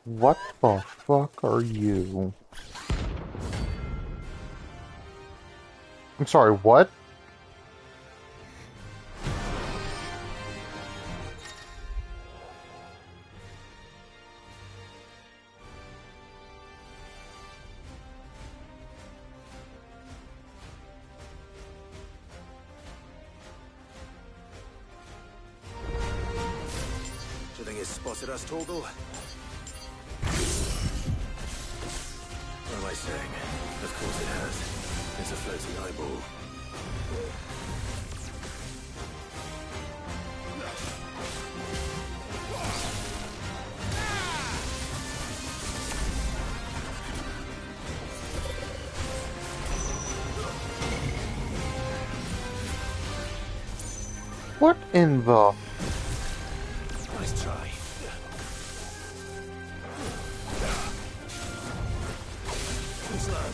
What the fuck are you? I'm sorry, what? Do you think it's spotted us, Torgal? What am I saying? Of course it has. It's a floating eyeball. What in the... Nice try. Too slow.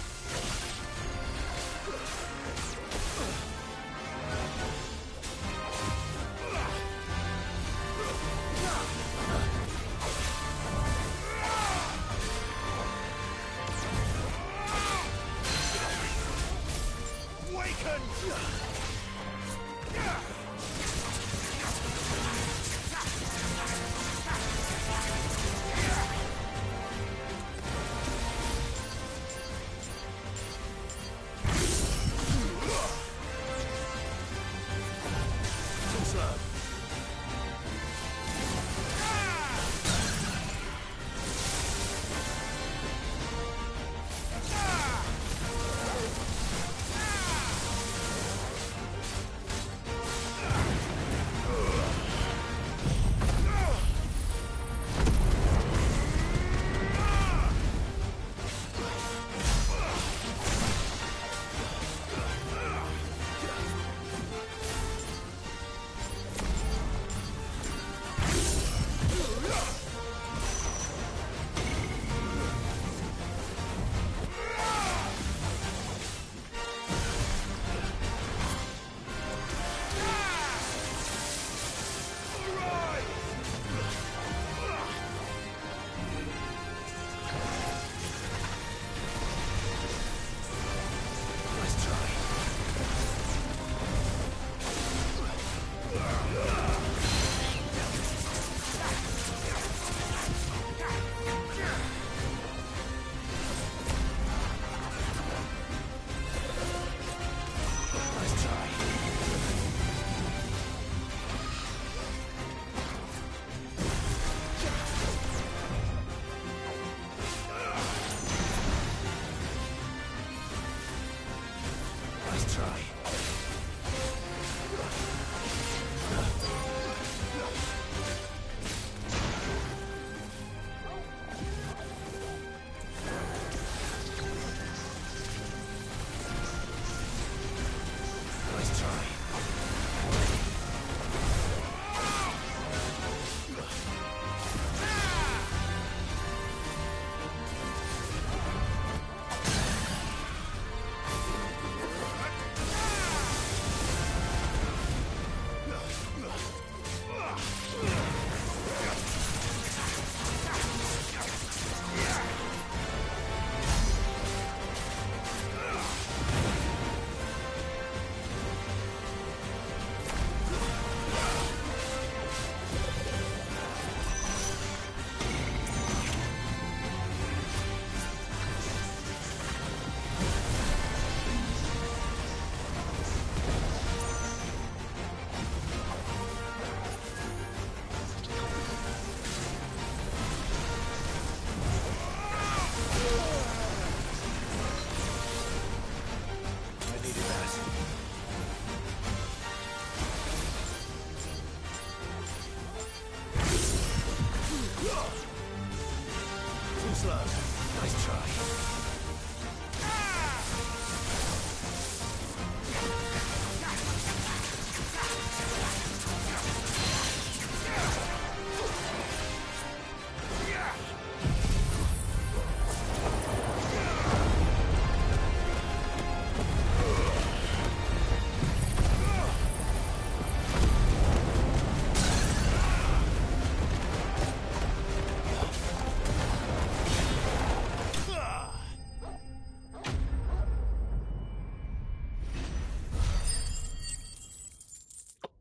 Nice try.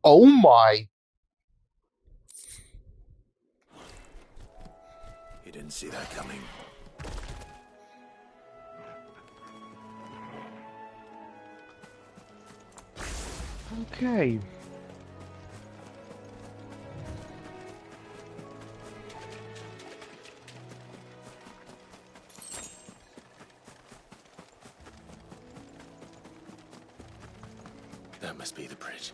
Oh my. You didn't see that coming. Okay. That must be the bridge.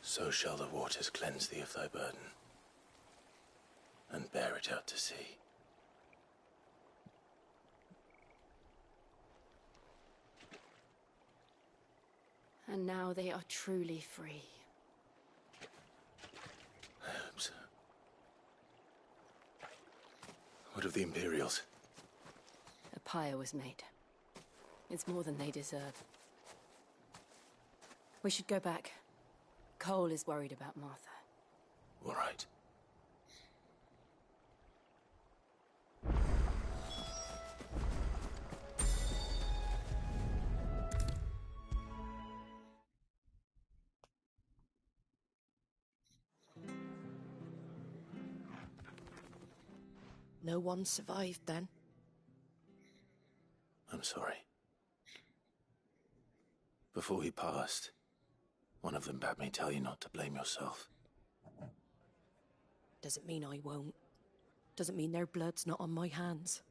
So shall the waters cleanse thee of thy burden, and bear it out to sea. And now they are truly free. I hope so. What of the Imperials? A pyre was made. It's more than they deserve. We should go back. Cole is worried about Martha. All right. No one survived then? I'm sorry. Before he passed, one of them bade me tell you not to blame yourself. Doesn't mean I won't. Doesn't mean their blood's not on my hands.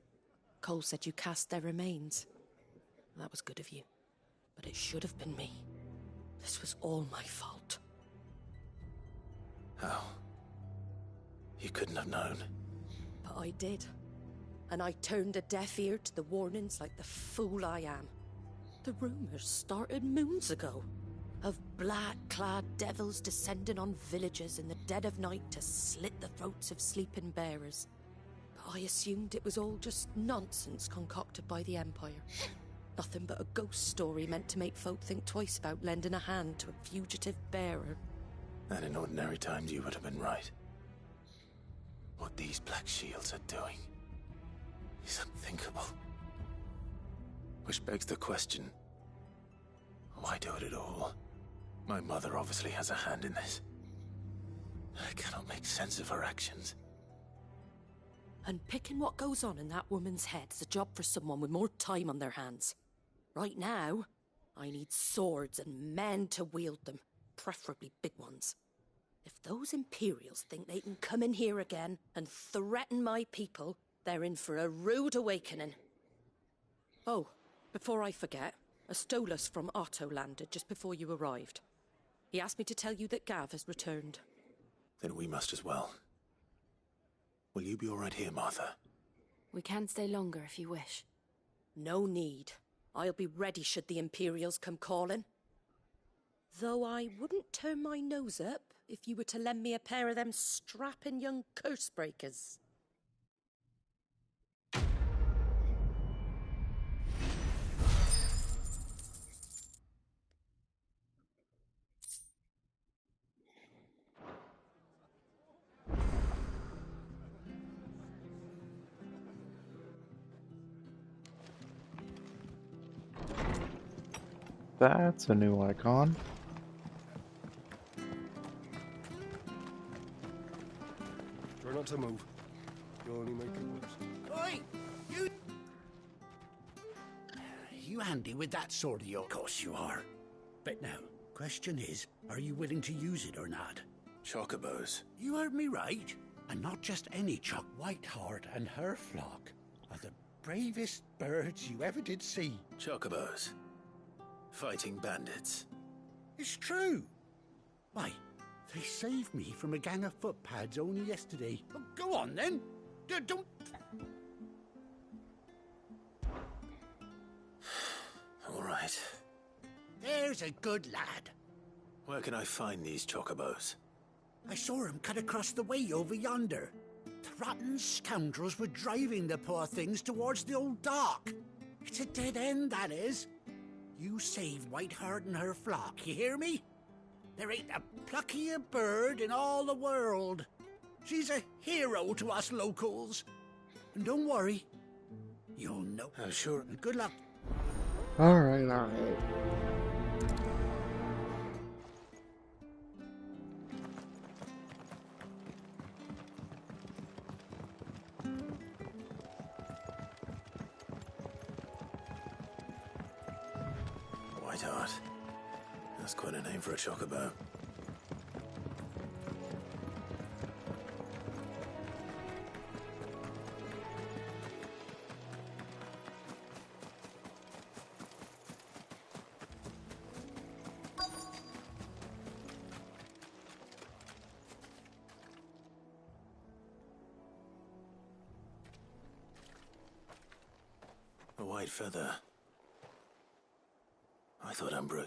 Cole said you cast their remains. That was good of you. But it should have been me. This was all my fault. How? You couldn't have known. But I did. And I turned a deaf ear to the warnings like the fool I am. The rumors started moons ago. Of black-clad devils descending on villages in the dead of night to slit the throats of sleeping bearers. But I assumed it was all just nonsense concocted by the Empire. Nothing but a ghost story meant to make folk think twice about lending a hand to a fugitive bearer. And in ordinary times you would have been right. What these Black Shields are doing is unthinkable. Which begs the question, why do it at all? My mother obviously has a hand in this. I cannot make sense of her actions. And picking what goes on in that woman's head is a job for someone with more time on their hands. Right now, I need swords and men to wield them, preferably big ones. If those Imperials think they can come in here again and threaten my people, they're in for a rude awakening. Oh, before I forget, a Stolas from Otto landed just before you arrived. He asked me to tell you that Gav has returned. Then we must as well. Will you be all right here, Martha? We can stay longer if you wish. No need. I'll be ready should the Imperials come calling. Though I wouldn't turn my nose up if you were to lend me a pair of them strapping young curse breakers. That's a new icon. Try not to move. You'll only make it worse. Oi! You you handy with that sword of yours? Of course you are. But now, question is, are you willing to use it or not? Chocobos. You heard me right. And not just any choc. Whiteheart and her flock are the bravest birds you ever did see. Chocobos. Fighting bandits. It's true. Why, they saved me from a gang of footpads only yesterday. Oh, go on then. Don't... All right. There's a good lad. Where can I find these chocobos? I saw him cut across the way over yonder. The rotten scoundrels were driving the poor things towards the old dock. It's a dead end, that is. You save Whiteheart and her flock, you hear me? There ain't a pluckier bird in all the world. She's a hero to us locals. And don't worry, you'll know. Oh, sure. And good luck. All right. Whiteheart. That's quite a name for a chocobo. A white feather. I thought Umbra...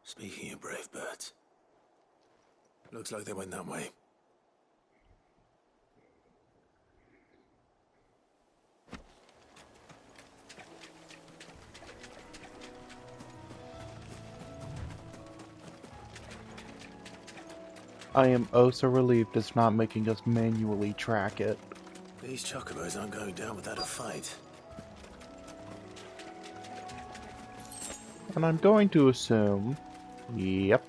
Speaking of brave birds, looks like they went that way. I am oh so relieved it's not making us manually track it. These chocobos aren't going down without a fight. And I'm going to assume... Yep.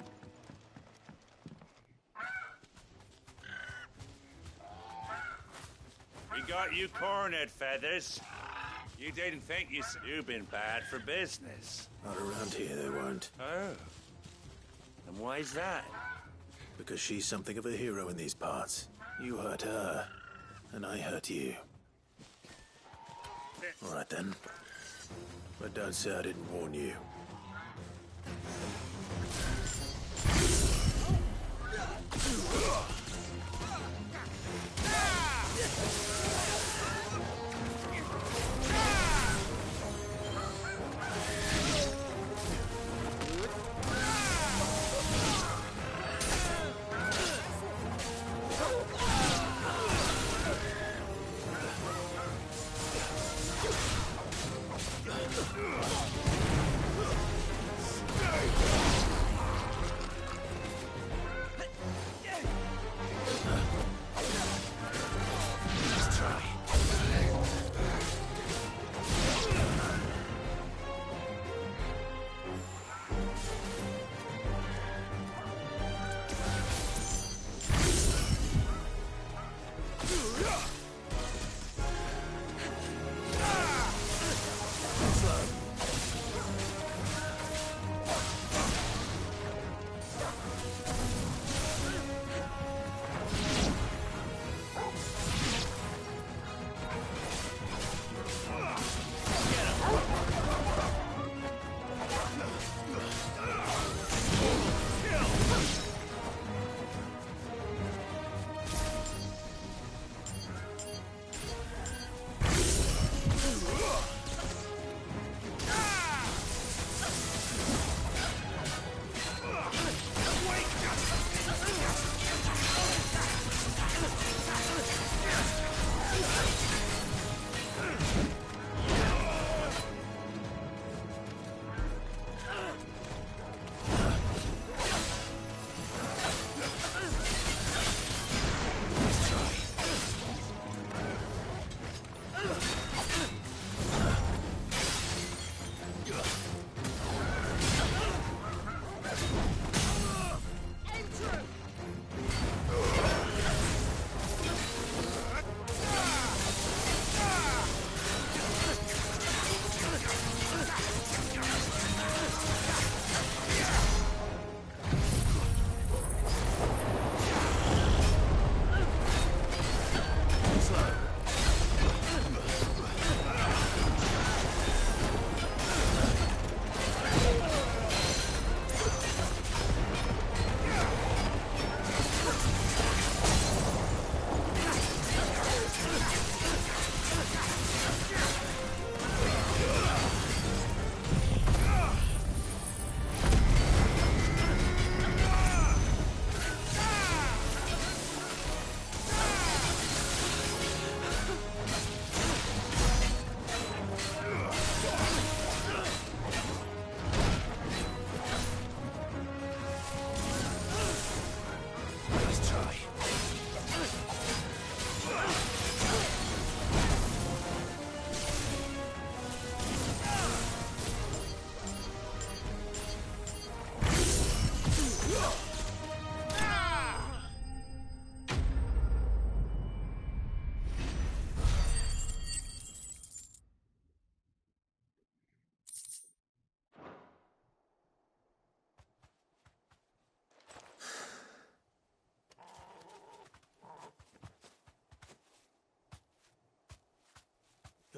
We got you cornered, Feathers. You didn't think you've been bad for business. Not around here, they won't. Oh. And why's that? Because she's something of a hero in these parts. You hurt her, and I hurt you. All right then. But don't say I didn't warn you.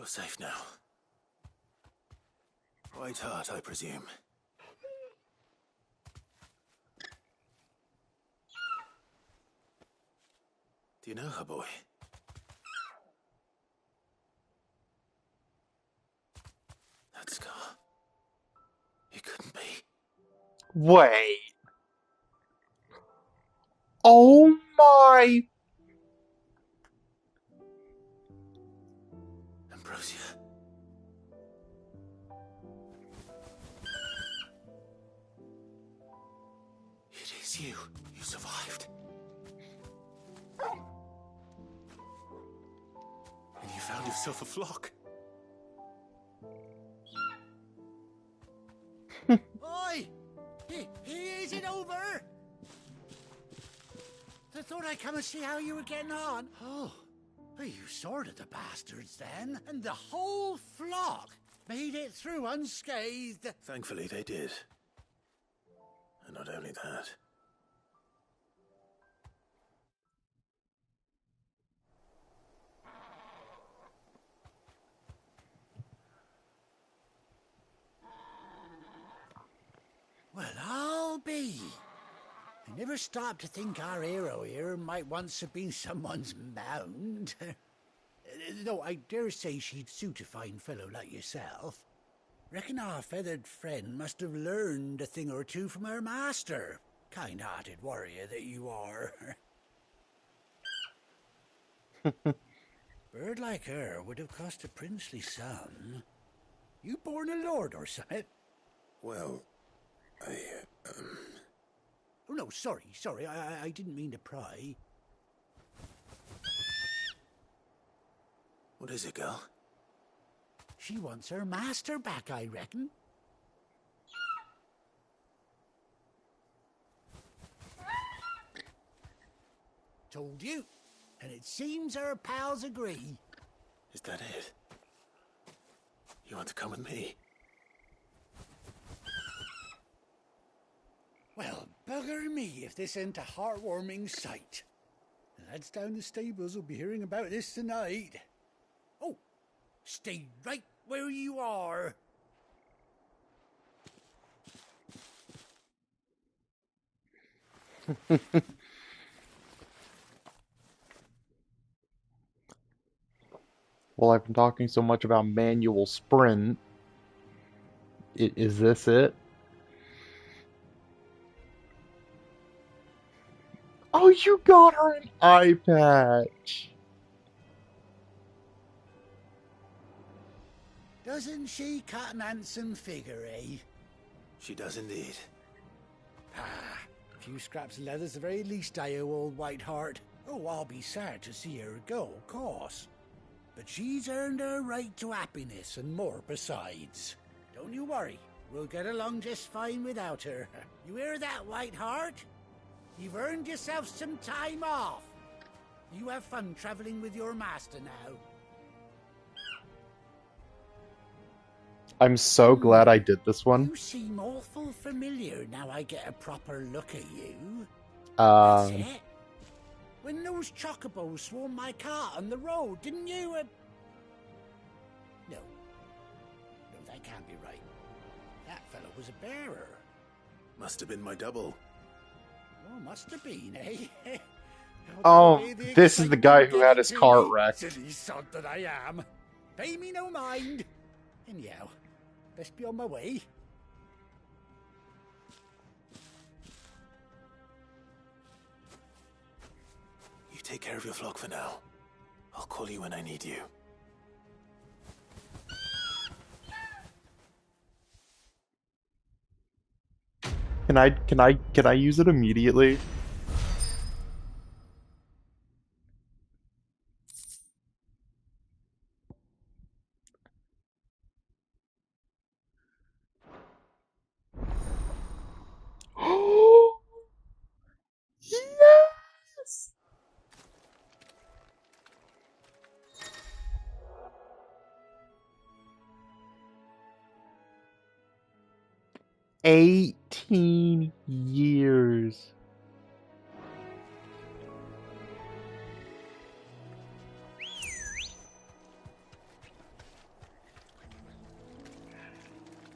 safe now. White Hart, I presume. Do you know her, boy? That scar. It couldn't be. Wait. Oh my. Ambrosia. It is you. You survived. And you found yourself a flock. Oi! Is it over? I thought I'd come and see how you were getting on. Oh, well, you sorted the bastards then, and the whole flock made it through unscathed. Thankfully, they did. And not only that. Well, I'll be. I never stopped to think our hero here might once have been someone's mount. Though I dare say she'd suit a fine fellow like yourself. Reckon our feathered friend must have learned a thing or two from her master. Kind-hearted warrior that you are. Bird like her would have cost a princely sum. You born a lord or something? Well, Oh, no, sorry. I didn't mean to pry. What is it, girl? She wants her master back, I reckon. Told you. And it seems her pals agree. Is that it? You want to come with me? Well, bugger me if this ain't a heartwarming sight. The lads down the stables will be hearing about this tonight. Oh, stay right where you are. Well, I've been talking so much about manual sprint. Is this it? Oh, you got her an eye patch. Doesn't she cut an handsome figure, eh? She does indeed. Ah, a few scraps of leather's the very least I owe old White Hart. Oh, I'll be sad to see her go, of course. But she's earned her right to happiness and more besides. Don't you worry, we'll get along just fine without her. You hear that, White Hart? You've earned yourself some time off. You have fun traveling with your master now. I'm so glad I did this one. You seem awful familiar now I get a proper look at you. That's it. When those chocobos swarmed my cart on the road, didn't you? No, that can't be right. That fellow was a bearer. Must have been my double. Oh, must have been, eh? Oh, this is the guy who had his cart wrecked. Silly sod that I am. Pay me no mind. Anyhow, best be on my way. You take care of your flock for now. I'll call you when I need you. Can I use it immediately? Yes! 18 years.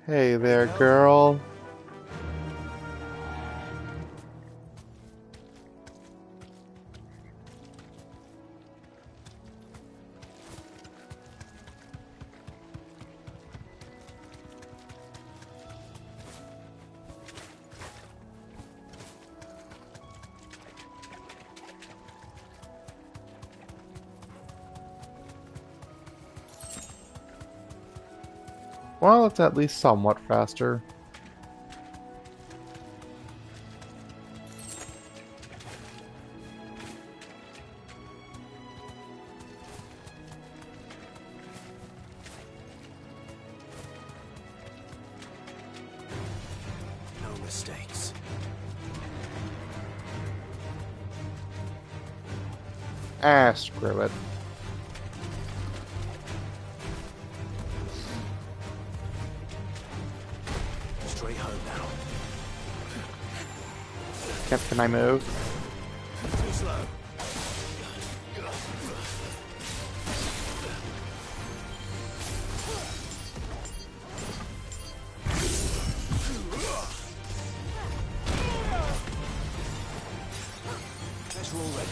Hey there, girl. Well, it's at least somewhat faster. No mistakes. Ah, screw it. Straight home now. Can I move? Too slow. Guess we're all ready.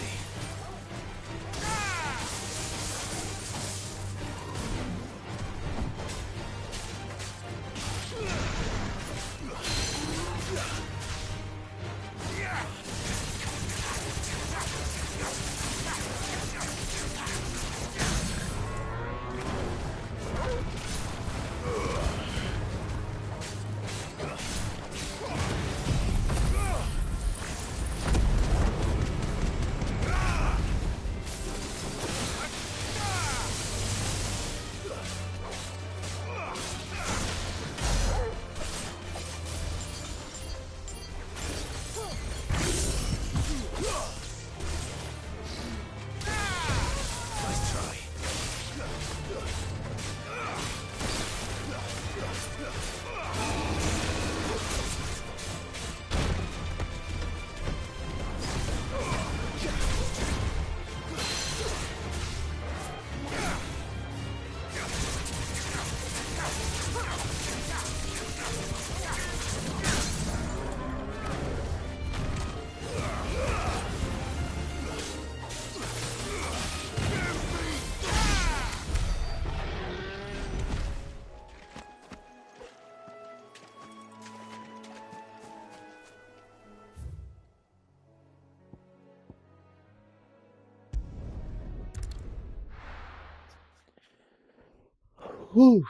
Whew.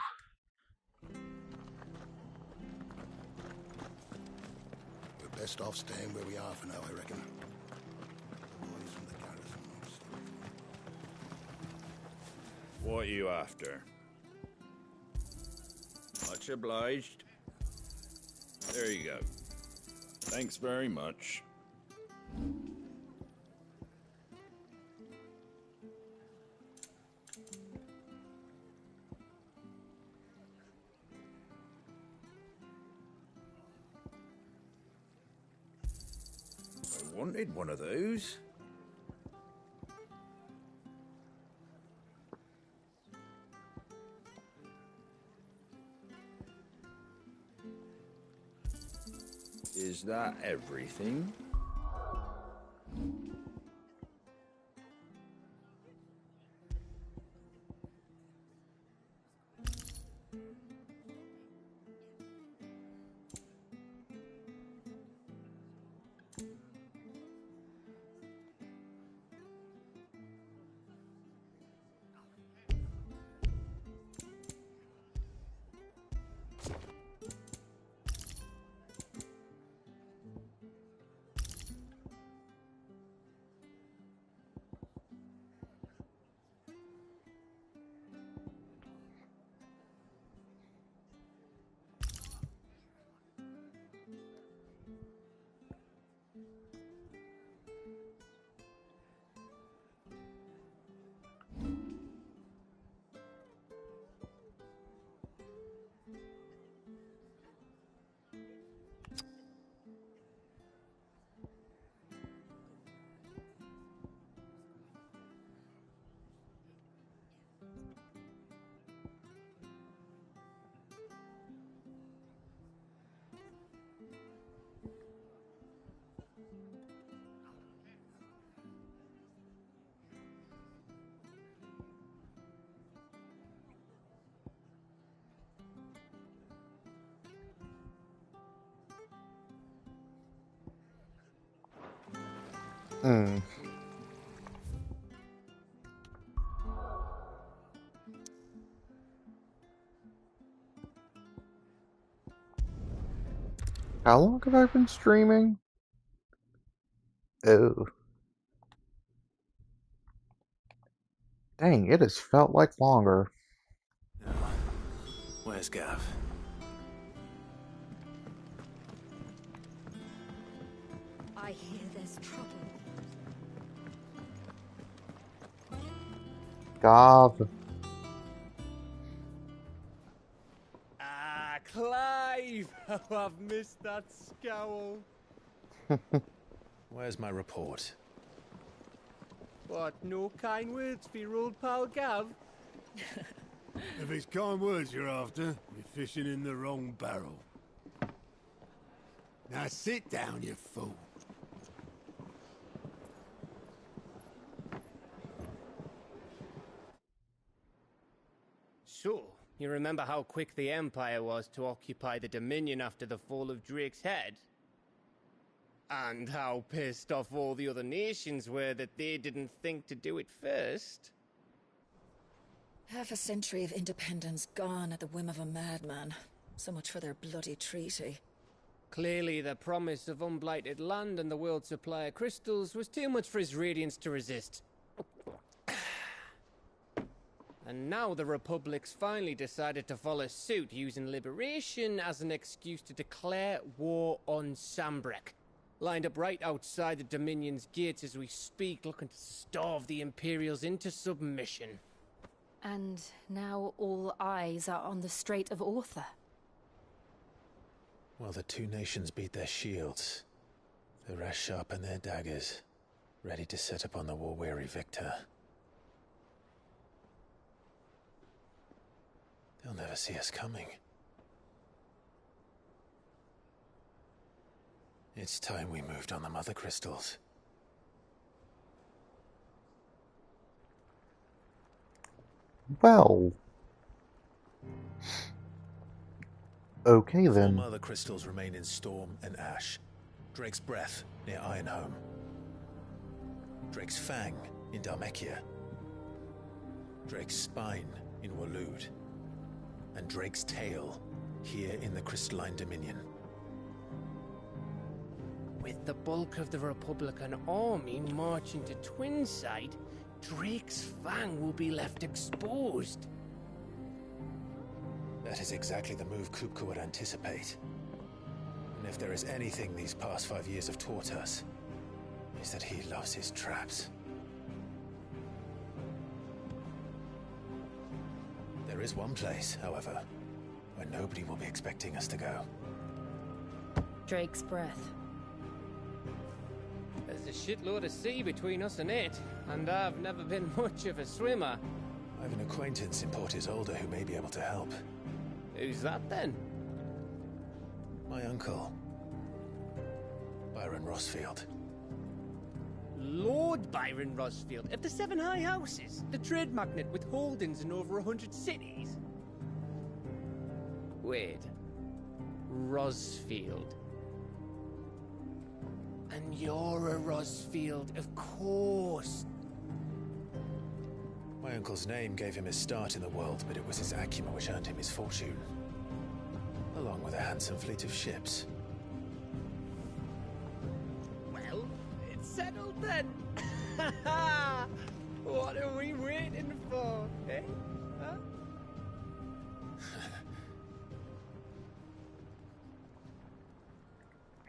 We're best off staying where we are for now, I reckon. The boys from the garrison won't stop. What are you after? Much obliged. There you go. Thanks very much. I wanted one of those. Is that everything? Hmm. How long have I been streaming? Oh. Dang, it has felt like longer. Where's Gav? I hear there's trouble. Gav. Ah, Clive! Oh, I've missed that scowl. Where's my report? What, no kind words for your old pal Gav? If it's kind words you're after, you're fishing in the wrong barrel. Now sit down, you fool. So, you remember how quick the Empire was to occupy the Dominion after the fall of Drake's head? And how pissed off all the other nations were that they didn't think to do it first? Half a century of independence gone at the whim of a madman. So much for their bloody treaty. Clearly, the promise of unblighted land and the world's supply of crystals was too much for his radiance to resist. And now the Republic's finally decided to follow suit, using liberation as an excuse to declare war on Sambrek. Lined up right outside the Dominion's gates as we speak, looking to starve the Imperials into submission. And now all eyes are on the Strait of Author. Well, the two nations beat their shields. The rest sharpen their daggers, ready to set upon the war-weary victor. They'll never see us coming. It's time we moved on the Mother Crystals. Well. Okay then. 4 Mother Crystals remain in Storm and Ash. Drake's Breath near Ironhome. Drake's Fang in Dharmekia. Drake's Spine in Waloed. And Drake's Tail here in the Crystalline Dominion. With the bulk of the Republican army marching to Twinside, Drake's Fang will be left exposed. That is exactly the move Kupka would anticipate. And if there is anything these past 5 years have taught us, is that he loves his traps. There is one place, however, where nobody will be expecting us to go. Drake's Breath. There's a shitload of sea between us and it, and I've never been much of a swimmer. I have an acquaintance in Port Isolde who may be able to help. Who's that then? My uncle, Byron Rossfield. Lord Byron Rossfield of the Seven High Houses, the trade magnate with holdings in over 100 cities. Wait, Rossfield. And you're a Rossfield, of course. My uncle's name gave him his start in the world, but it was his acumen which earned him his fortune. Along with a handsome fleet of ships. Well, it's settled then. What are we waiting for, eh? Huh?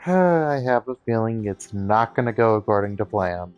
I have a feeling it's not going to go according to plan.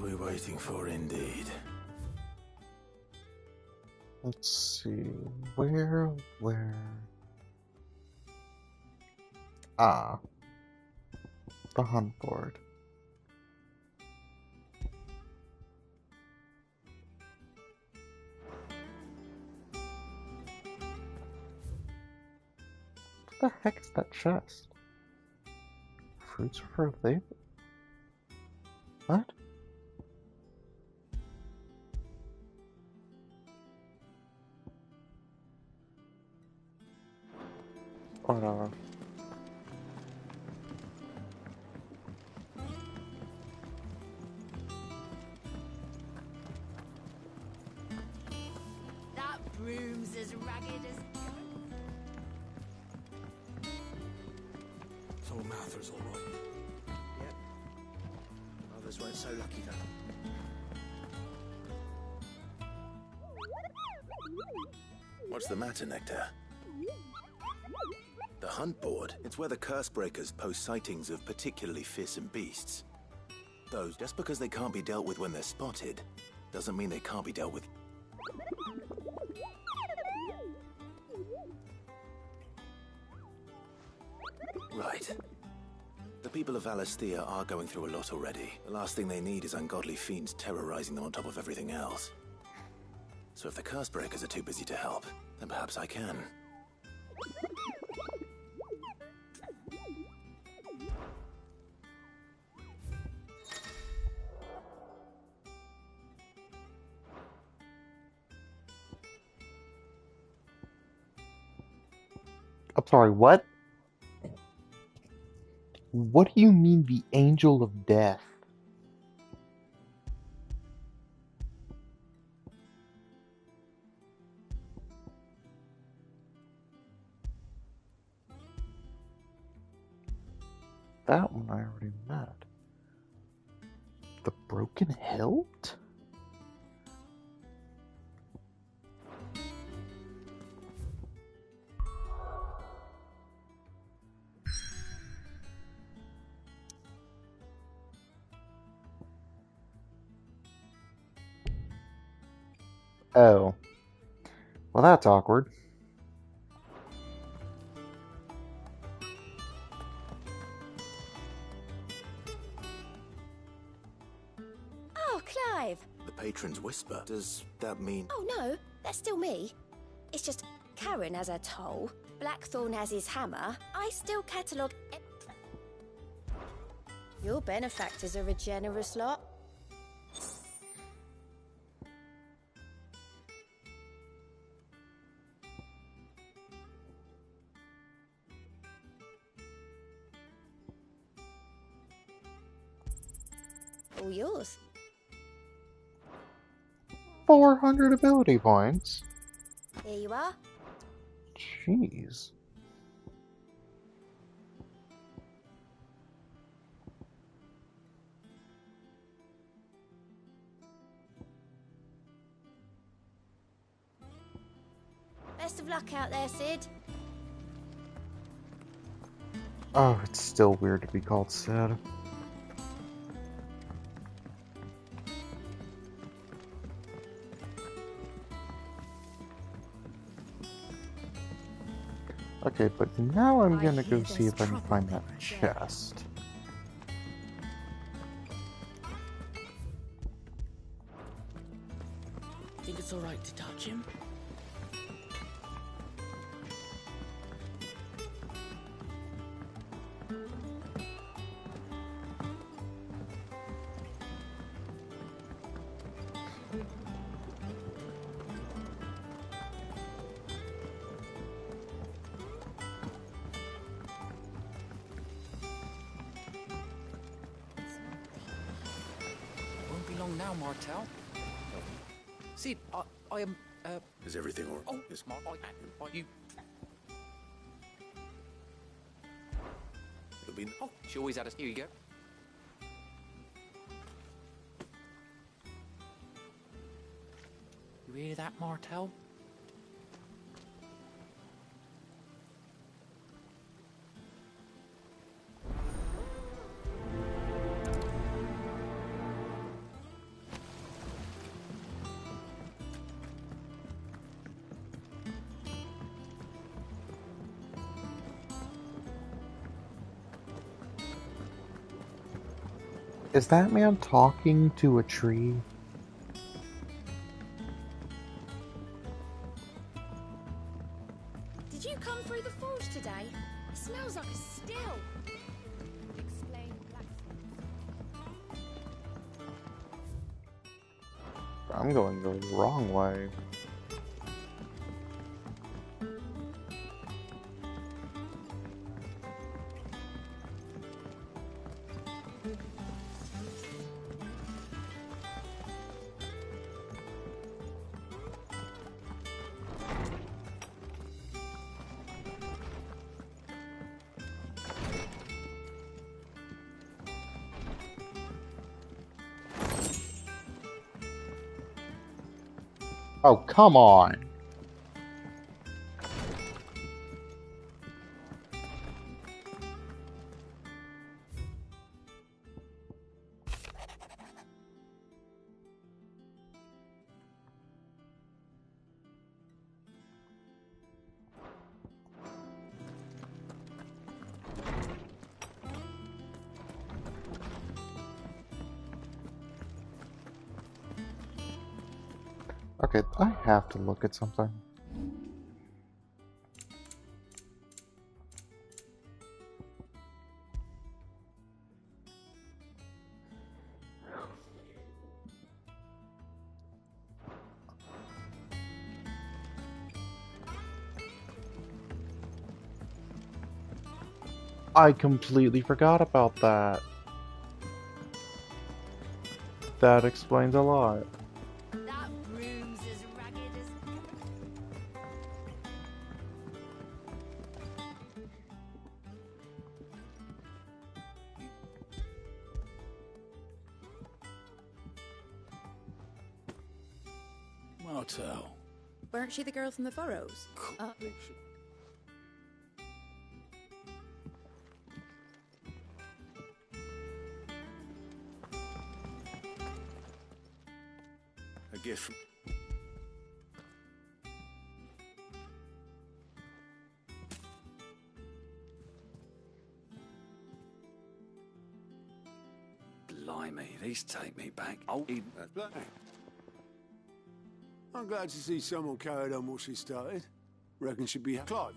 we waiting for, indeed? Let's see. Where? Ah. The hunt board. What the heck is that chest? Fruits for labor? What? Whatever. That broom's as ragged as... So Mather's all right. Yep. Others weren't so lucky though. What's the matter, Nectar? The hunt board. It's where the Cursebreakers post sightings of particularly fearsome beasts. Those, just because they can't be dealt with when they're spotted, doesn't mean they can't be dealt with. Right. The people of Alastia are going through a lot already. The last thing they need is ungodly fiends terrorizing them on top of everything else. So if the Cursebreakers are too busy to help, then perhaps I can. I'm sorry, what? What do you mean the Angel of Death? That one I already met. The Broken Hilt? Oh. Well, that's awkward. Oh, Clive! The Patron's Whisper. Does that mean... Oh, no, that's still me. It's just Karen has her toll, Blackthorn has his hammer, I still catalogue... Your benefactors are a generous lot. All yours. 400 ability points. Here you are. Jeez. Best of luck out there, Sid. Oh, it's still weird to be called Sid. Okay, but now I'm gonna go see if I can find that chest. Think it's alright to touch him? Won't be long now, Martel. Sid, I am. Is everything all right? Oh, it's you. It'll be... Oh, she always had us. Here you go. You hear that, Martel? Is that man talking to a tree? Did you come through the forge today? It smells like a still. Explain I'm going the wrong way. Oh, come on. Okay, I have to look at something. I completely forgot about that. That explains a lot. that room's as ragged as... Martel. Weren't she the girl from the Furrows? A gift from... Blimey, these take me back. Oh, That's black. I'm glad to see someone carried on what she started. Reckon she'd be Clive.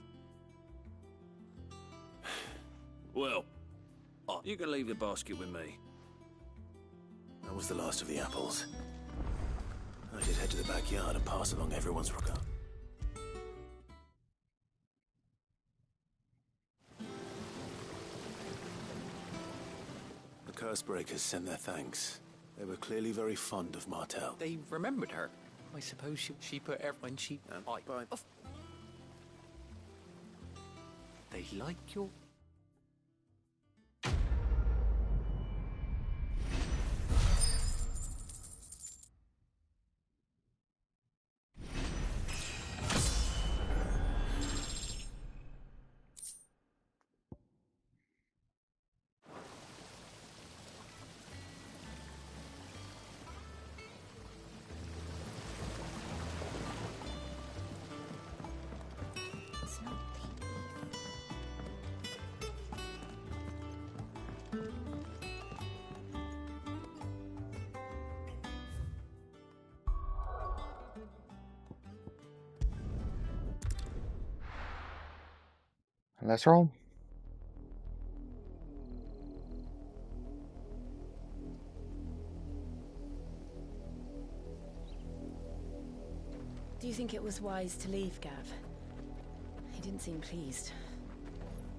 well, you can leave the basket with me. That was the last of the apples. I should head to the backyard and pass along everyone's regard. The Cursebreakers sent their thanks. They were clearly very fond of Martel. They remembered her. I suppose she put everyone she... They like your... And that's wrong. Do you think it was wise to leave, Gav? He didn't seem pleased.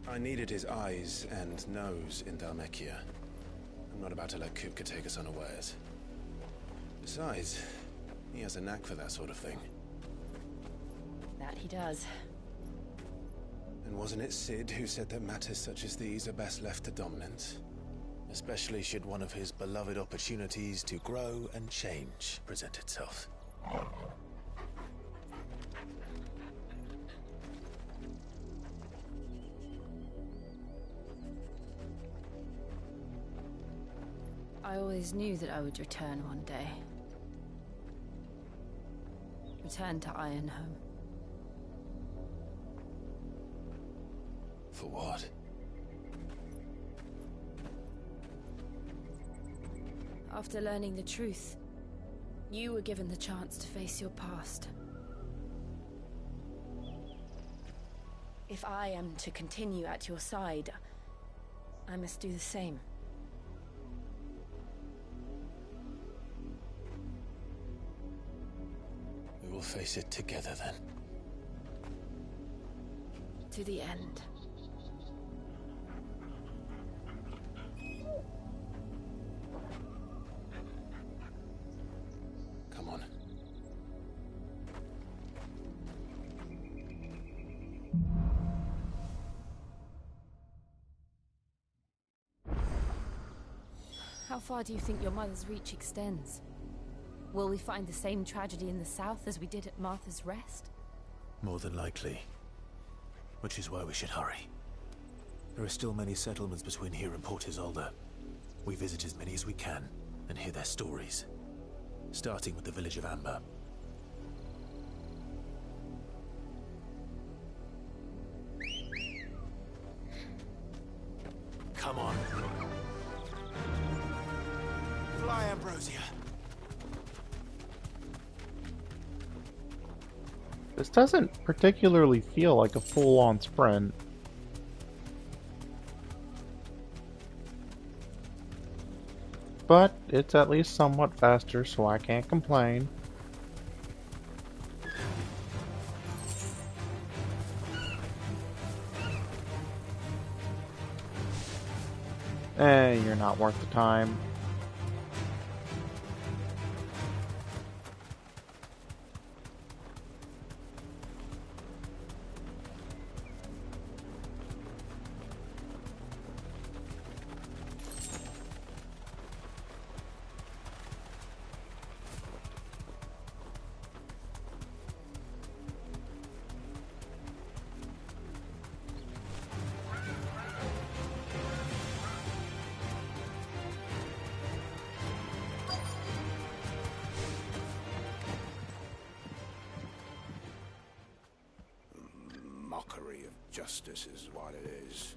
I needed his eyes and nose in Dhalmekia. I'm not about to let Kupka take us unawares. Besides, he has a knack for that sort of thing. That he does. And wasn't it Sid who said that matters such as these are best left to dominance? Especially should one of his beloved opportunities to grow and change present itself. I always knew that I would return one day. Return to Ironhome. For what? After learning the truth, you were given the chance to face your past. If I am to continue at your side, I must do the same. We will face it together then. To the end. Come on. How far do you think your mother's reach extends? Will we find the same tragedy in the south as we did at Martha's Rest? More than likely. Which is why we should hurry. There are still many settlements between here and Port Isolde. We visit as many as we can and hear their stories. Starting with the village of Amber. Come on. Fly, Ambrosia. This doesn't particularly feel like a full-on sprint. But it's at least somewhat faster, so I can't complain. You're not worth the time. Mockery of justice is what it is.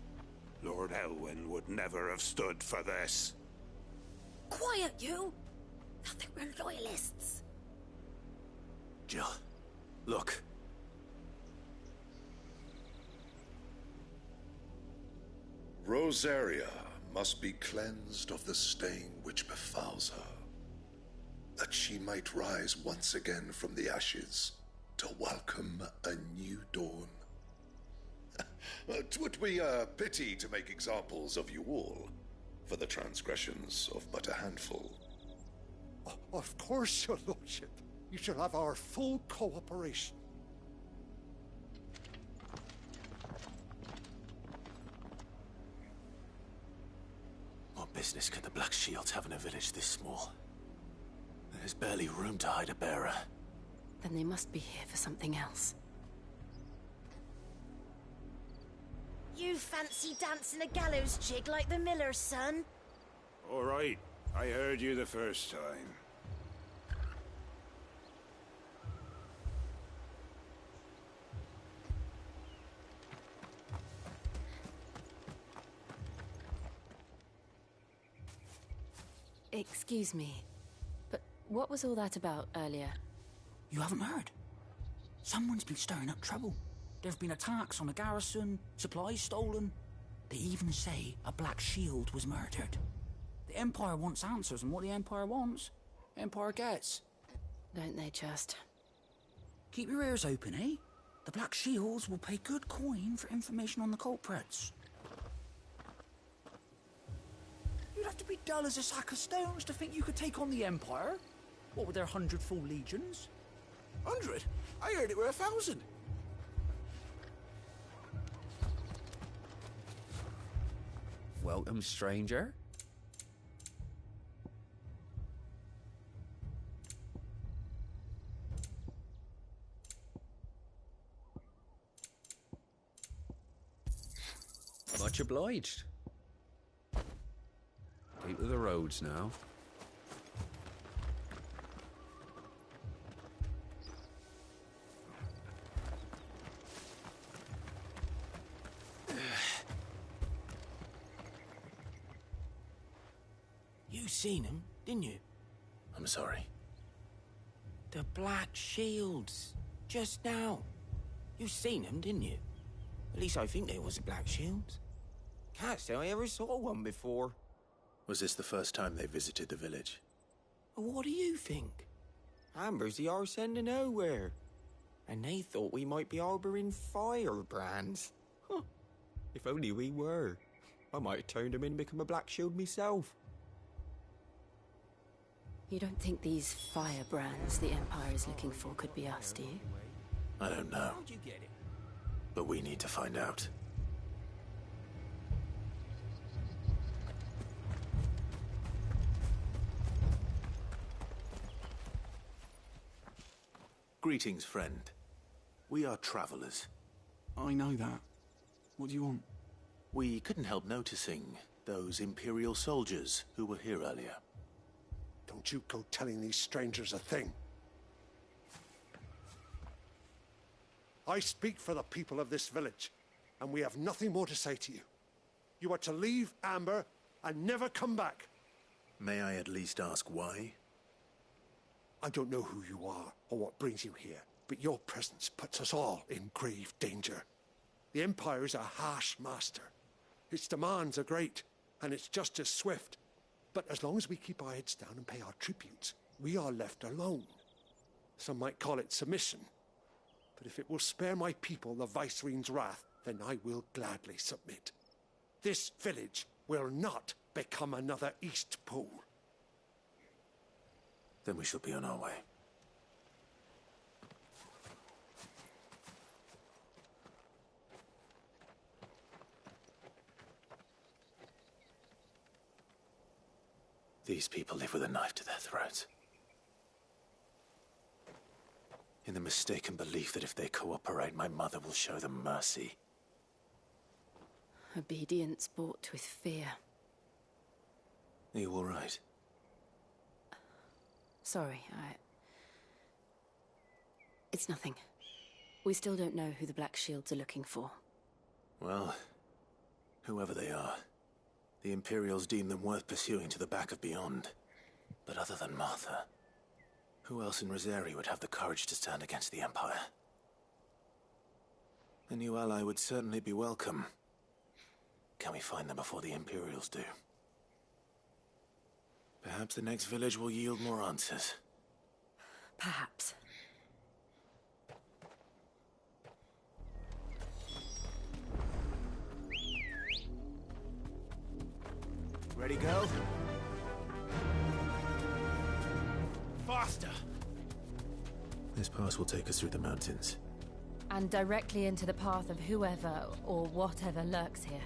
Lord Elwyn would never have stood for this. Quiet, you! Thought they were loyalists. Jill, look. Rosaria must be cleansed of the stain which befouls her, that she might rise once again from the ashes to welcome a new dawn. 'Twould be a pity to make examples of you all, for the transgressions of but a handful. Of course, your lordship. You shall have our full cooperation. What business could the Black Shields have in a village this small? There's barely room to hide a bearer. Then they must be here for something else. You fancy dancing a gallows jig like the miller's son? All right. I heard you the first time. Excuse me, but what was all that about earlier? You haven't heard? Someone's been stirring up trouble. There've been attacks on the garrison, supplies stolen. They even say a Black Shield was murdered. The Empire wants answers, and what the Empire wants, Empire gets. Don't they just? Keep your ears open, eh? The Black Shields will pay good coin for information on the culprits. You'd have to be dull as a sack of stones to think you could take on the Empire. What with their 100 full legions? 100? I heard it were 1,000. Welcome, stranger. Much obliged. Keep to the roads now. You seen him? didn't you? I'm sorry. The Black Shields. Just now. You seen them, didn't you? At least I think they was the Black Shields. Can't say I ever saw one before. Was this the first time they visited the village? What do you think? Amber's the arse end of nowhere. And they thought we might be harbouring firebrands. Huh. If only we were. I might have turned them in and become a Black Shield myself. You don't think these firebrands the Empire is looking for could be us, do you? I don't know. How'd you get it? But we need to find out. Greetings, friend. We are travelers. I know that. What do you want? We couldn't help noticing those Imperial soldiers who were here earlier. Don't you go telling these strangers a thing. I speak for the people of this village, and we have nothing more to say to you. You are to leave Amber and never come back. May I at least ask why? I don't know who you are or what brings you here, but your presence puts us all in grave danger. The Empire is a harsh master. Its demands are great, and its justice swift. But as long as we keep our heads down and pay our tributes, we are left alone. Some might call it submission. But if it will spare my people the Viceroy's wrath, then I will gladly submit. This village will not become another East Pool. Then we shall be on our way. These people live with a knife to their throats. In the mistaken belief that if they cooperate, my mother will show them mercy. Obedience bought with fear. Are you all right? Sorry, It's nothing. We still don't know who the Black Shields are looking for. Well, whoever they are, the Imperials deem them worth pursuing to the back of beyond. But other than Martha, who else in Rosari would have the courage to stand against the Empire? A new ally would certainly be welcome. Can we find them before the Imperials do? Perhaps the next village will yield more answers. Perhaps. Ready, go? Faster! This pass will take us through the mountains. And directly into the path of whoever or whatever lurks here.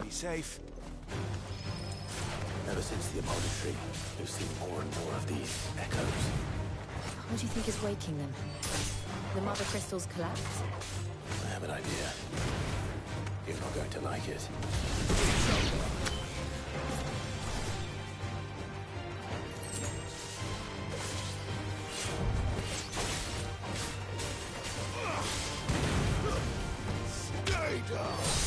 Be safe. Ever since the obligatory, we've seen more and more of these echoes. What do you think is waking them? The Mother Crystal's collapse? I have an idea. You're not going to like it. Stay down!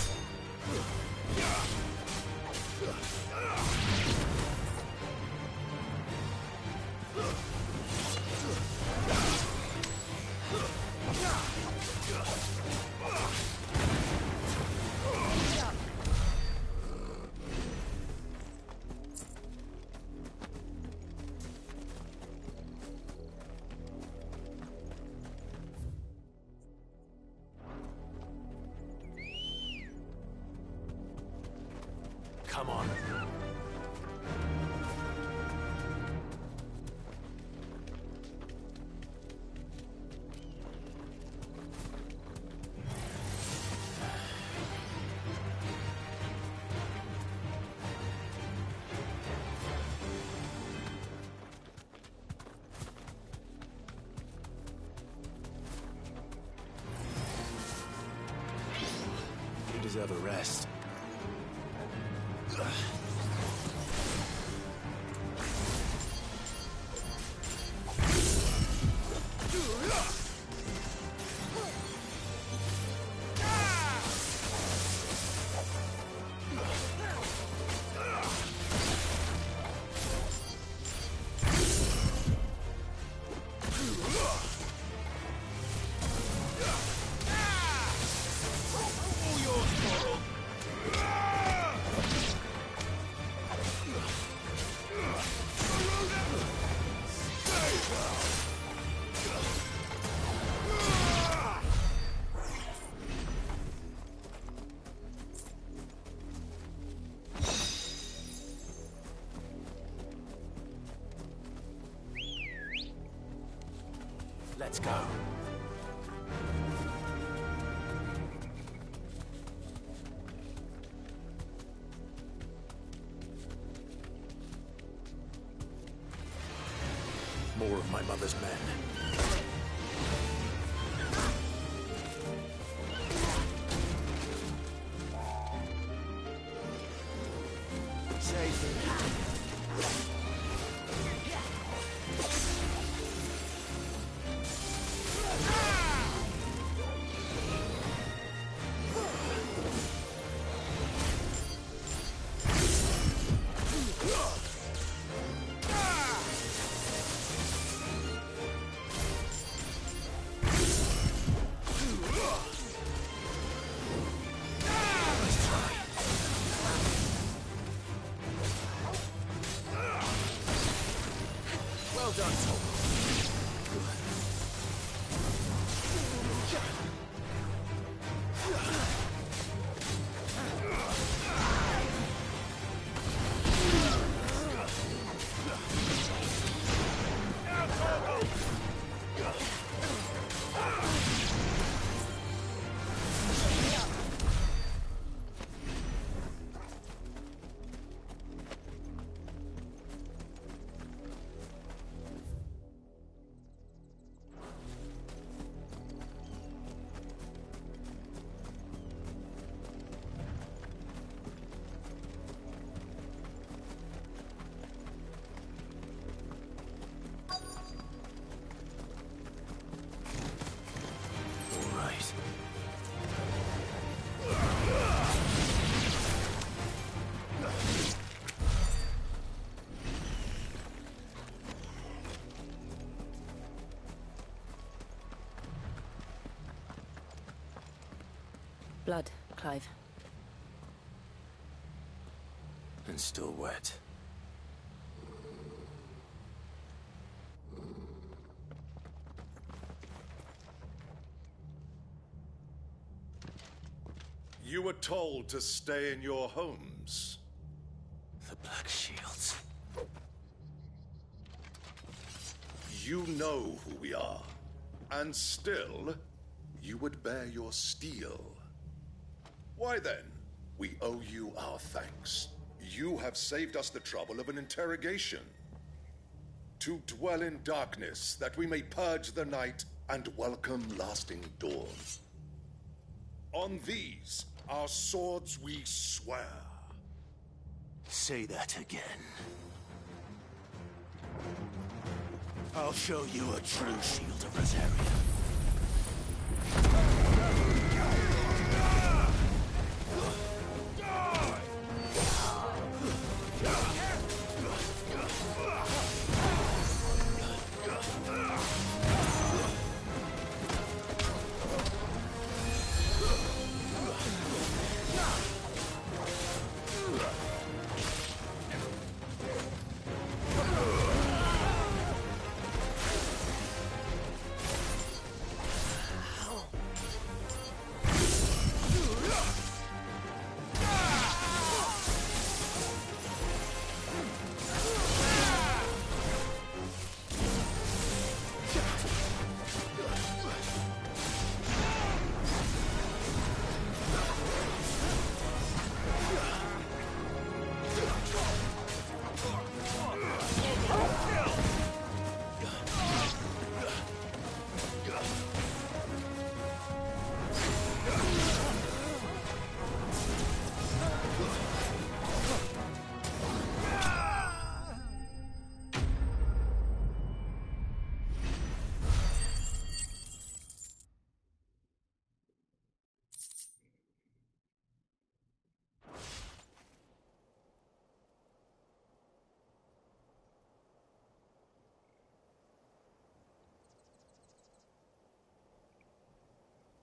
Come on. You deserve a rest. Let's go. More of my mother's men. Well done, Tom. Blood, Clive. And still wet. You were told to stay in your homes. The Black Shields. You know who we are. And still, you would bear your steel. Why then, we owe you our thanks. You have saved us the trouble of an interrogation. To dwell in darkness, that we may purge the night and welcome lasting dawn. On these, our swords we swear. Say that again. I'll show you a true shield of Rosaria.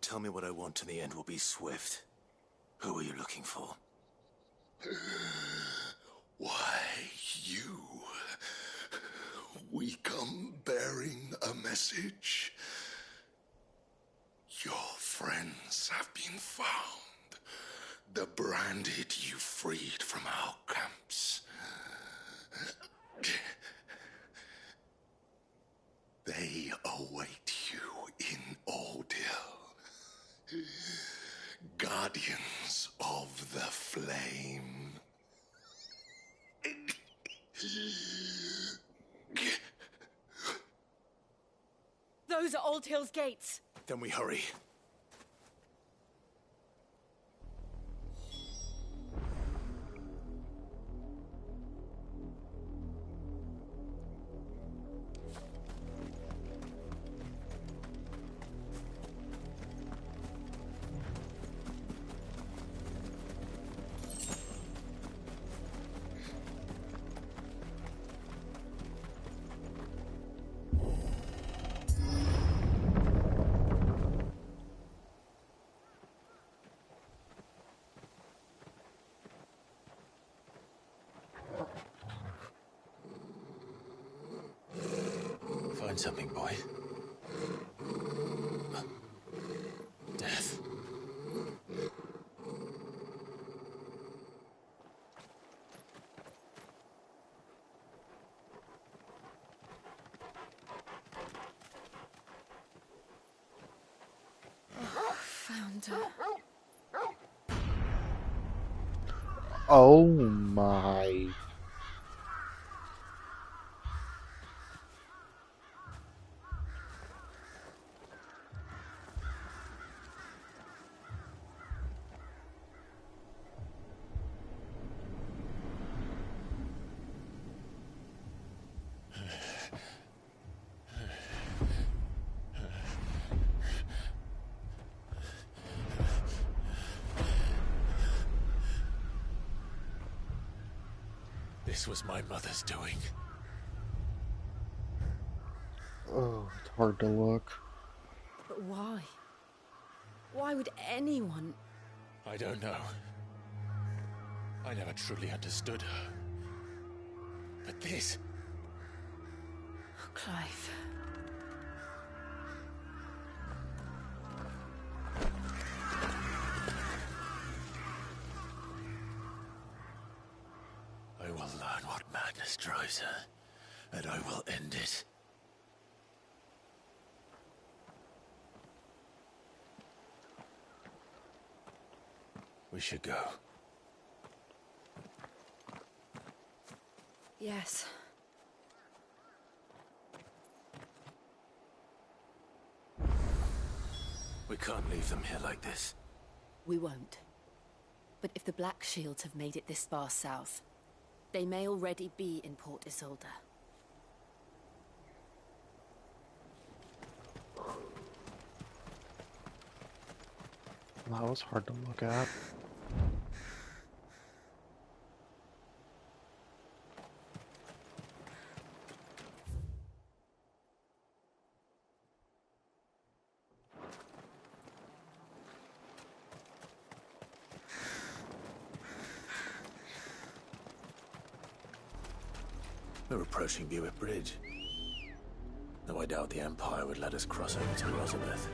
Tell me what I want and the end will be swift. Who are you looking for? Why, you. We come bearing a message. Your friends have been found. The branded you freed from our camps. They await you. guardians of the flame. Those are Old Hill's gates. Then we hurry. Find something, boy. Death. Found her. Oh my. This was my mother's doing. Oh, it's hard to look. But why? Why would anyone... I don't know. I never truly understood her. But this... Oh, Clive. I will learn what madness drives her, and I will end it. We should go. Yes. We can't leave them here like this. We won't. But if the Black Shields have made it this far south, they may already be in Port Isolde. That was hard to look at. We're approaching Buick Bridge. Though I doubt the Empire would let us cross over to Elizabeth.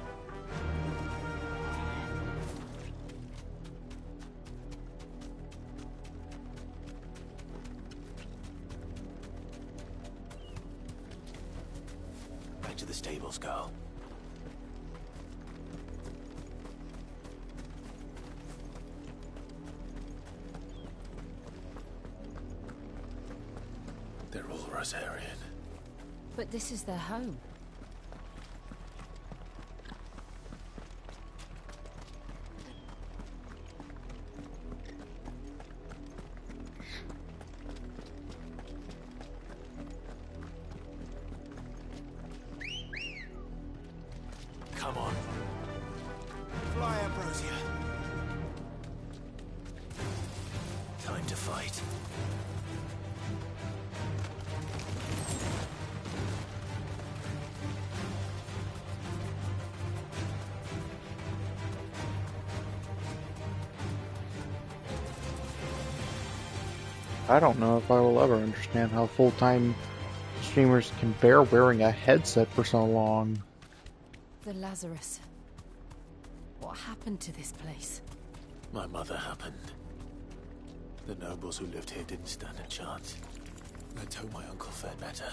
Back to the stables, girl. They're all Rosarian. But this is their home. Come on. Fly, Ambrosia. Time to fight. I don't know if I will ever understand how full-time streamers can bear wearing a headset for so long. The Lazarus. What happened to this place? My mother happened. The nobles who lived here didn't stand a chance. Let's hope my uncle fared better.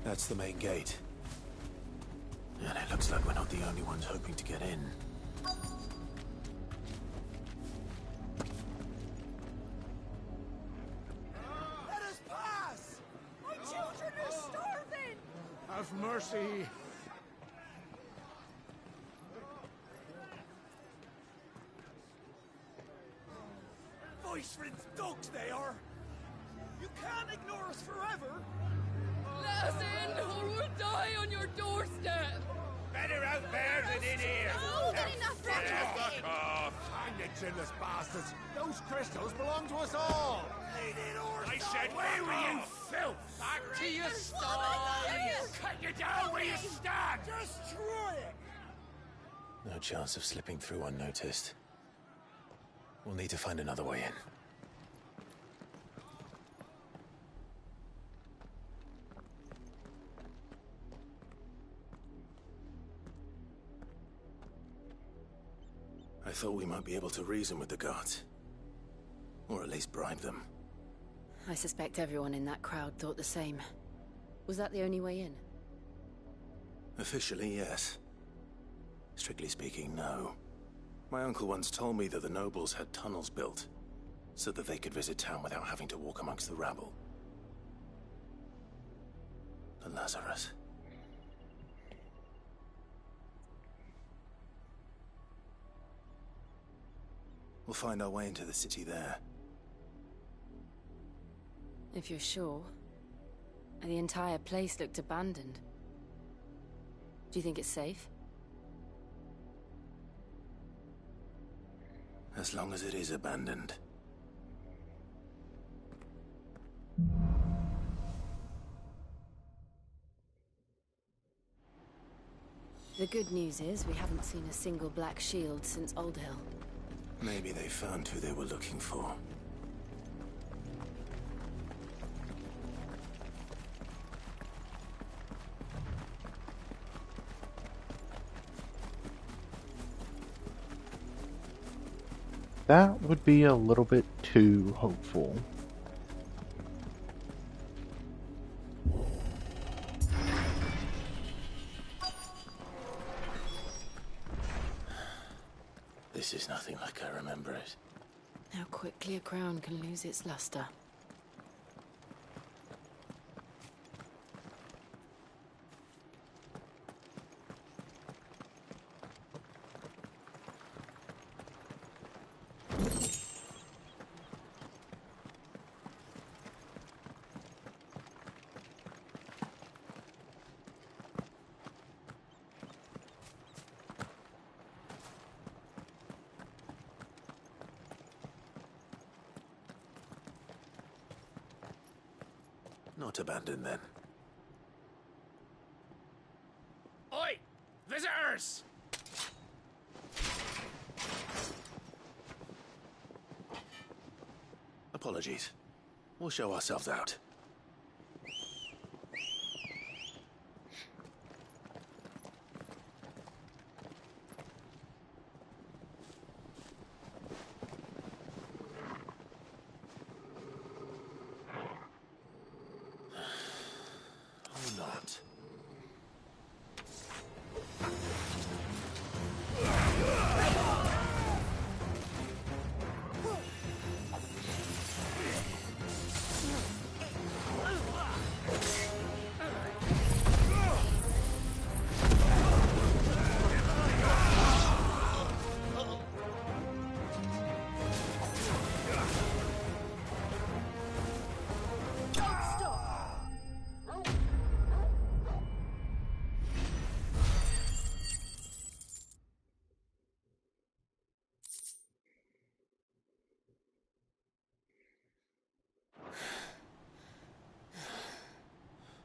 That's the main gate. And it looks like we're not the only ones hoping to get in. Let us pass! My children are starving! Have mercy. Viceroy's dogs they are! You can't ignore us forever! Let us in, or we'll die on your doorstep! Better out there than in here! No, get enough for Fuck off! Hang the chinless bastards! Those crystals belong to us all! I said, where were you, filth? Back to your sties! Cut you down where you stand! Destroy it! No chance of slipping through unnoticed. We'll need to find another way in. I thought we might be able to reason with the guards. Or at least bribe them. I suspect everyone in that crowd thought the same. Was that the only way in? Officially, yes. Strictly speaking, no. My uncle once told me that the nobles had tunnels built, so that they could visit town without having to walk amongst the rabble. The Lazarus. We'll find our way into the city there. If you're sure. The entire place looked abandoned. Do you think it's safe? As long as it is abandoned. The good news is we haven't seen a single black shield since Old Hill. Maybe they found who they were looking for. That would be a little bit too hopeful. This is nothing like I remember it. How quickly a crown can lose its luster. Not abandoned, then. Oi! Visitors! Apologies. We'll show ourselves out. Or not.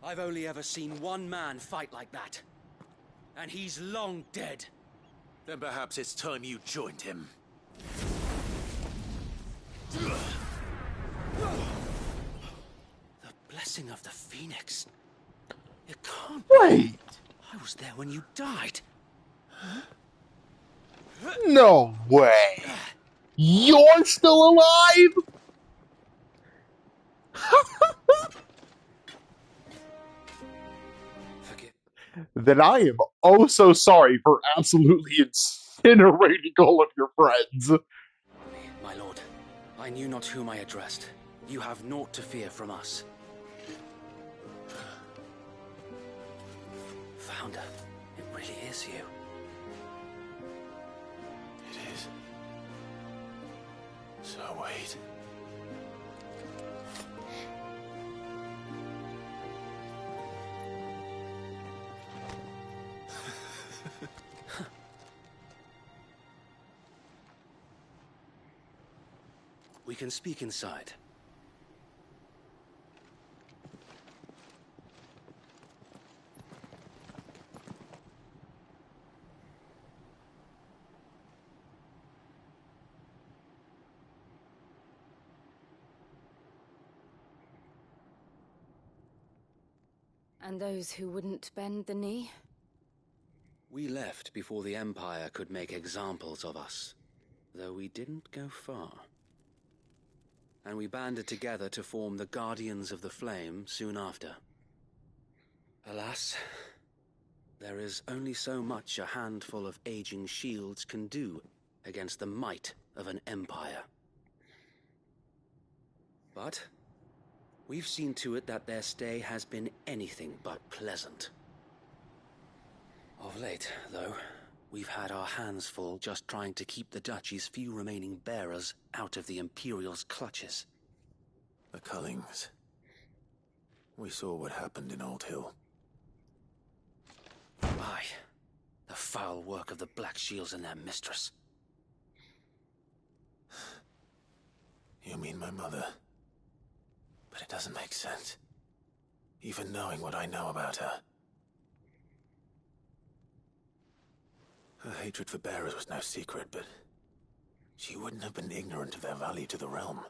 I've only ever seen one man fight like that. And he's long dead. Then perhaps it's time you joined him. The blessing of the Phoenix. It can't be. Wait! I was there when you died. No way! You're still alive?! then I am oh so sorry for absolutely incinerating all of your friends. My lord, I knew not whom I addressed. You have naught to fear from us. Founder, it really is you. It is. So wait. We can speak inside. And those who wouldn't bend the knee? We left before the Empire could make examples of us, though we didn't go far. And we banded together to form the Guardians of the Flame soon after. Alas, there is only so much a handful of aging shields can do against the might of an empire. But we've seen to it that their stay has been anything but pleasant. Of late, though, we've had our hands full just trying to keep the Duchy's few remaining bearers out of the Imperial's clutches. The Cullings. We saw what happened in Old Hill. Aye, the foul work of the Black Shields and their mistress. You mean my mother? But it doesn't make sense. Even knowing what I know about her. Her hatred for bearers was no secret, but she wouldn't have been ignorant of their value to the realm.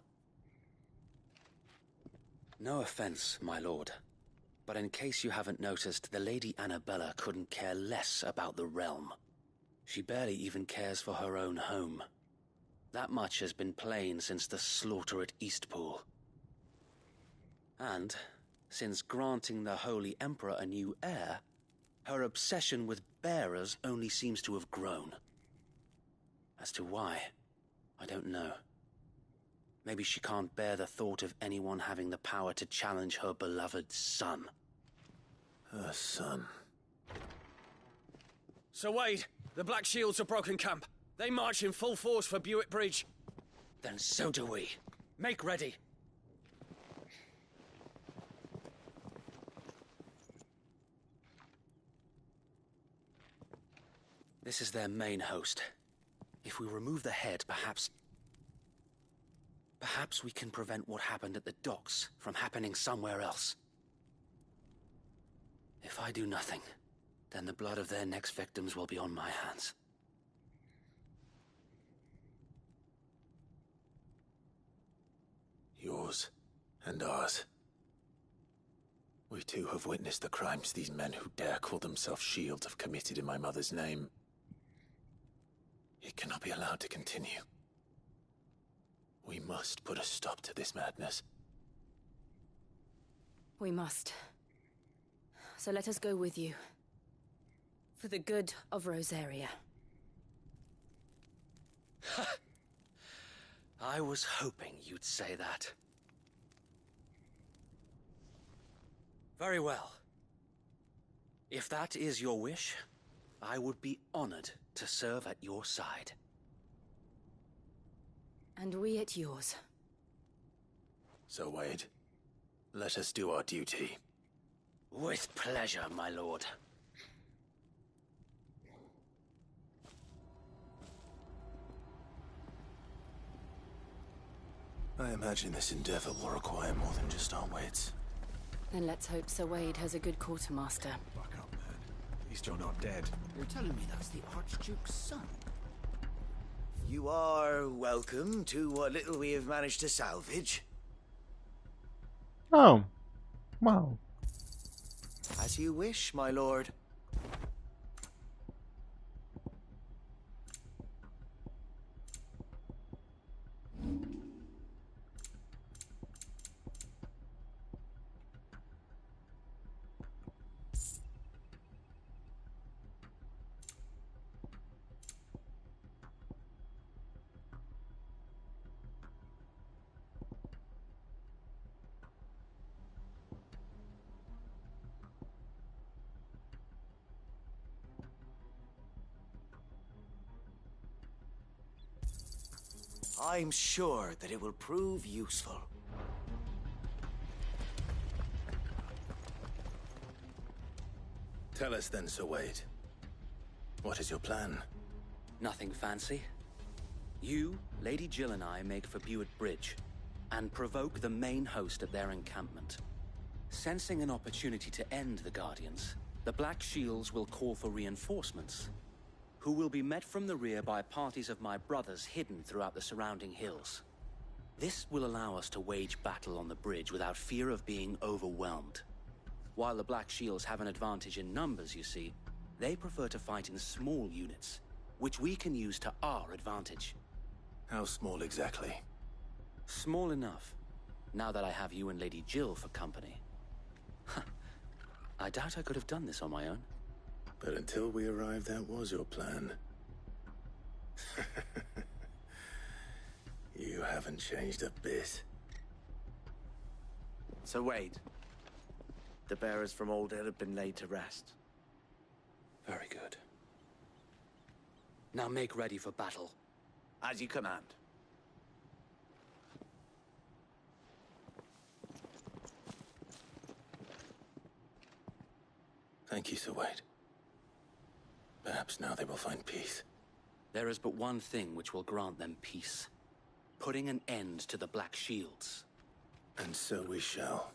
No offense, my lord, but in case you haven't noticed, the Lady Annabella couldn't care less about the realm. She barely even cares for her own home. That much has been plain since the slaughter at Eastpool. And, since granting the Holy Emperor a new heir, her obsession with bearers only seems to have grown. As to why, I don't know. Maybe she can't bear the thought of anyone having the power to challenge her beloved son. Her son. Sir Wade, the Black Shields have broken camp. They march in full force for Buick Bridge. Then so do we. Make ready. This is their main host. If we remove the head, perhaps we can prevent what happened at the docks from happening somewhere else. If I do nothing, then the blood of their next victims will be on my hands. Yours and ours. We too have witnessed the crimes these men who dare call themselves shields have committed in my mother's name. It cannot be allowed to continue. We must put a stop to this madness. We must. So let us go with you. For the good of Rosaria. I was hoping you'd say that. Very well. If that is your wish, I would be honored to serve at your side. And we at yours. So, Wade, let us do our duty. With pleasure, my lord. I imagine this endeavor will require more than just our wits. Then let's hope Sir Wade has a good quartermaster. Buck up, man. At least you're not dead. You're telling me that's the Archduke's son? You are welcome to what little we have managed to salvage. Oh. Wow. As you wish, my lord. I'm sure that it will prove useful. Tell us then, Sir Wade. What is your plan? Nothing fancy. You, Lady Jill and I make for Buett Bridge and provoke the main host at their encampment. Sensing an opportunity to end the Guardians, the Black Shields will call for reinforcements, who will be met from the rear by parties of my brothers hidden throughout the surrounding hills. This will allow us to wage battle on the bridge without fear of being overwhelmed. While the Black Shields have an advantage in numbers, you see, they prefer to fight in small units, which we can use to our advantage. How small exactly? Small enough, now that I have you and Lady Jill for company. I doubt I could have done this on my own. But until we arrived, that was your plan. You haven't changed a bit. So Wade, the bearers from Old Hill have been laid to rest. Very good. Now make ready for battle. As you command. Thank you, Sir Wade. Perhaps now they will find peace. There is but one thing which will grant them peace. Putting an end to the Black Shields. And so we shall.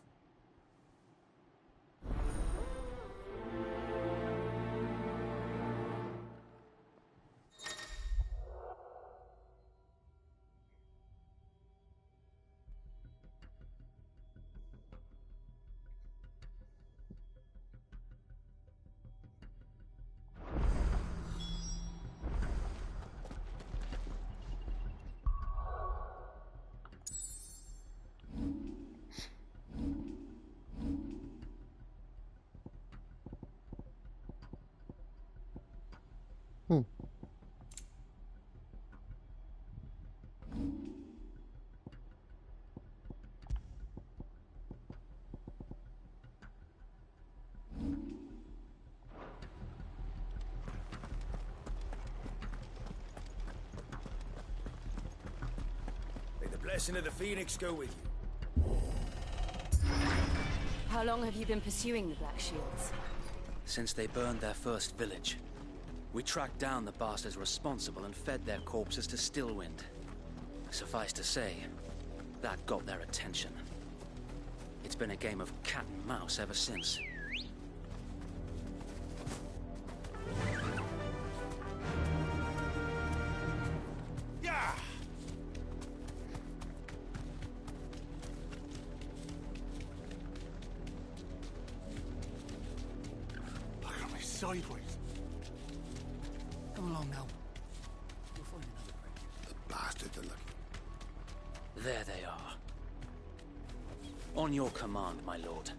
May the blessing of the Phoenix go with you. How long have you been pursuing the Black Shields? Since they burned their first village. We tracked down the bastards responsible and fed their corpses to Stillwind. Suffice to say, that got their attention. It's been a game of cat and mouse ever since. Yeah! Look at me sideways. Come along now. We'll find another bridge. The bastards are lucky. There they are. On your command, my lord.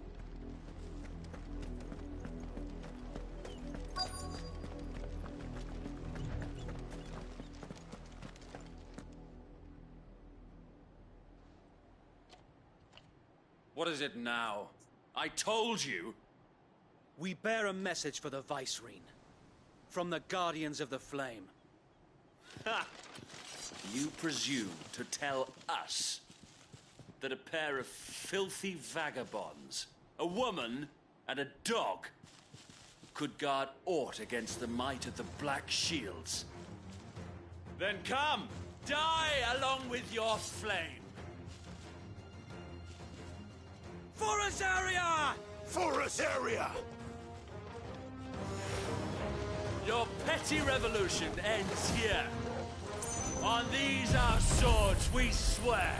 What is it now? I told you! We bear a message for the Vicereine. From the Guardians of the Flame. Ha! You presume to tell us that a pair of filthy vagabonds, a woman and a dog, could guard aught against the might of the Black Shields? Then come, die along with your flame! For Azaria! For Azaria! Your petty revolution ends here. On these our swords we swear.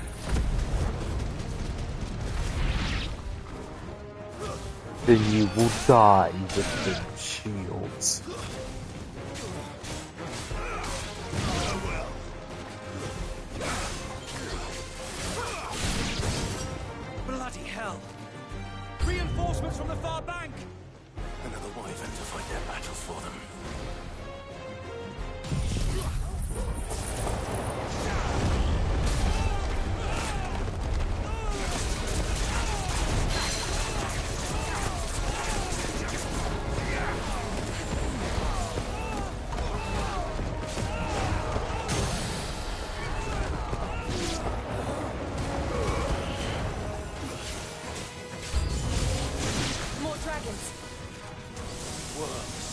Then you will die with the shields. Bloody hell! Reinforcements from the far bank! Another wyvern to fight their battles for them. dragons. Worms.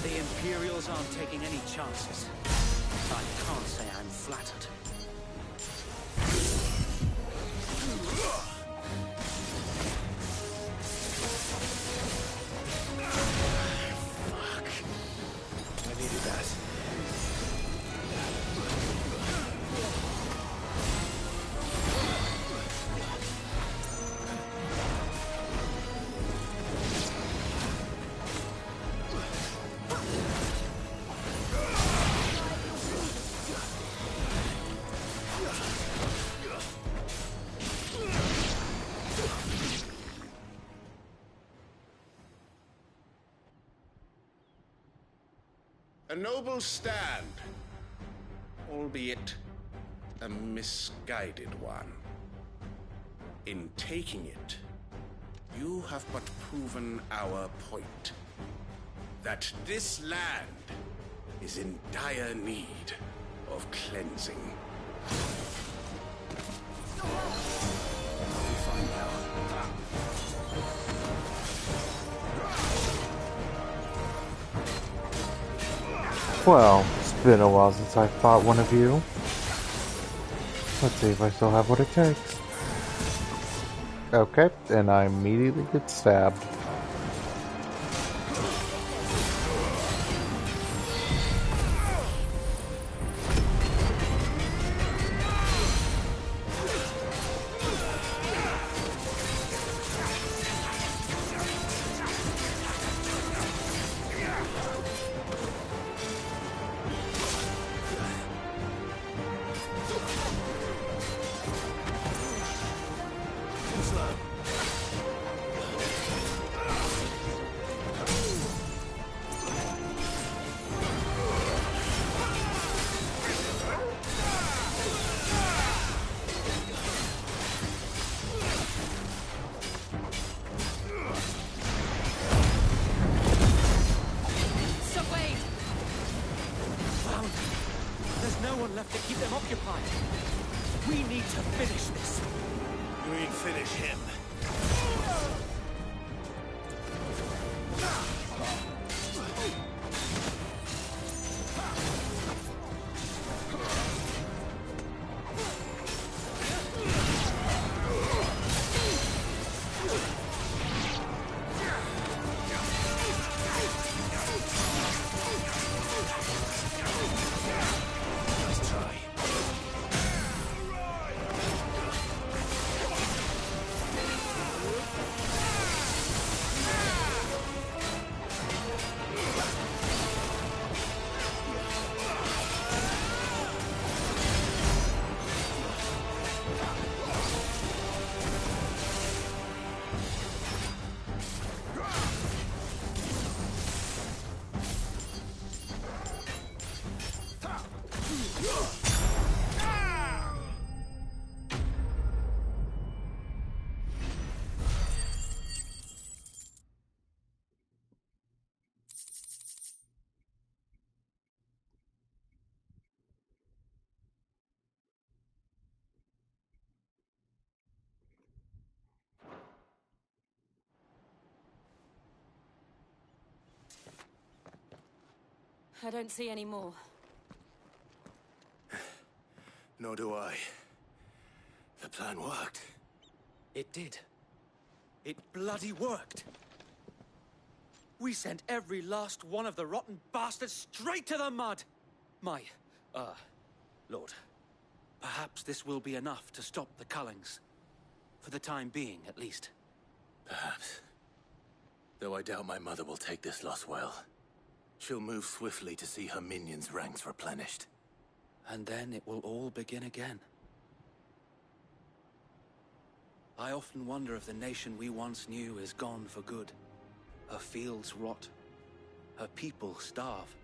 The Imperials aren't taking any chances. I can't say I'm flattered. Fuck. I needed that. A noble stand, albeit a misguided one. In taking it, you have but proven our point. That this land is in dire need of cleansing. We'll find out. Well, it's been a while since I fought one of you. Let's see if I still have what it takes. Okay, and I immediately get stabbed. I don't see any more. Nor do I. The plan worked. It did. It bloody worked. We sent every last one of the rotten bastards straight to the mud! Lord, perhaps this will be enough to stop the Cullings. For the time being, at least. Perhaps. Though I doubt my mother will take this loss well. She'll move swiftly to see her minions' ranks replenished. And then it will all begin again. I often wonder if the nation we once knew is gone for good. Her fields rot. Her people starve.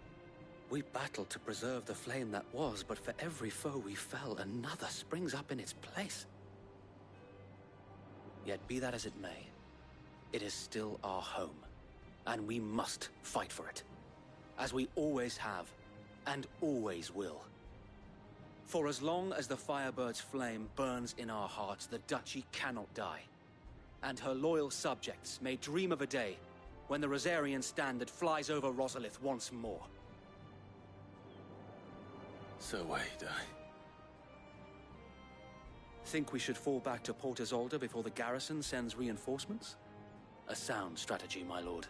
We battled to preserve the flame that was, but for every foe we fell, another springs up in its place. Yet be that as it may, it is still our home, and we must fight for it. As we always have, and always will. For as long as the Firebird's flame burns in our hearts, the Duchy cannot die. and her loyal subjects may dream of a day when the Rosarian standard flies over Rosalith once more. So wait, Think we should fall back to Port Isolde before the garrison sends reinforcements? A sound strategy, my lord.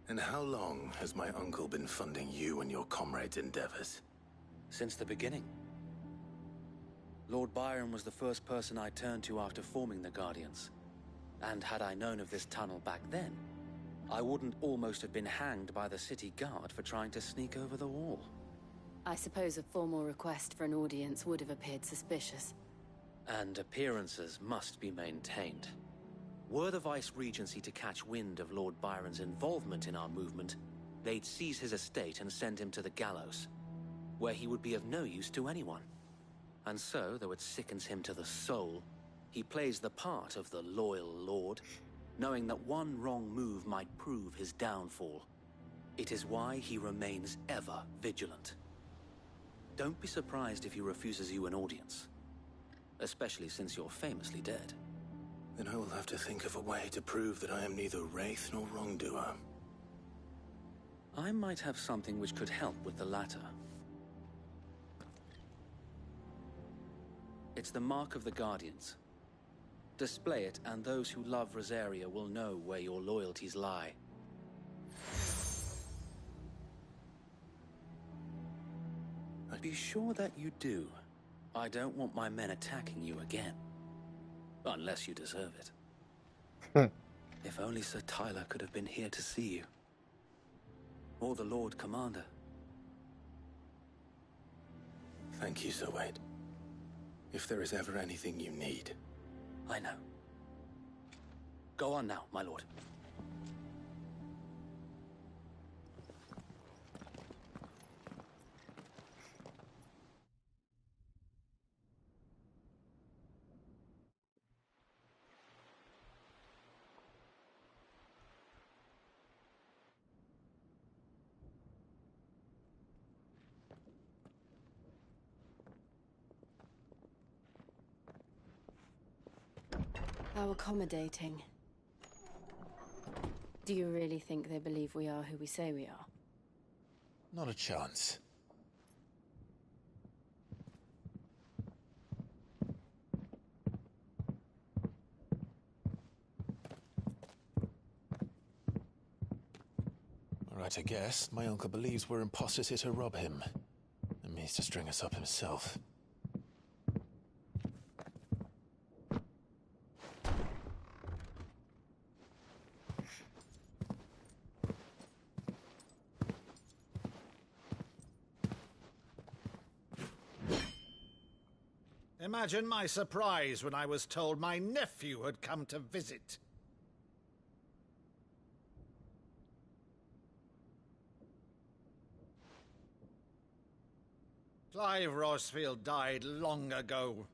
And how long has my uncle been funding you and your comrades' endeavors? Since the beginning. Lord Byron was the first person I turned to after forming the Guardians. And had I known of this tunnel back then, I wouldn't almost have been hanged by the city guard for trying to sneak over the wall. I suppose a formal request for an audience would have appeared suspicious. And appearances must be maintained. Were the Vice-Regency to catch wind of Lord Byron's involvement in our movement, they'd seize his estate and send him to the gallows, where he would be of no use to anyone. And so, though it sickens him to the soul, he plays the part of the loyal lord, knowing that one wrong move might prove his downfall. It is why he remains ever vigilant. Don't be surprised if he refuses you an audience, especially since you're famously dead. Then I will have to think of a way to prove that I am neither wraith nor wrongdoer. I might have something which could help with the latter. It's the mark of the Guardians. Display it, and those who love Rosaria will know where your loyalties lie. Be sure that you do. I don't want my men attacking you again. Unless you deserve it. If only Sir Tyler could have been here to see you. Or the Lord Commander. Thank you, Sir Wade. If there is ever anything you need. I know. Go on now, my lord. How accommodating. Do you really think they believe we are who we say we are? Not a chance. Right, I guess. My uncle believes we're imposters here to rob him. And means to string us up himself. Imagine my surprise when I was told my nephew had come to visit. Clive Rosfield died long ago.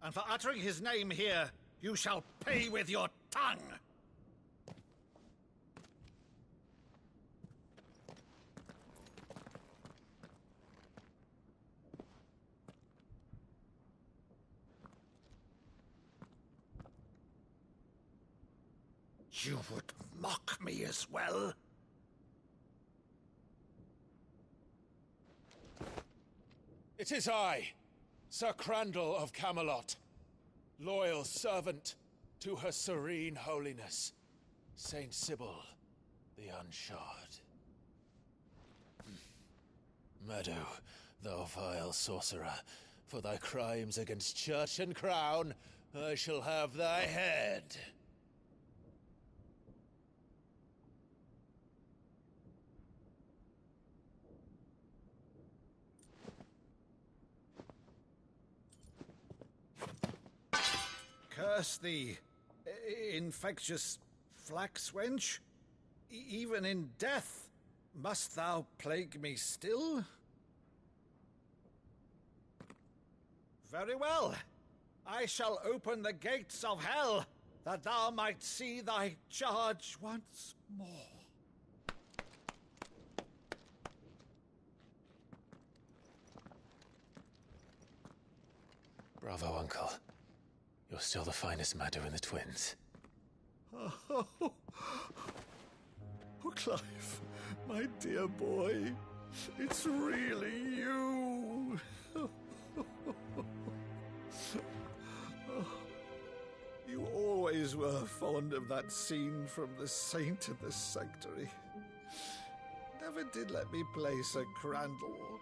And for uttering his name here, you shall pay with your tongue! You would mock me as well? It is I, Sir Crandall of Camelot, loyal servant to Her Serene Holiness, Saint Sybil the Unshod. Meadow, thou vile sorcerer, for thy crimes against church and crown, I shall have thy head. Curse thee, infectious flax wench. Even in death, must thou plague me still? Very well. I shall open the gates of hell, that thou might see thy charge once more. Bravo, Uncle. You're still the finest Madder in the twins. Oh, Clive, my dear boy, it's really you. You always were fond of that scene from The Saint in the Sanctuary. Never did let me play Sir Crandall.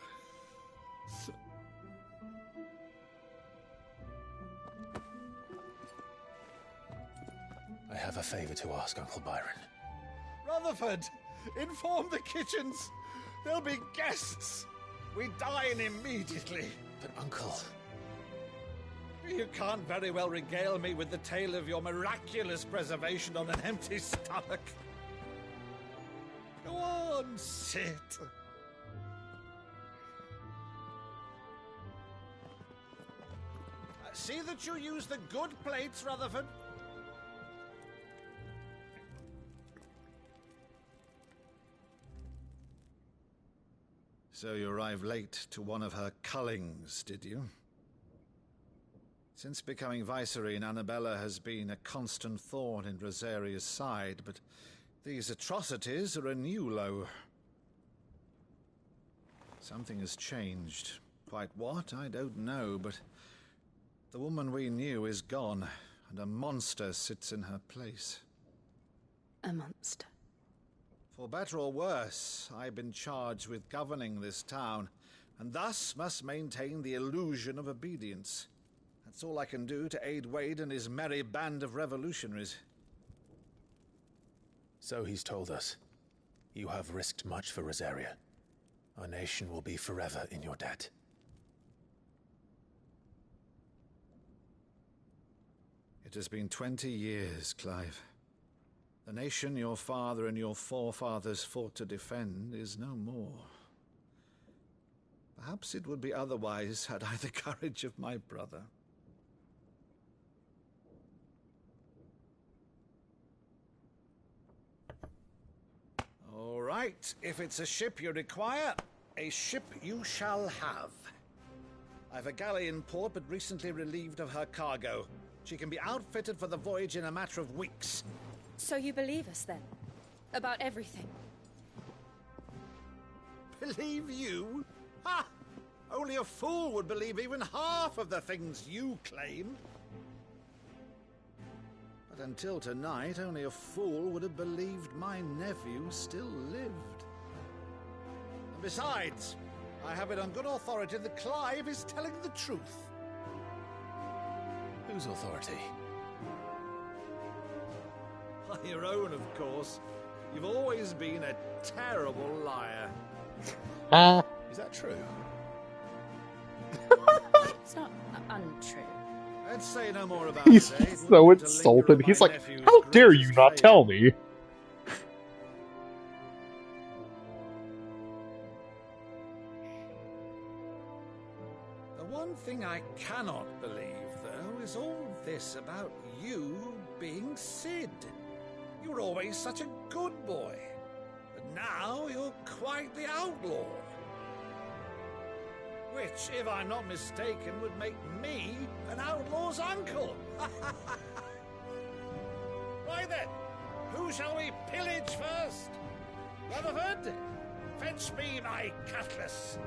I have a favor to ask, Uncle Byron. Rutherford, inform the kitchens. There'll be guests. We dine immediately. But, Uncle... You can't very well regale me with the tale of your miraculous preservation on an empty stomach. Go on, sit. See that you use the good plates, Rutherford. So you arrived late to one of her cullings, did you? Since becoming Vicereine, Annabella has been a constant thorn in Rosaria's side, but these atrocities are a new low. Something has changed. Quite what, I don't know, but the woman we knew is gone, and a monster sits in her place. A monster? For better or worse, I've been charged with governing this town, and thus must maintain the illusion of obedience. That's all I can do to aid Wade and his merry band of revolutionaries. So he's told us. You have risked much for Rosaria. Our nation will be forever in your debt. It has been 20 years, Clive. The nation your father and your forefathers fought to defend is no more. Perhaps it would be otherwise had I the courage of my brother. All right, if it's a ship you require, a ship you shall have. I've a galley in port, but recently relieved of her cargo. She can be outfitted for the voyage in a matter of weeks. So you believe us, then? About everything? Believe you? Ha! Only a fool would believe even half of the things you claim. But until tonight, only a fool would have believed my nephew still lived. And besides, I have it on good authority that Clive is telling the truth. Whose authority? Your own, of course. You've always been a terrible liar. Is that true? It's not untrue. Let's say no more about He's it, eh? so insulted. He's like, how dare you not tell me? The one thing I cannot believe, though, is all this about you being Sid. You were always such a good boy, but now you're quite the outlaw. Which, if I'm not mistaken, would make me an outlaw's uncle. Right then, who shall we pillage first? Rutherford, fetch me my cutlass.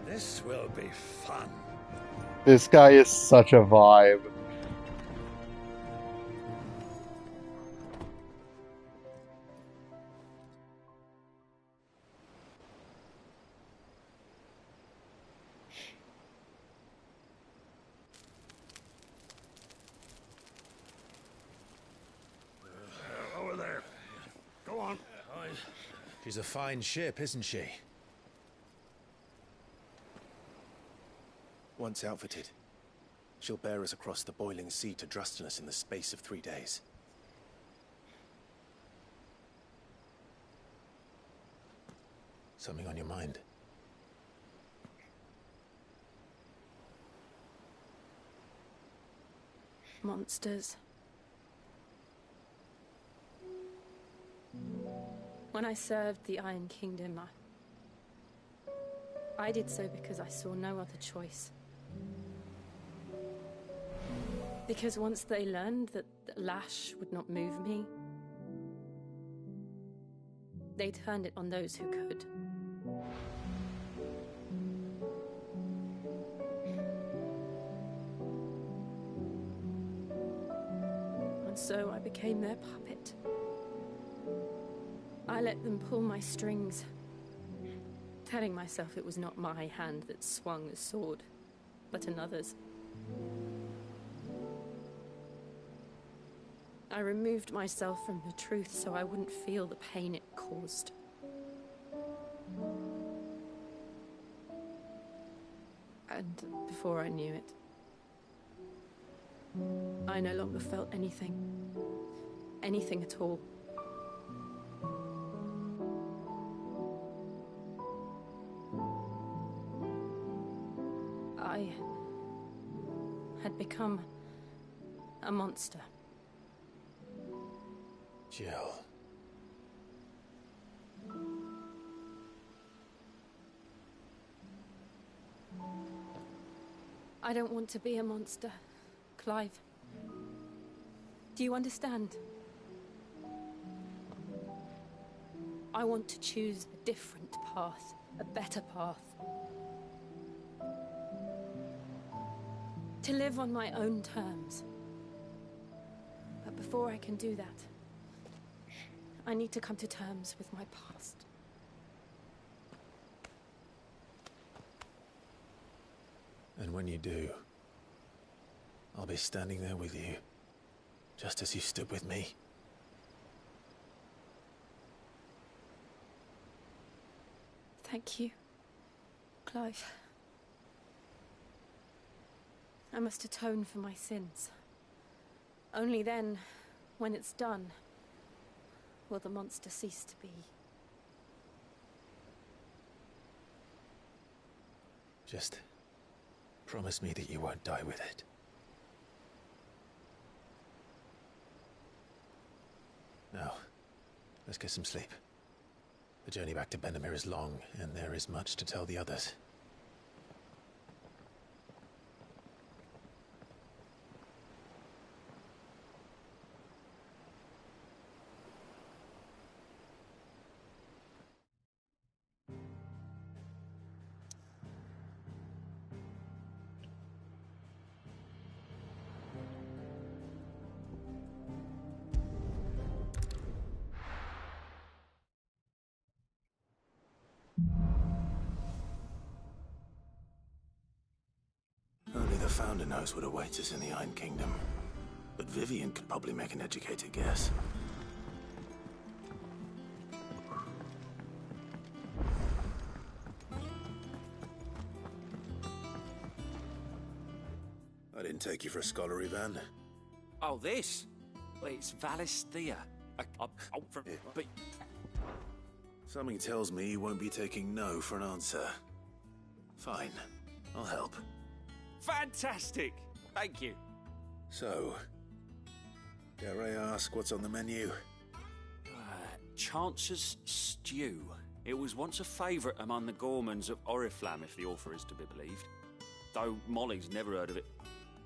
This will be fun. This guy is such a vibe. Over there. Go on. She's a fine ship, isn't she? Once outfitted, She'll bear us across the boiling sea to Drustinus in the space of 3 days. Something on your mind? Monsters. When I served the Iron Kingdom, I did so because I saw no other choice. Because once they learned that the lash would not move me, they turned it on those who could. And so I became their puppet. I let them pull my strings, telling myself it was not my hand that swung the sword, but another's. I removed myself from the truth so I wouldn't feel the pain it caused. And before I knew it, I no longer felt anything. Anything at all. I had become a monster. Jill. I don't want to be a monster, Clive. Do you understand? I want to choose a different path, a better path. To live on my own terms. But before I can do that, I need to come to terms with my past. And when you do, I'll be standing there with you, just as you stood with me. Thank you, Clive. I must atone for my sins. Only then, when it's done, will the monster cease to be. Just promise me that you won't die with it. Now, let's get some sleep. The journey back to Benamir is long, and there is much to tell the others. Only the Founder knows what awaits us in the Iron Kingdom. But Vivian could probably make an educated guess. I didn't take you for a scholar, Ivan. Oh, this? Well, it's Valisthea. But... Something tells me you won't be taking no for an answer. Fine, I'll help. Fantastic! Thank you. So, dare I ask what's on the menu? Chance's Stew. It was once a favourite among the gourmands of Oriflamme, if the author is to be believed. Though Molly's never heard of it.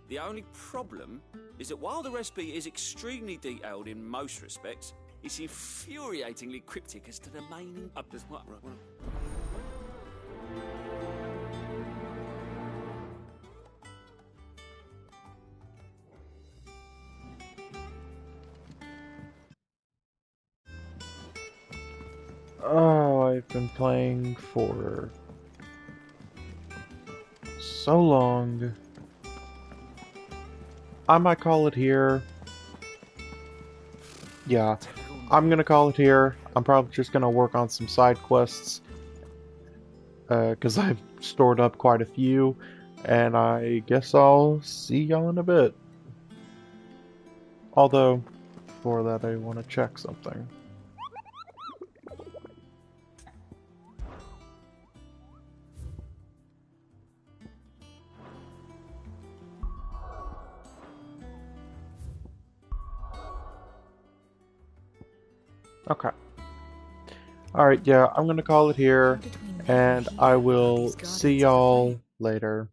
The only problem is that while the recipe is extremely detailed in most respects, it's infuriatingly cryptic as to the main... Oh, I've been playing for so long. I might call it here. Yeah, I'm gonna call it here. I'm probably just gonna work on some side quests. Because I've stored up quite a few. And I guess I'll see y'all in a bit. Although, before that I want to check something. Okay. Alright, yeah, I'm gonna call it here, and I will see y'all later.